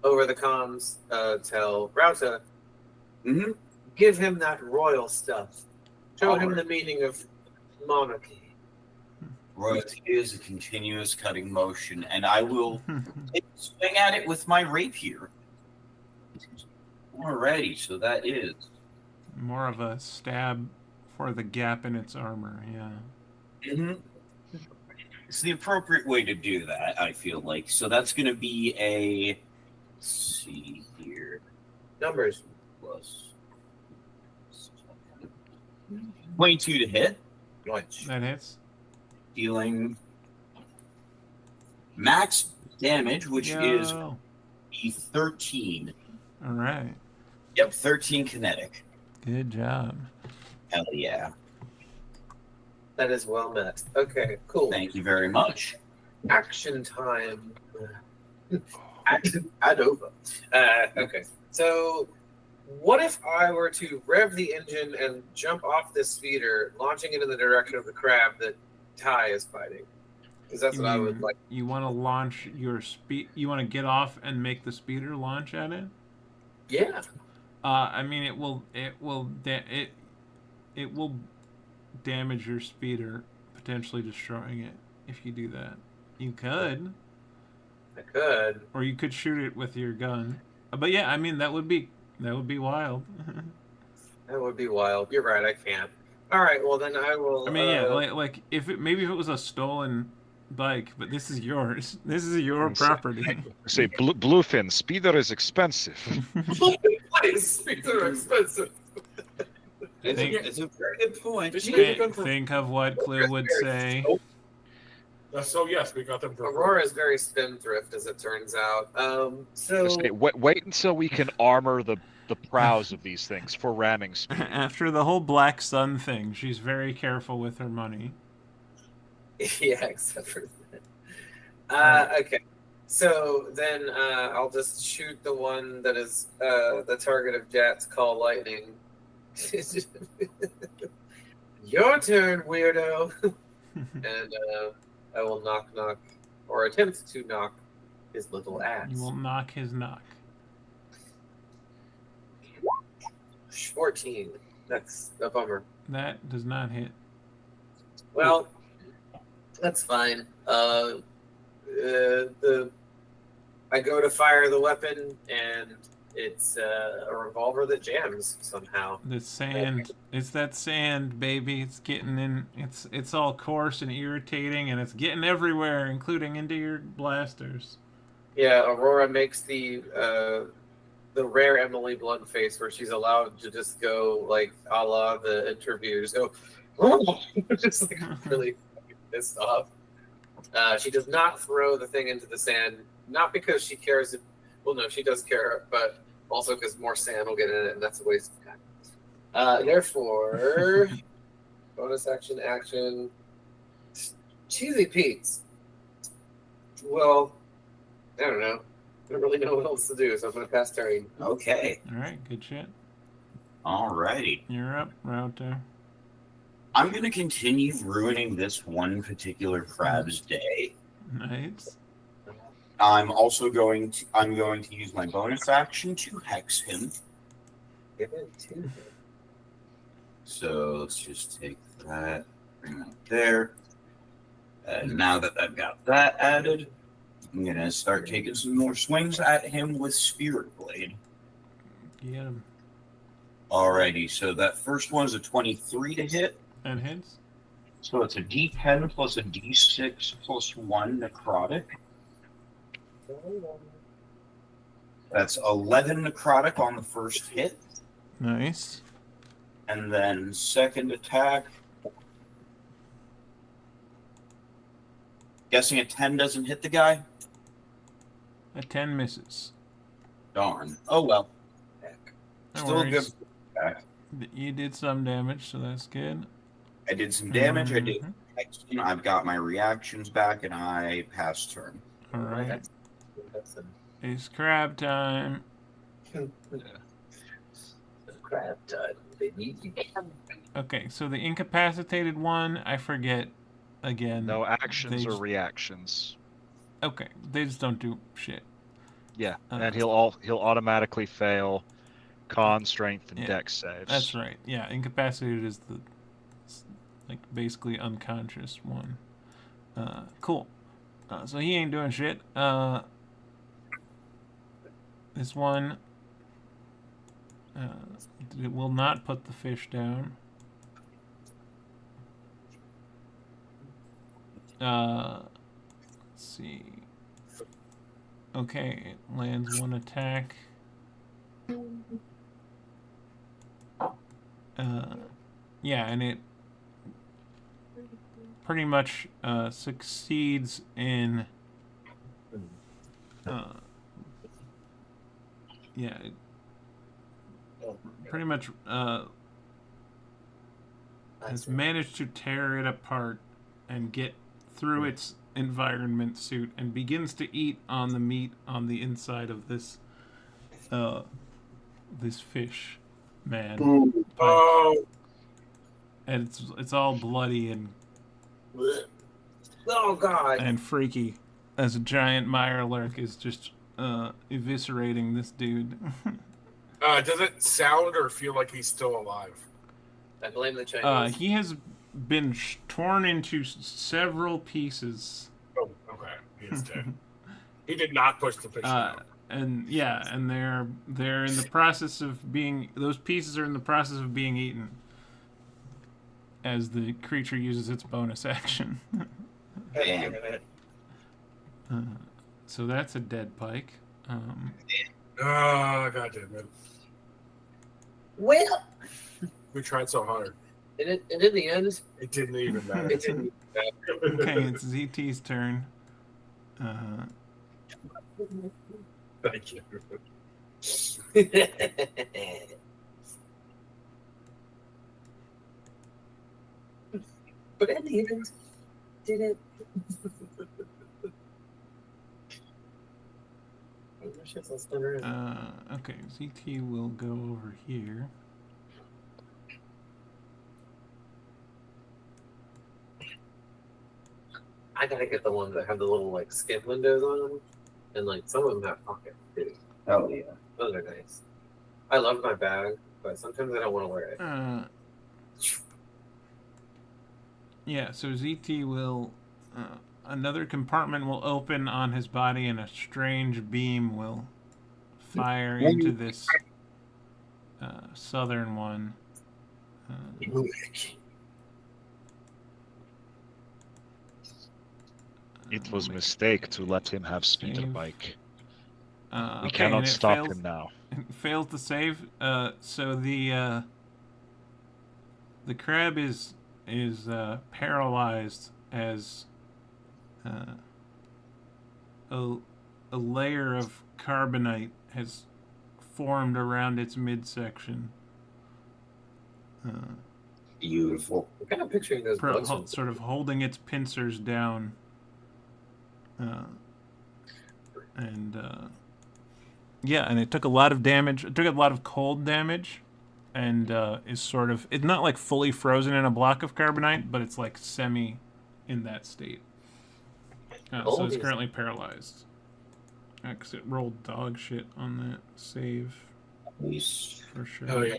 over the comms, tell Rauta, give him that royal stuff. Show him the meaning of monarchy. Royalty is a continuous cutting motion, and I will swing at it with my rapier. Alrighty, so that is more of a stab for the gap in its armor. Yeah. It's the appropriate way to do that, I feel like. So that's going to be a. Let's see here. Numbers. Plus 22 to hit. That hits. Dealing max damage, which is 13. All right. Yep, 13 kinetic. Good job. Hell yeah. That is well met. Okay, cool. Thank you very much. Action time. Add over. Okay, so what if I were to rev the engine and jump off this speeder, launching it in the direction of the crab that Ty is fighting? Because that's what I would like. You want to launch your speed? You want to get off and make the speeder launch at it? Yeah. It will damage your speeder, potentially destroying it if you do that. You could. I could. Or you could shoot it with your gun. But yeah, that would be wild. That would be wild. You're right. I can't. All right. Well, then I will. I mean, yeah, like if it was a stolen bike, but this is yours. This is your property. Say, Bluefin, speeder is expensive. Speeder expensive. It's a very good point. Think of what Clue would say. So yes, we got them. Aurora is very spendthrift, as it turns out. So Say, wait until we can armor the prows of these things for ramming speed. After the whole Black Sun thing, she's very careful with her money. Yeah, except for that. Okay. So then I'll just shoot the one that is the target of Jat's Call Lightning. Your turn, weirdo. And I will knock, or attempt to knock his little ass. You will knock his knock. 14. That's a bummer. That does not hit. Well, that's fine. I go to fire the weapon, and it's a revolver that jams somehow. The sand, it's that sand, baby. It's getting in. It's all coarse and irritating, and it's getting everywhere, including into your blasters. Yeah, Aurora makes the rare Emily Blunt face where she's allowed to just go like a la the interview, just go, just like really pissed off. She does not throw the thing into the sand, not because she cares. Well, no, she does care, but also because more sand will get in it, and that's a waste of time. Therefore, bonus action. Cheesy Pete's. Well, I don't know. I don't really know what else to do, so I'm going to pass turn. Okay. All right, good shit. Alrighty. You're up, Router. I'm going to continue ruining this one particular crab's day. Nice. I'm going to use my bonus action to hex him. Give it to him. So let's just take that, bring that there. And now that I've got that added, I'm going to start taking some more swings at him with Spirit Blade. Get him. Alrighty, so that first one is a 23 to hit. That hits. So it's a D10 plus a D6 plus 1 necrotic. That's 11 necrotic on the first hit. Nice. And then second attack. Guessing a 10 doesn't hit the guy? A 10 misses. Darn. Oh well. No Still a good worries. attack. You did some damage, so that's good. I did some damage. I did action. I've got my reactions back, and I pass turn. All right. It's crab time. Crab time, baby. Okay, so the incapacitated one, I forget again. No actions They or just- reactions. Okay, they just don't do shit. Yeah, and he'll automatically fail con, strength, and Yeah, dex saves. That's right. Yeah, incapacitated is the like basically unconscious one. Cool. So he ain't doing shit. This one it will not put the fish down. Let's see. Okay, it lands one attack. Yeah, and it pretty much succeeds in yeah, it pretty much has managed to tear it apart and get through its environment suit and begins to eat on the meat on the inside of this this fish man. Oh, And it's all bloody and Oh god. and freaky as a giant Mirelurk is just eviscerating this dude. does it sound or feel like he's still alive? I blame the Chinese. He has been torn into several pieces. Oh, okay. He is dead. He did not push the fish down. and yeah, and they're in the process of being. Those pieces are in the process of being eaten as the creature uses its bonus action. So that's a dead pike. Oh, God damn it. Well, We tried so hard. and in the end, It didn't even matter. it didn't matter. Okay, it's ZT's turn. Thank you. But in the end, did it? Okay, ZT will go over here. I gotta get the ones that have the little like skin windows on them, and like some of them have pockets too. Oh yeah. Those are nice. I love my bag, but sometimes I don't want to wear it. Yeah, so ZT will. Another compartment will open on his body, and a strange beam will fire into this southern one. It was a mistake to let him have speeder Save. bike. We Okay, cannot and it stop fails, him now. It fails to save. So the crab is paralyzed as a layer of carbonite has formed around its midsection. Beautiful. I'm kind of picturing those bugs. Sort of holding its pincers down. Yeah, and it took a lot of damage. It took a lot of cold damage, and is sort of, it's not like fully frozen in a block of carbonite, but it's like semi in that state. So it's currently paralyzed. Because it rolled dog shit on that save. Nice. For sure. Oh, yeah.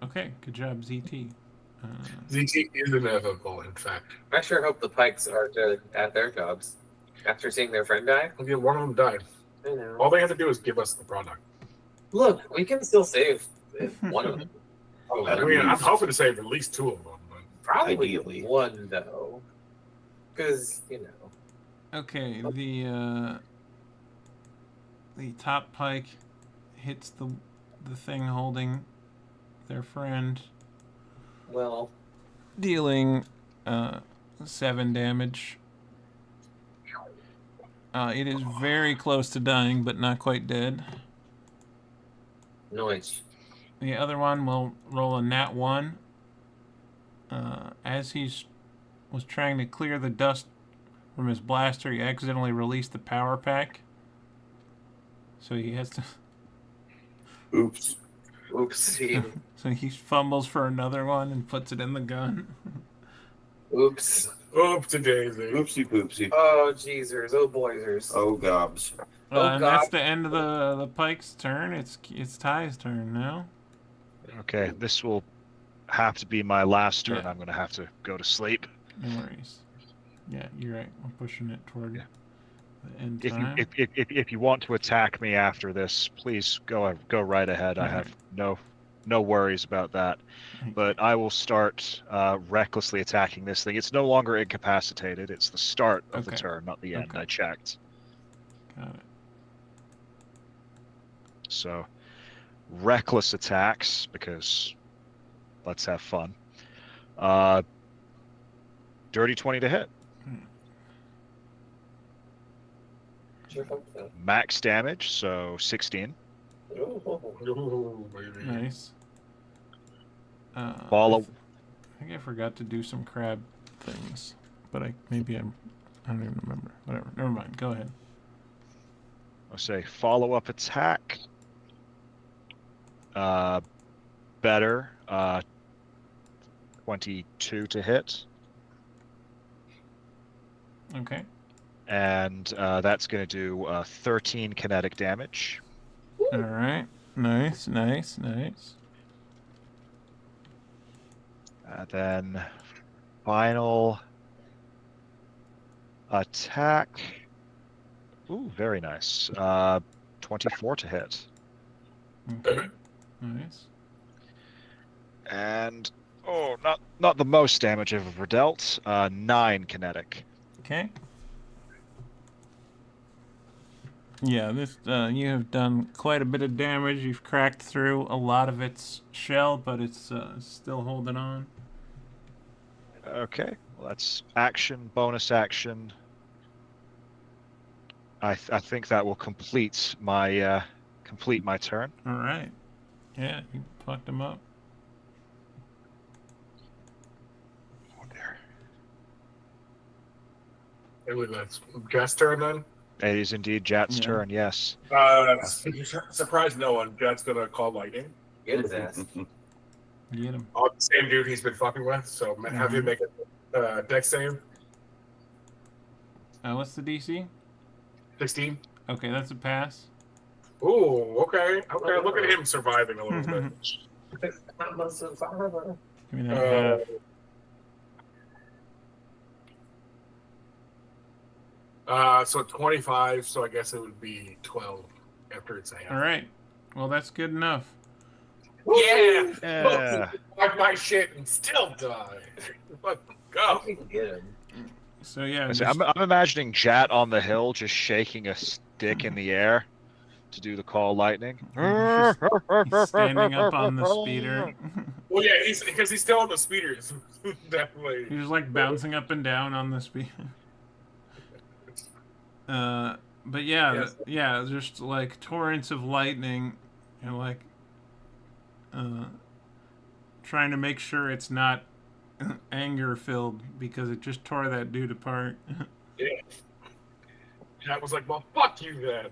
Okay, good job, ZT. ZT is inevitable, in fact. I sure hope the pikes are good at their jobs after seeing their friend die. Okay, one of them died. I know. All they have to do is give us the product. Look, we can still save one of them. I mean, I'm hoping to save at least two of them. But... Probably Ideally. one, though. Because, you know. Okay, the top pike hits the thing holding their friend, Well, dealing 7 damage. It is very close to dying, but not quite dead. noise. The other one will roll a nat 1. As he was trying to clear the dust from his blaster, he accidentally released the power pack. So he has to... Oops. Oopsie. So he fumbles for another one and puts it in the gun. Oops. Oopsie daisy. Oopsie poopsie. Oh, jeezers. Oh, boyzers. Oh gobs. Oh, And God. that's the end of the pike's turn. It's Ty's turn now. Okay, this will have to be my last turn. Yeah. I'm going to have to go to sleep. No worries. Yeah, you're right. We're pushing it toward Yeah. the end If time. you if you want to attack me after this, please go right ahead. I have no worries about that. But I will start recklessly attacking this thing. It's no longer incapacitated. It's the start of the Okay. turn, not the end. Okay. I checked. Got it. So, reckless attacks, because let's have fun. Dirty 20 to hit. Sure hope so. Max damage, so 16. Oh, Ooh, baby. Nice. Follow. I think I forgot to do some crab things, but I don't even remember. Whatever. Never mind. Go ahead. I'll say follow-up attack. Better. 22 to hit. Okay. And that's going to do 13 kinetic damage. All right. Nice. Then final attack Ooh, very nice. 24 to hit. Okay. Nice. And not the most damage I've ever dealt. 9 kinetic. Okay. Yeah, this you have done quite a bit of damage. You've cracked through a lot of its shell, but it's still holding on. Okay, well that's action, bonus action. I think that will complete my turn. All right. Yeah, you fucked him up. Oh dear. I believe that's Jeff's turn then. It is indeed Jat's Yeah. turn. Yes. Surprise no one. Jeff's gonna call lightning. Get his ass. Get him. Oh, the same dude he's been fucking with. So have him make a dex save. What's the DC? 16. Okay, that's a pass. Ooh, okay. Okay, look at him surviving a little bit. Give me that half. So 25, so I guess it would be 12 after it's a half. All right. Well, that's good enough. Yeah! Yeah. Fuck my shit and still die. Let's go. Get him. So yeah, So I'm imagining Jat on the hill just shaking a stick in the air to do the call lightning. he's standing up on the speeder. Well, yeah, because he's still on the speeders. Definitely. He's like bouncing up and down on the speeder. But yeah, Yes. yeah, just like torrents of lightning, and like trying to make sure it's not anger filled because it just tore that dude apart. Yeah. That was like, well, fuck you then.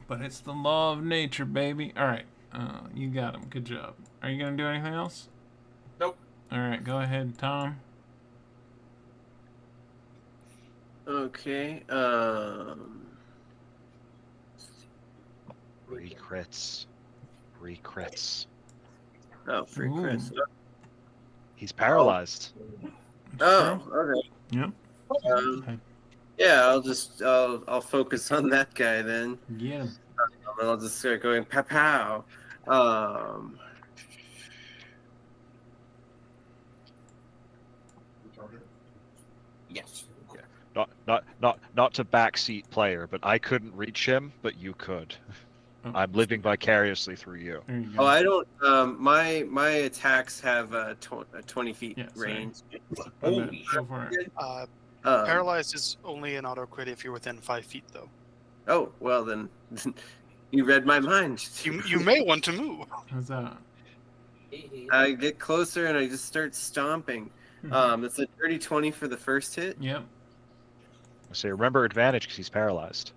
But it's the law of nature, baby. All right, you got him. Good job. Are you gonna do anything else? Nope. All right, go ahead, Tom. Okay. 3 crits. 3 crits. Oh, free Chris. He's paralyzed. Oh, okay. Yep. Yeah, I'll focus on that guy then. Get him. And I'll just start going pow pow. Yes. Not to backseat player, but I couldn't reach him, but you could. Oh. I'm living vicariously through you. There you Oh, go. I don't. My attacks have a 20 feet Yeah, sorry. range. Holy Go for it. Paralyzed is only an auto crit if you're within 5 feet, though. Oh well, then you read my mind. You may want to move. How's that? I get closer and I just start stomping. It's a dirty 20 for the first hit. Yep. So remember advantage because he's paralyzed.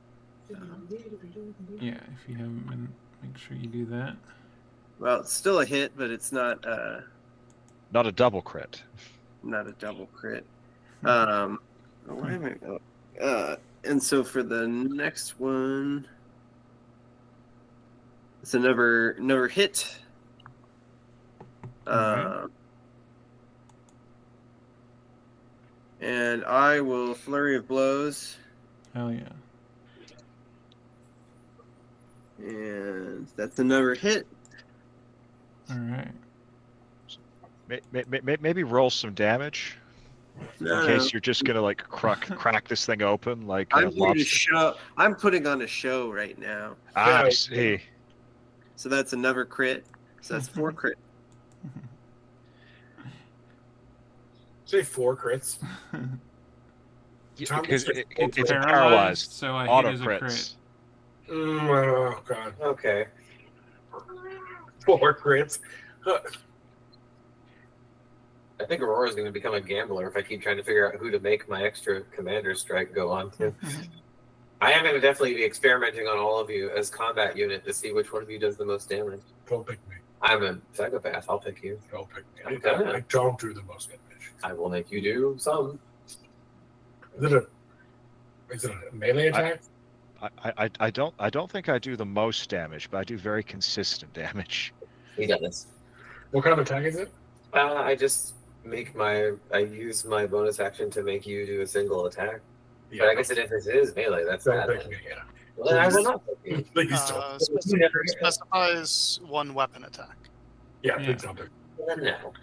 Yeah, if you haven't been, make sure you do that. Well, it's still a hit, but it's not Not a double crit. not a double crit. Where am I going? And so for the next one, it's another hit. And I will flurry of blows, Hell yeah. and that's another hit. All right. Maybe roll some damage No, in case you're just gonna like crack this thing open like a I'm here to lobster. show. I'm putting on a show right now. I see. So that's another crit. So that's 4 crit. Say 4 crits. Because It's it's paralyzed. So I Auto hit as a crits. crit. Oh, God. Okay. 4 crits. I think Aurora's going to become a gambler if I keep trying to figure out who to make my extra commander strike go on to. I am going to definitely be experimenting on all of you as combat unit to see which one of you does the most damage. Don't pick me. I'm a psychopath. I'll pick you. Don't pick me. Okay. I don't do the most damage. I will make you do some. Is it a melee attack? I don't think I do the most damage, but I do very consistent damage. You got this. What kind of attack is it? I just I use my bonus action to make you do a single attack. But I guess if this is melee, that's Don't bad. pick Then. me, yeah. Well, then I will not pick you. Please don't. Specifies one weapon attack. Yeah, Yeah. please don't pick. Well, then no.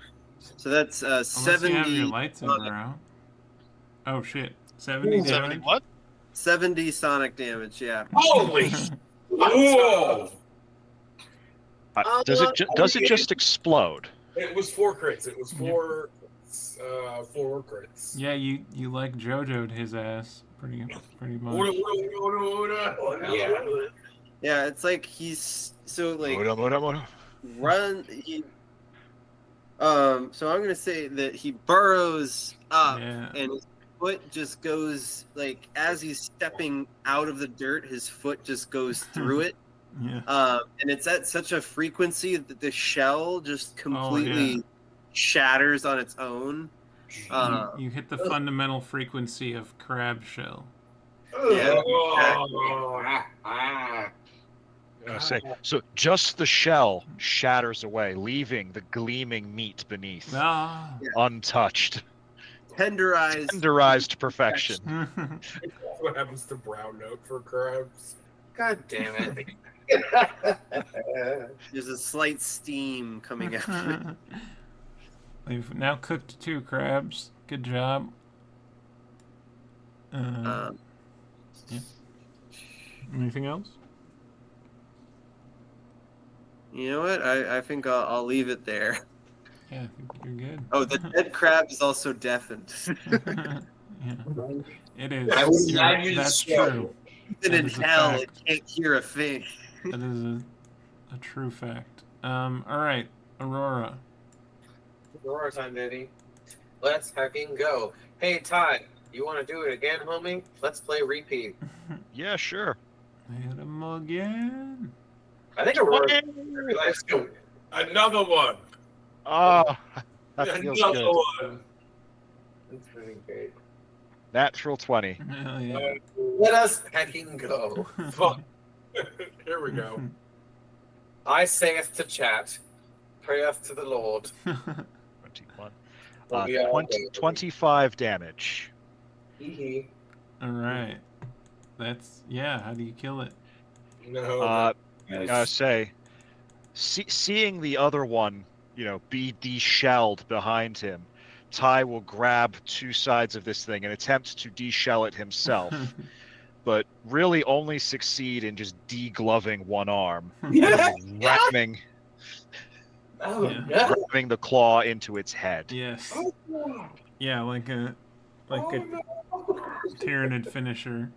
So that's Unless you have your 70. lightsaber out. Oh shit. 70 70 damage? what? 70 sonic damage. Yeah. Holy! Whoa! Does it just explode? It was 4 crits. It was 4 crits. Yeah, you like JoJo'd his ass pretty much. Yeah. Yeah. It's like he's so like Moda. run. He. So I'm gonna say that he burrows up Yeah. and his foot just goes like as he's stepping out of the dirt, his foot just goes through it. Yeah. And it's at such a frequency that the shell just completely shatters on its own. You hit the fundamental frequency of crab shell. Yeah. So just the shell shatters away, leaving the gleaming meat beneath Ah. untouched, Tenderized to perfection. What happens to brown note for crabs? God damn it. There's a slight steam coming out. We've now cooked 2 crabs. Good job. Yeah. Anything else? You know what? I think I'll leave it there. Yeah, I think you're good. Oh, the dead crab is also deafened. Yeah. It is. I would imagine That's so. true. Even That in is a hell, fact. it can't hear a thing. That is a true fact. All right, Aurora. Aurora time, baby. Let's fucking go. Hey, Ty, you want to do it again, homie? Let's play repeat. Yeah, sure. Hit him again. I think Aurora. Let's go. Another one. Oh, that feels Another good. one. That's really great. Natural 20. Hell yeah. Let us fucking go. Fuck. Here we go. I saith to chat, prayeth to the Lord. 21. We are 25 damage. Hee All right. That's how do you kill it? No. Gotta say, seeing the other one, be deshelled behind him, Ty will grab 2 sides of this thing and attempt to deshell it himself, but really only succeed in just degloving one arm, ramming Oh, the claw into its head. Yes. Yeah, like a Tyranid finisher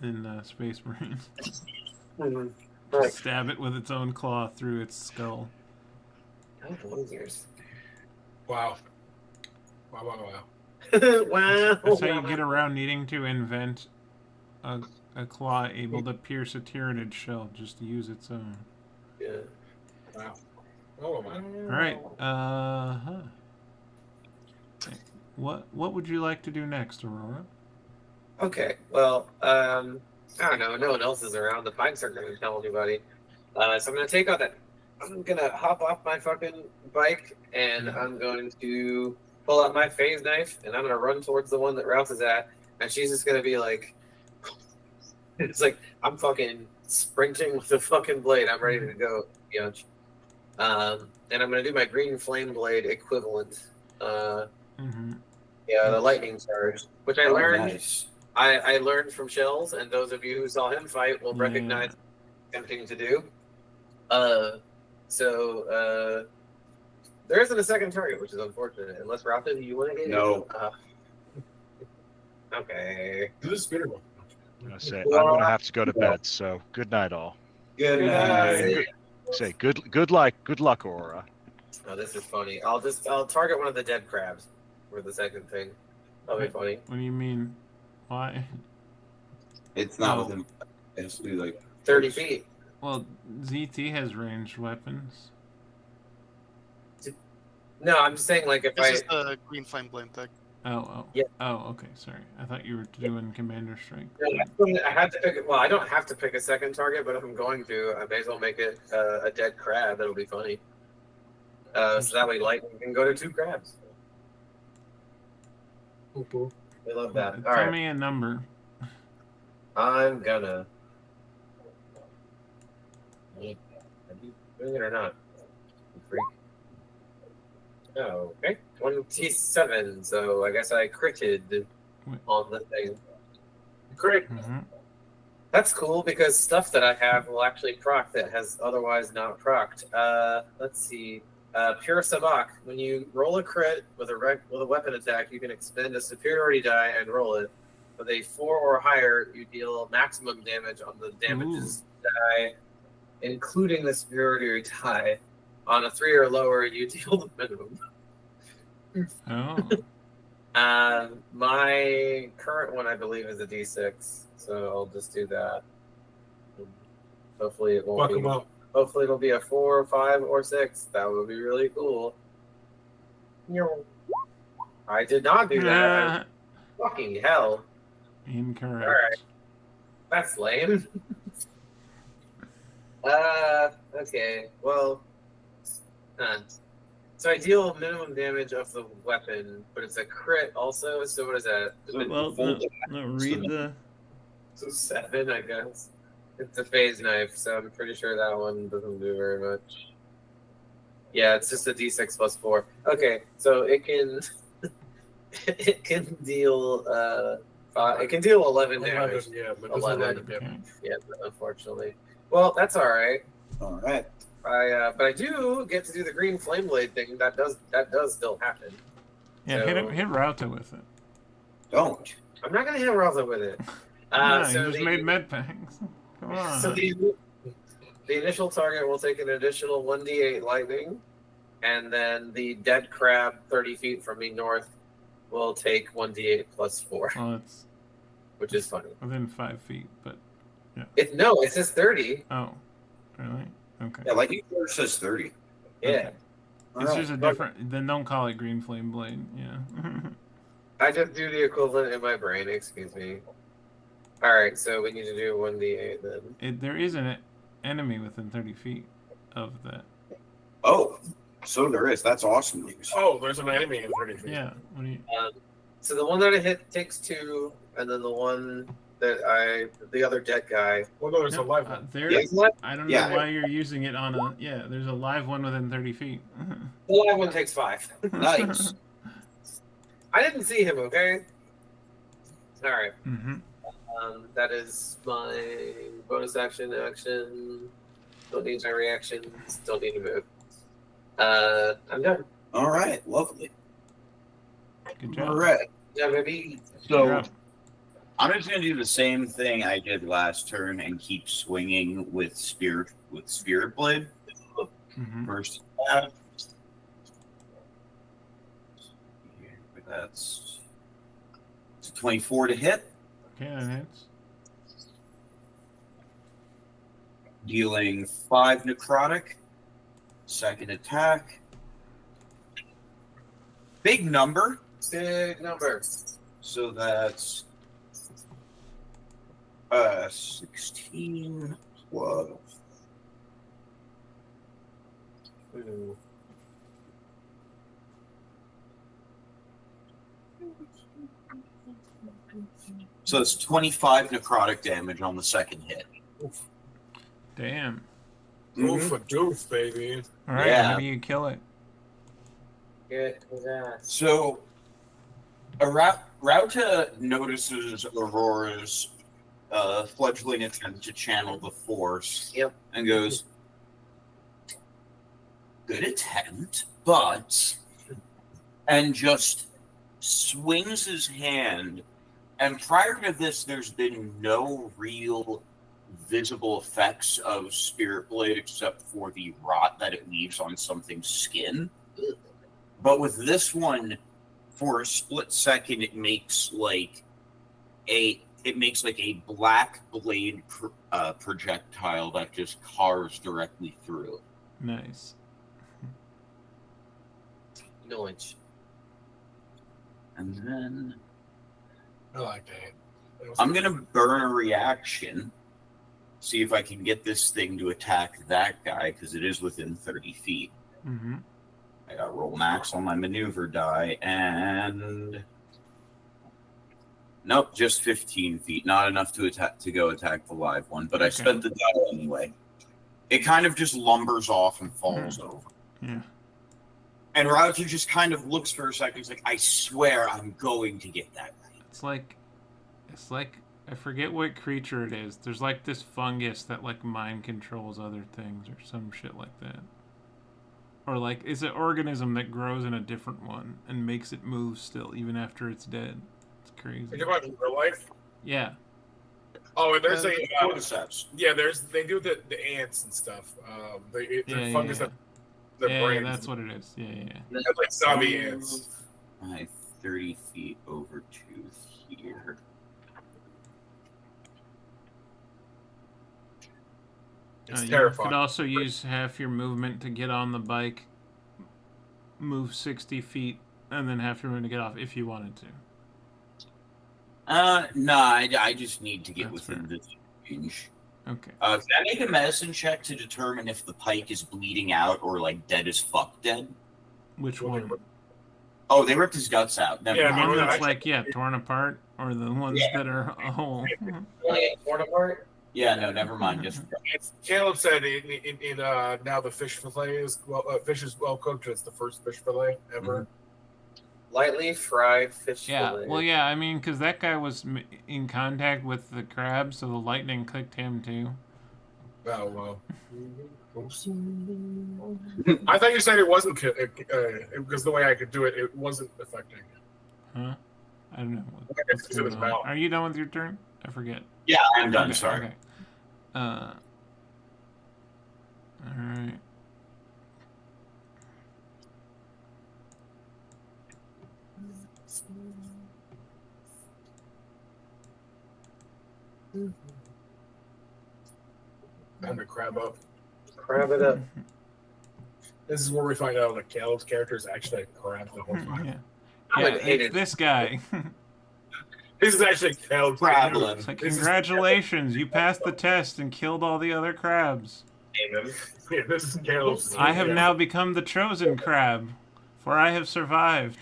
in Space Marines. no. Stab it with its own claw through its skull. Wow. Wow. Wow. That's how you get around needing to invent a claw able to pierce a Tyranid shell. Just use its own. Yeah. Wow. Oh, man. All right. What would you like to do next, Aurora? Okay. Well, I don't know. No one else is around. The pikes aren't going to tell anybody. So I'm going to take out that. I'm going to hop off my fucking bike and I'm going to pull out my phase knife and I'm going to run towards the one that Rouse is at. And she's just going to be like, it's like, I'm fucking sprinting with the fucking blade. I'm ready to go. And I'm going to do my green flame blade equivalent. Yeah, the lightning charge, which I learned. Nice. I learned from Shells, and those of you who saw him fight will recognize attempting to do. So there isn't a second target, which is unfortunate. Unless Raptor, do you want to get No. Okay. Do the spinner one. I'm gonna have to go to bed. So good night, all. Good night. Say good luck, Aurora. Oh, this is funny. I'll target one of the dead crabs for the second thing. That'll be funny. What do you mean? Why? It's not within. It has to be like 30 feet. Well, ZT has ranged weapons. No, I'm just saying, like, if This I. is the green flame blade thing. Oh. Yeah. Oh, okay. Sorry. I thought you were doing Commander Strike. I had to pick. Well, I don't have to pick a second target, but if I'm going to, I may as well make it a dead crab. That'll be funny. So that way, lightning can go to 2 crabs. We love that. All Tell right. me a number. I'm gonna. Are you doing it or not? You freak. Oh, okay. 27. So I guess I critted on the thing. Crit. Mm-hmm. That's cool because stuff that I have will actually proc that has otherwise not procced. Let's see. Pure Sabak. When you roll a crit with a weapon attack, you can expend a superiority die and roll it. With a 4 or higher, you deal maximum damage on the damages die, including the superiority die. On a 3 or lower, you deal the minimum. Oh. My current one, I believe, is a D6, so I'll just do that. Hopefully, it won't Fuck be. them up. Hopefully, it'll be a 4, 5, or 6. That would be really cool. I did not do that. Fucking hell. Incorrect. All right. That's lame. Okay. Well. So I deal minimum damage of the weapon, but it's a crit also. So what is that? Well, no, read the. So 7, I guess. It's a phase knife, so I'm pretty sure that one doesn't do very much. Yeah, it's just a D6 plus 4. Okay, so it can it can deal it can deal 11 damage. Yeah, but 11. Okay. Yeah, unfortunately. Well, that's all right. All right. But I do get to do the green flame blade thing. That does still happen. Yeah, So- hit Rauta with it. Don't. I'm not gonna hit Raza with it. No, So you just made med packs. Come on. So the initial target will take an additional 1d8 lightning, and then the dead crab 30 feet from me north will take 1d8 plus 4, Well, it's which is funny. within 5 feet, but It says 30. oh, really? Okay. Yeah, Lightning Force says 30. Yeah. Okay. All It's right. just a different. Then don't call it green flame blade. Yeah. I just do the equivalent in my brain. Excuse me. All right, so we need to do 1d8 then. There is an enemy within 30 feet of that. Oh, so there is. That's awesome news. Oh, there's an enemy in 30 feet. Yeah. What do you? So the one that I hit takes 2, and then the one that the other dead guy. Well, no, there's No, a live one. there. Yeah, what? I don't Yeah. know why you're using it on a. Yeah, there's a live one within 30 feet. The live one takes 5. Nice. I didn't see him. Okay. All right. Mm-hmm. That is my bonus action. Don't need my reactions. Don't need to move. I'm done. All right. Lovely. Good job. All right. Yeah, baby. You're So up. I'm just gonna do the same thing I did last turn and keep swinging with Spirit Blade. Mm-hmm. First stab. That's 24 to hit, Okay, that hits. dealing 5 necrotic. Second attack. Big number. Big number. So that's 16 plus. Ooh. So it's 25 necrotic damage on the second hit. Damn. Oof a doof, baby. All right. Yeah. How do you kill it? Get his ass. So Rauta notices Aurora's fledgling attempt to channel the Force. Yep. And goes, good attempt, but... And just swings his hand. And prior to this, there's been no real visible effects of Spirit Blade except for the rot that it leaves on something's skin. But with this one, for a split second, it makes like a black blade projectile that just carves directly through. Nice. Knowledge. And then I like that. I'm gonna burn a reaction, see if I can get this thing to attack that guy because it is within 30 feet. Mm-hmm. I got roll max on my maneuver die, and Nope, just 15 feet. Not enough to go attack the live one, but I spent the die anyway. It kind of just lumbers off and falls over. Yeah. And Rautu just kind of looks for a second. He's like, I swear I'm going to get that right. It's like I forget what creature it is. There's like this fungus that like mind controls other things or some shit like that. Or like it's an organism that grows in a different one and makes it move still even after it's dead. It's crazy. Are you talking about real life? Yeah. Oh, and there's they do the ants and stuff. The fungus that the brains. That's what it is. Yeah. They're like zombie ants. 30 feet over to here. It's you terrifying. could also use half your movement to get on the bike, move 60 feet, and then half your movement to get off if you wanted to. No, I just need to get within the range. Okay. Can I make a medicine check to determine if the pike is bleeding out or like dead as fuck dead? Which one? Oh, they ripped his guts out. The one that's like torn apart, or the ones that are whole. Torn apart? Yeah, no, never mind. Just Caleb said in now the fish fillet is fish is well cooked. It's the first fish fillet ever. Lightly fried fish fillet. Well, yeah, I mean, because that guy was in contact with the crab, so the lightning clicked him too. Oh well. I thought you said it wasn't because the way I could do it, it wasn't affecting. Huh? I don't know. Are you done with your turn? I forget. Yeah, I'm done. Sorry. Okay. All right. Time to crab up. Crab it up. This is where we find out that Caleb's character is actually a crab the whole time. It's this guy. This is actually Caleb's crab. It's like, congratulations, you passed the test and killed all the other crabs. Yeah, this is Caleb's. I have now become the chosen crab, for I have survived.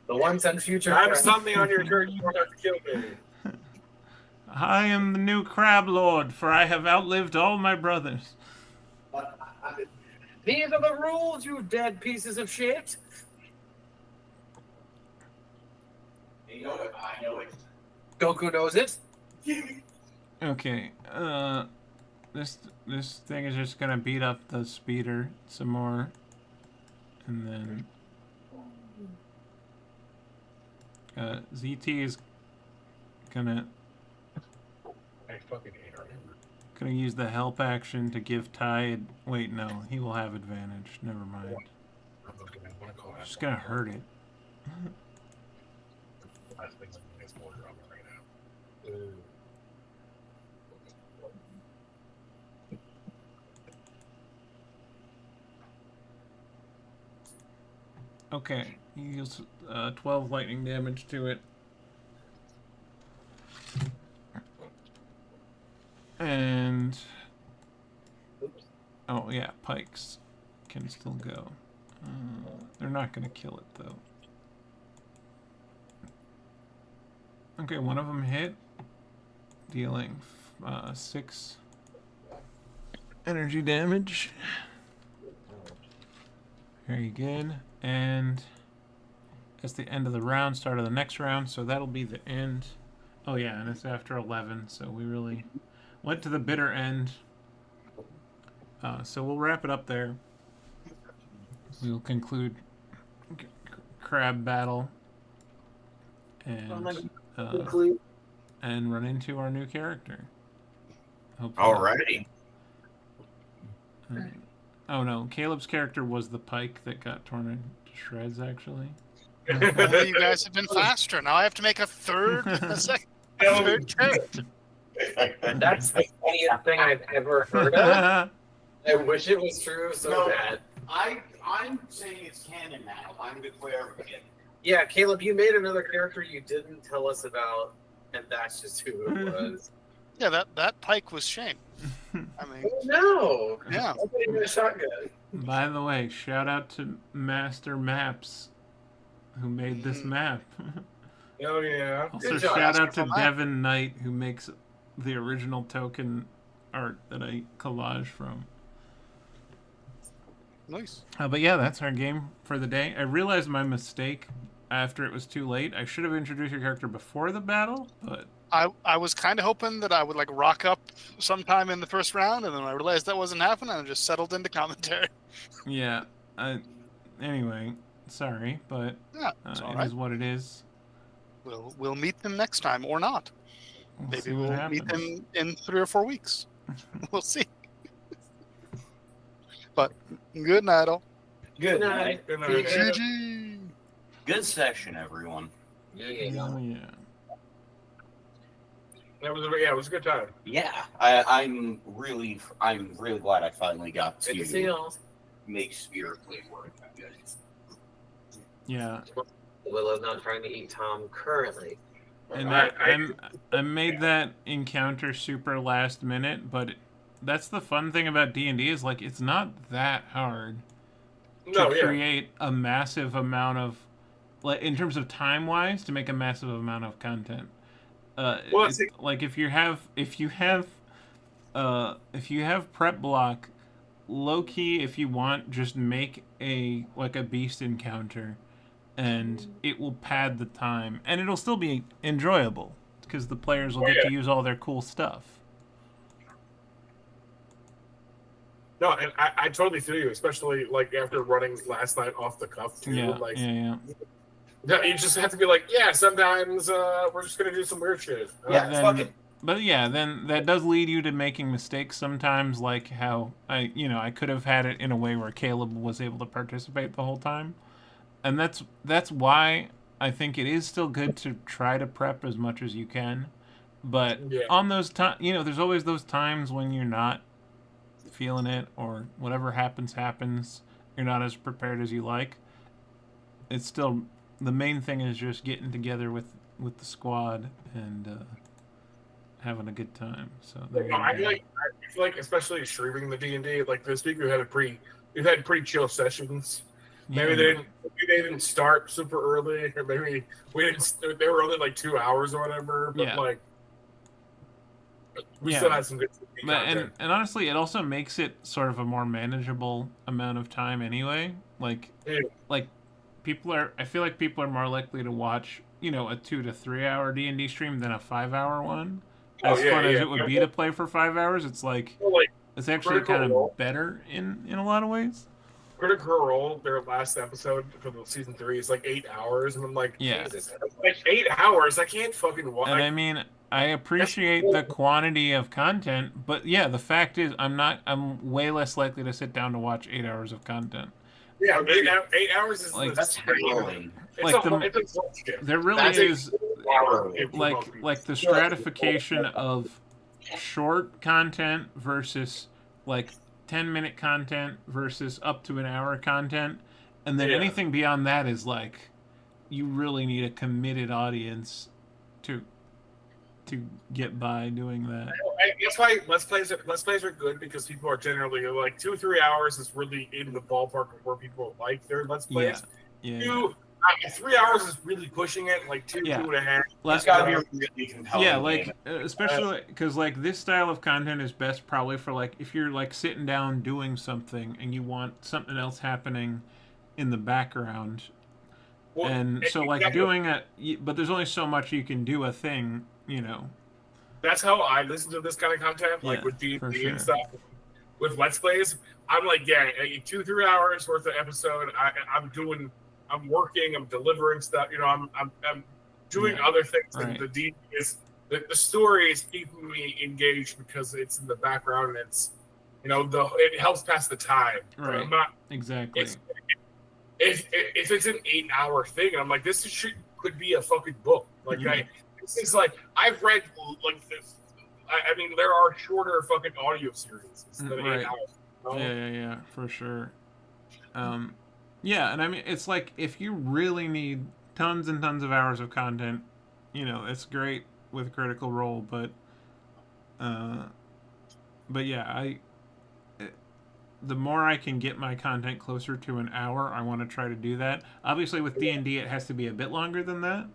The once and future. I have something on your turn. You don't have to kill me. I am the new crab lord, for I have outlived all my brothers. These are the rules, you dead pieces of shit. You know it. I know it. Goku knows it. Okay. This thing is just gonna beat up the speeder some more, and then ZT is gonna use the help action to give Tide. Wait, no, he will have advantage. Never mind. Just gonna hurt it. Okay, he deals 12 lightning damage to it. And oh yeah, pikes can still go. They're not gonna kill it though. Okay, one of them hit, dealing 6 energy damage. Very good. And that's the end of the round, start of the next round, so that'll be the end. Oh yeah, and it's after 11, so we really went to the bitter end. So we'll wrap it up there. We'll conclude crab battle and run into our new character. Alrighty. Oh no, Caleb's character was the pike that got torn to shreds, actually. Well, you guys have been faster. Now I have to make a third character. That's the funniest thing I've ever heard of. I wish it was true so bad. I'm saying it's canon now. I'm declaring it. Yeah, Caleb, you made another character you didn't tell us about, and that's just who it was. Yeah, that pike was Shane. I mean, no. Yeah. A shotgun. By the way, shout out to Master Maps, who made this map. Oh yeah. Also, Good job. shout out to From that. Devin Knight, who makes the original token art that I collage from. Nice. But yeah, that's our game for the day. I realized my mistake after it was too late. I should have introduced your character before the battle, but I was kind of hoping that I would like rock up sometime in the first round, and then I realized that wasn't happening, and I just settled into commentary. yeah. Anyway, sorry, but Yeah, it's all it right. is what it is. We'll meet them next time, or not. We'll Maybe see what we'll meet happens. them in 3 or 4 weeks. We'll see. But good night, all. Good Good night. night. Good night. GG. Good session, everyone. Yeah, yeah. Oh yeah. It was a good time. Yeah, I'm really glad I finally got Good to see y'all. make Spirit Blade work. Yeah. Willow's not trying to eat Tom currently. And I- I made that encounter super last minute, but that's the fun thing about D&D is like it's not that hard to create a massive amount of, like, in terms of time wise, to make a massive amount of content. Like if you have prep block, low key, if you want, just make a beast encounter, and it will pad the time, and it'll still be enjoyable because the players will get to use all their cool stuff. No, and I totally feel you, especially like after running last night off the cuff too. Yeah, Like, yeah. no, you just have to be like, yeah, sometimes we're just gonna do some weird shit. Yeah, fuck it. But yeah, then that does lead you to making mistakes sometimes, like how I could have had it in a way where Caleb was able to participate the whole time. And that's why I think it is still good to try to prep as much as you can. But on those times, there's always those times when you're not feeling it, or whatever happens, you're not as prepared as you like. It's still, the main thing is just getting together with the squad and having a good time. So I feel like especially streaming the D&D, like this week we've had pretty chill sessions. Maybe they didn't start super early, or maybe they were only like 2 hours or whatever. But like we still had some good content. And honestly, it also makes it sort of a more manageable amount of time anyway. I feel like people are more likely to watch, a 2 to 3 hour D&D stream than a 5 hour one. As fun as it would be to play for 5 hours, it's it's actually kind of better in a lot of ways. Critical Role, their last episode for the season 3 is like 8 hours, and I'm like, Jesus, like 8 hours, I can't fucking watch. And I mean, I appreciate the quantity of content, but yeah, the fact is, I'm way less likely to sit down to watch 8 hours of content. Yeah, 8 hours is like that's harrowing. There really is like the stratification of short content versus like 10-minute content versus up to an hour content, and then anything beyond that is like you really need a committed audience to get by doing that. That's why let's plays are good, because people are generally like 2-3 hours is really in the ballpark of where people like their let's plays. Yeah. 3 hours is really pushing it, like 2.5. It's got to be a really compelling. Yeah, like especially because like this style of content is best probably for like if you're like sitting down doing something and you want something else happening in the background. Well, and so like doing it, but there's only so much you can do a thing, That's how I listen to this kind of content, like with D&D and stuff. With Let's Plays, I'm like, 2-3 hours worth of episode. I'm working, I'm delivering stuff. I'm doing other things. Right. And the D is the story is keeping me engaged because it's in the background and it's it helps pass the time. Right. I'm not exactly. If it's an 8-hour thing, I'm like, this could be a fucking book. Like this is like I've read like this. I mean, there are shorter fucking audio series than 8 hours. Yeah, for sure. Yeah, and I mean, it's like if you really need tons and tons of hours of content, it's great with Critical Role, but yeah, the more I can get my content closer to an hour, I want to try to do that. Obviously, with D&D, it has to be a bit longer than that,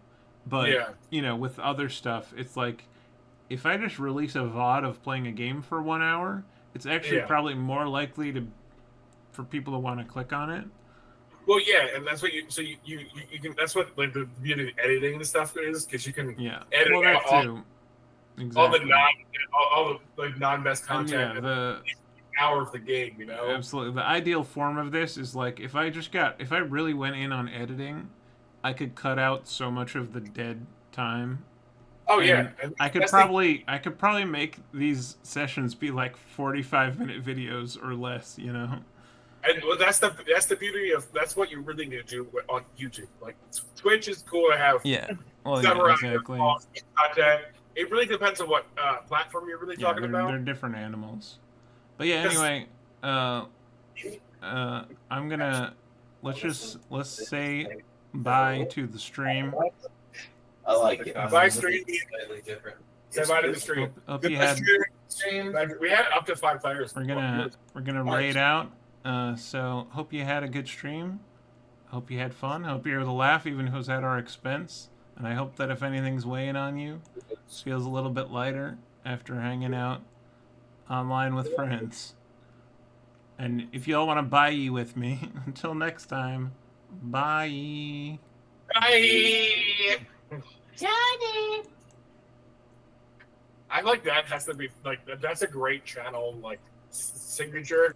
But Yeah. you know, with other stuff, it's like if I just release a VOD of playing a game for 1 hour, it's actually Yeah. probably more likely for people to want to click on it. Well, yeah, and that's what you can. That's what like the beauty of editing and stuff is, because you can edit well, out that too. Exactly. all the like non-best content. And the hour of the game, you know. Absolutely. The ideal form of this is like if I really went in on editing, I could cut out so much of the dead time. Oh yeah, and I could probably make these sessions be like 45-minute videos or less, you know. And well, that's the beauty of that's what you really need to do on YouTube. Like Twitch is cool to have. Exactly. Content. It really depends on what platform you're really talking about. They're different animals. But yeah, anyway, I'm gonna let's say bye to the stream. I like it. Bye stream. Slightly different. Say bye to the stream. Hope you had. We had up to 5 players. We're gonna raid out. So hope you had a good stream. Hope you had fun. Hope you were able to laugh, even if it was at our expense. And I hope that if anything's weighing on you, it feels a little bit lighter after hanging out online with friends. And if y'all want to bye with me, until next time, bye. Bye. Johnny. I like that. Has to be like that's a great channel like signature.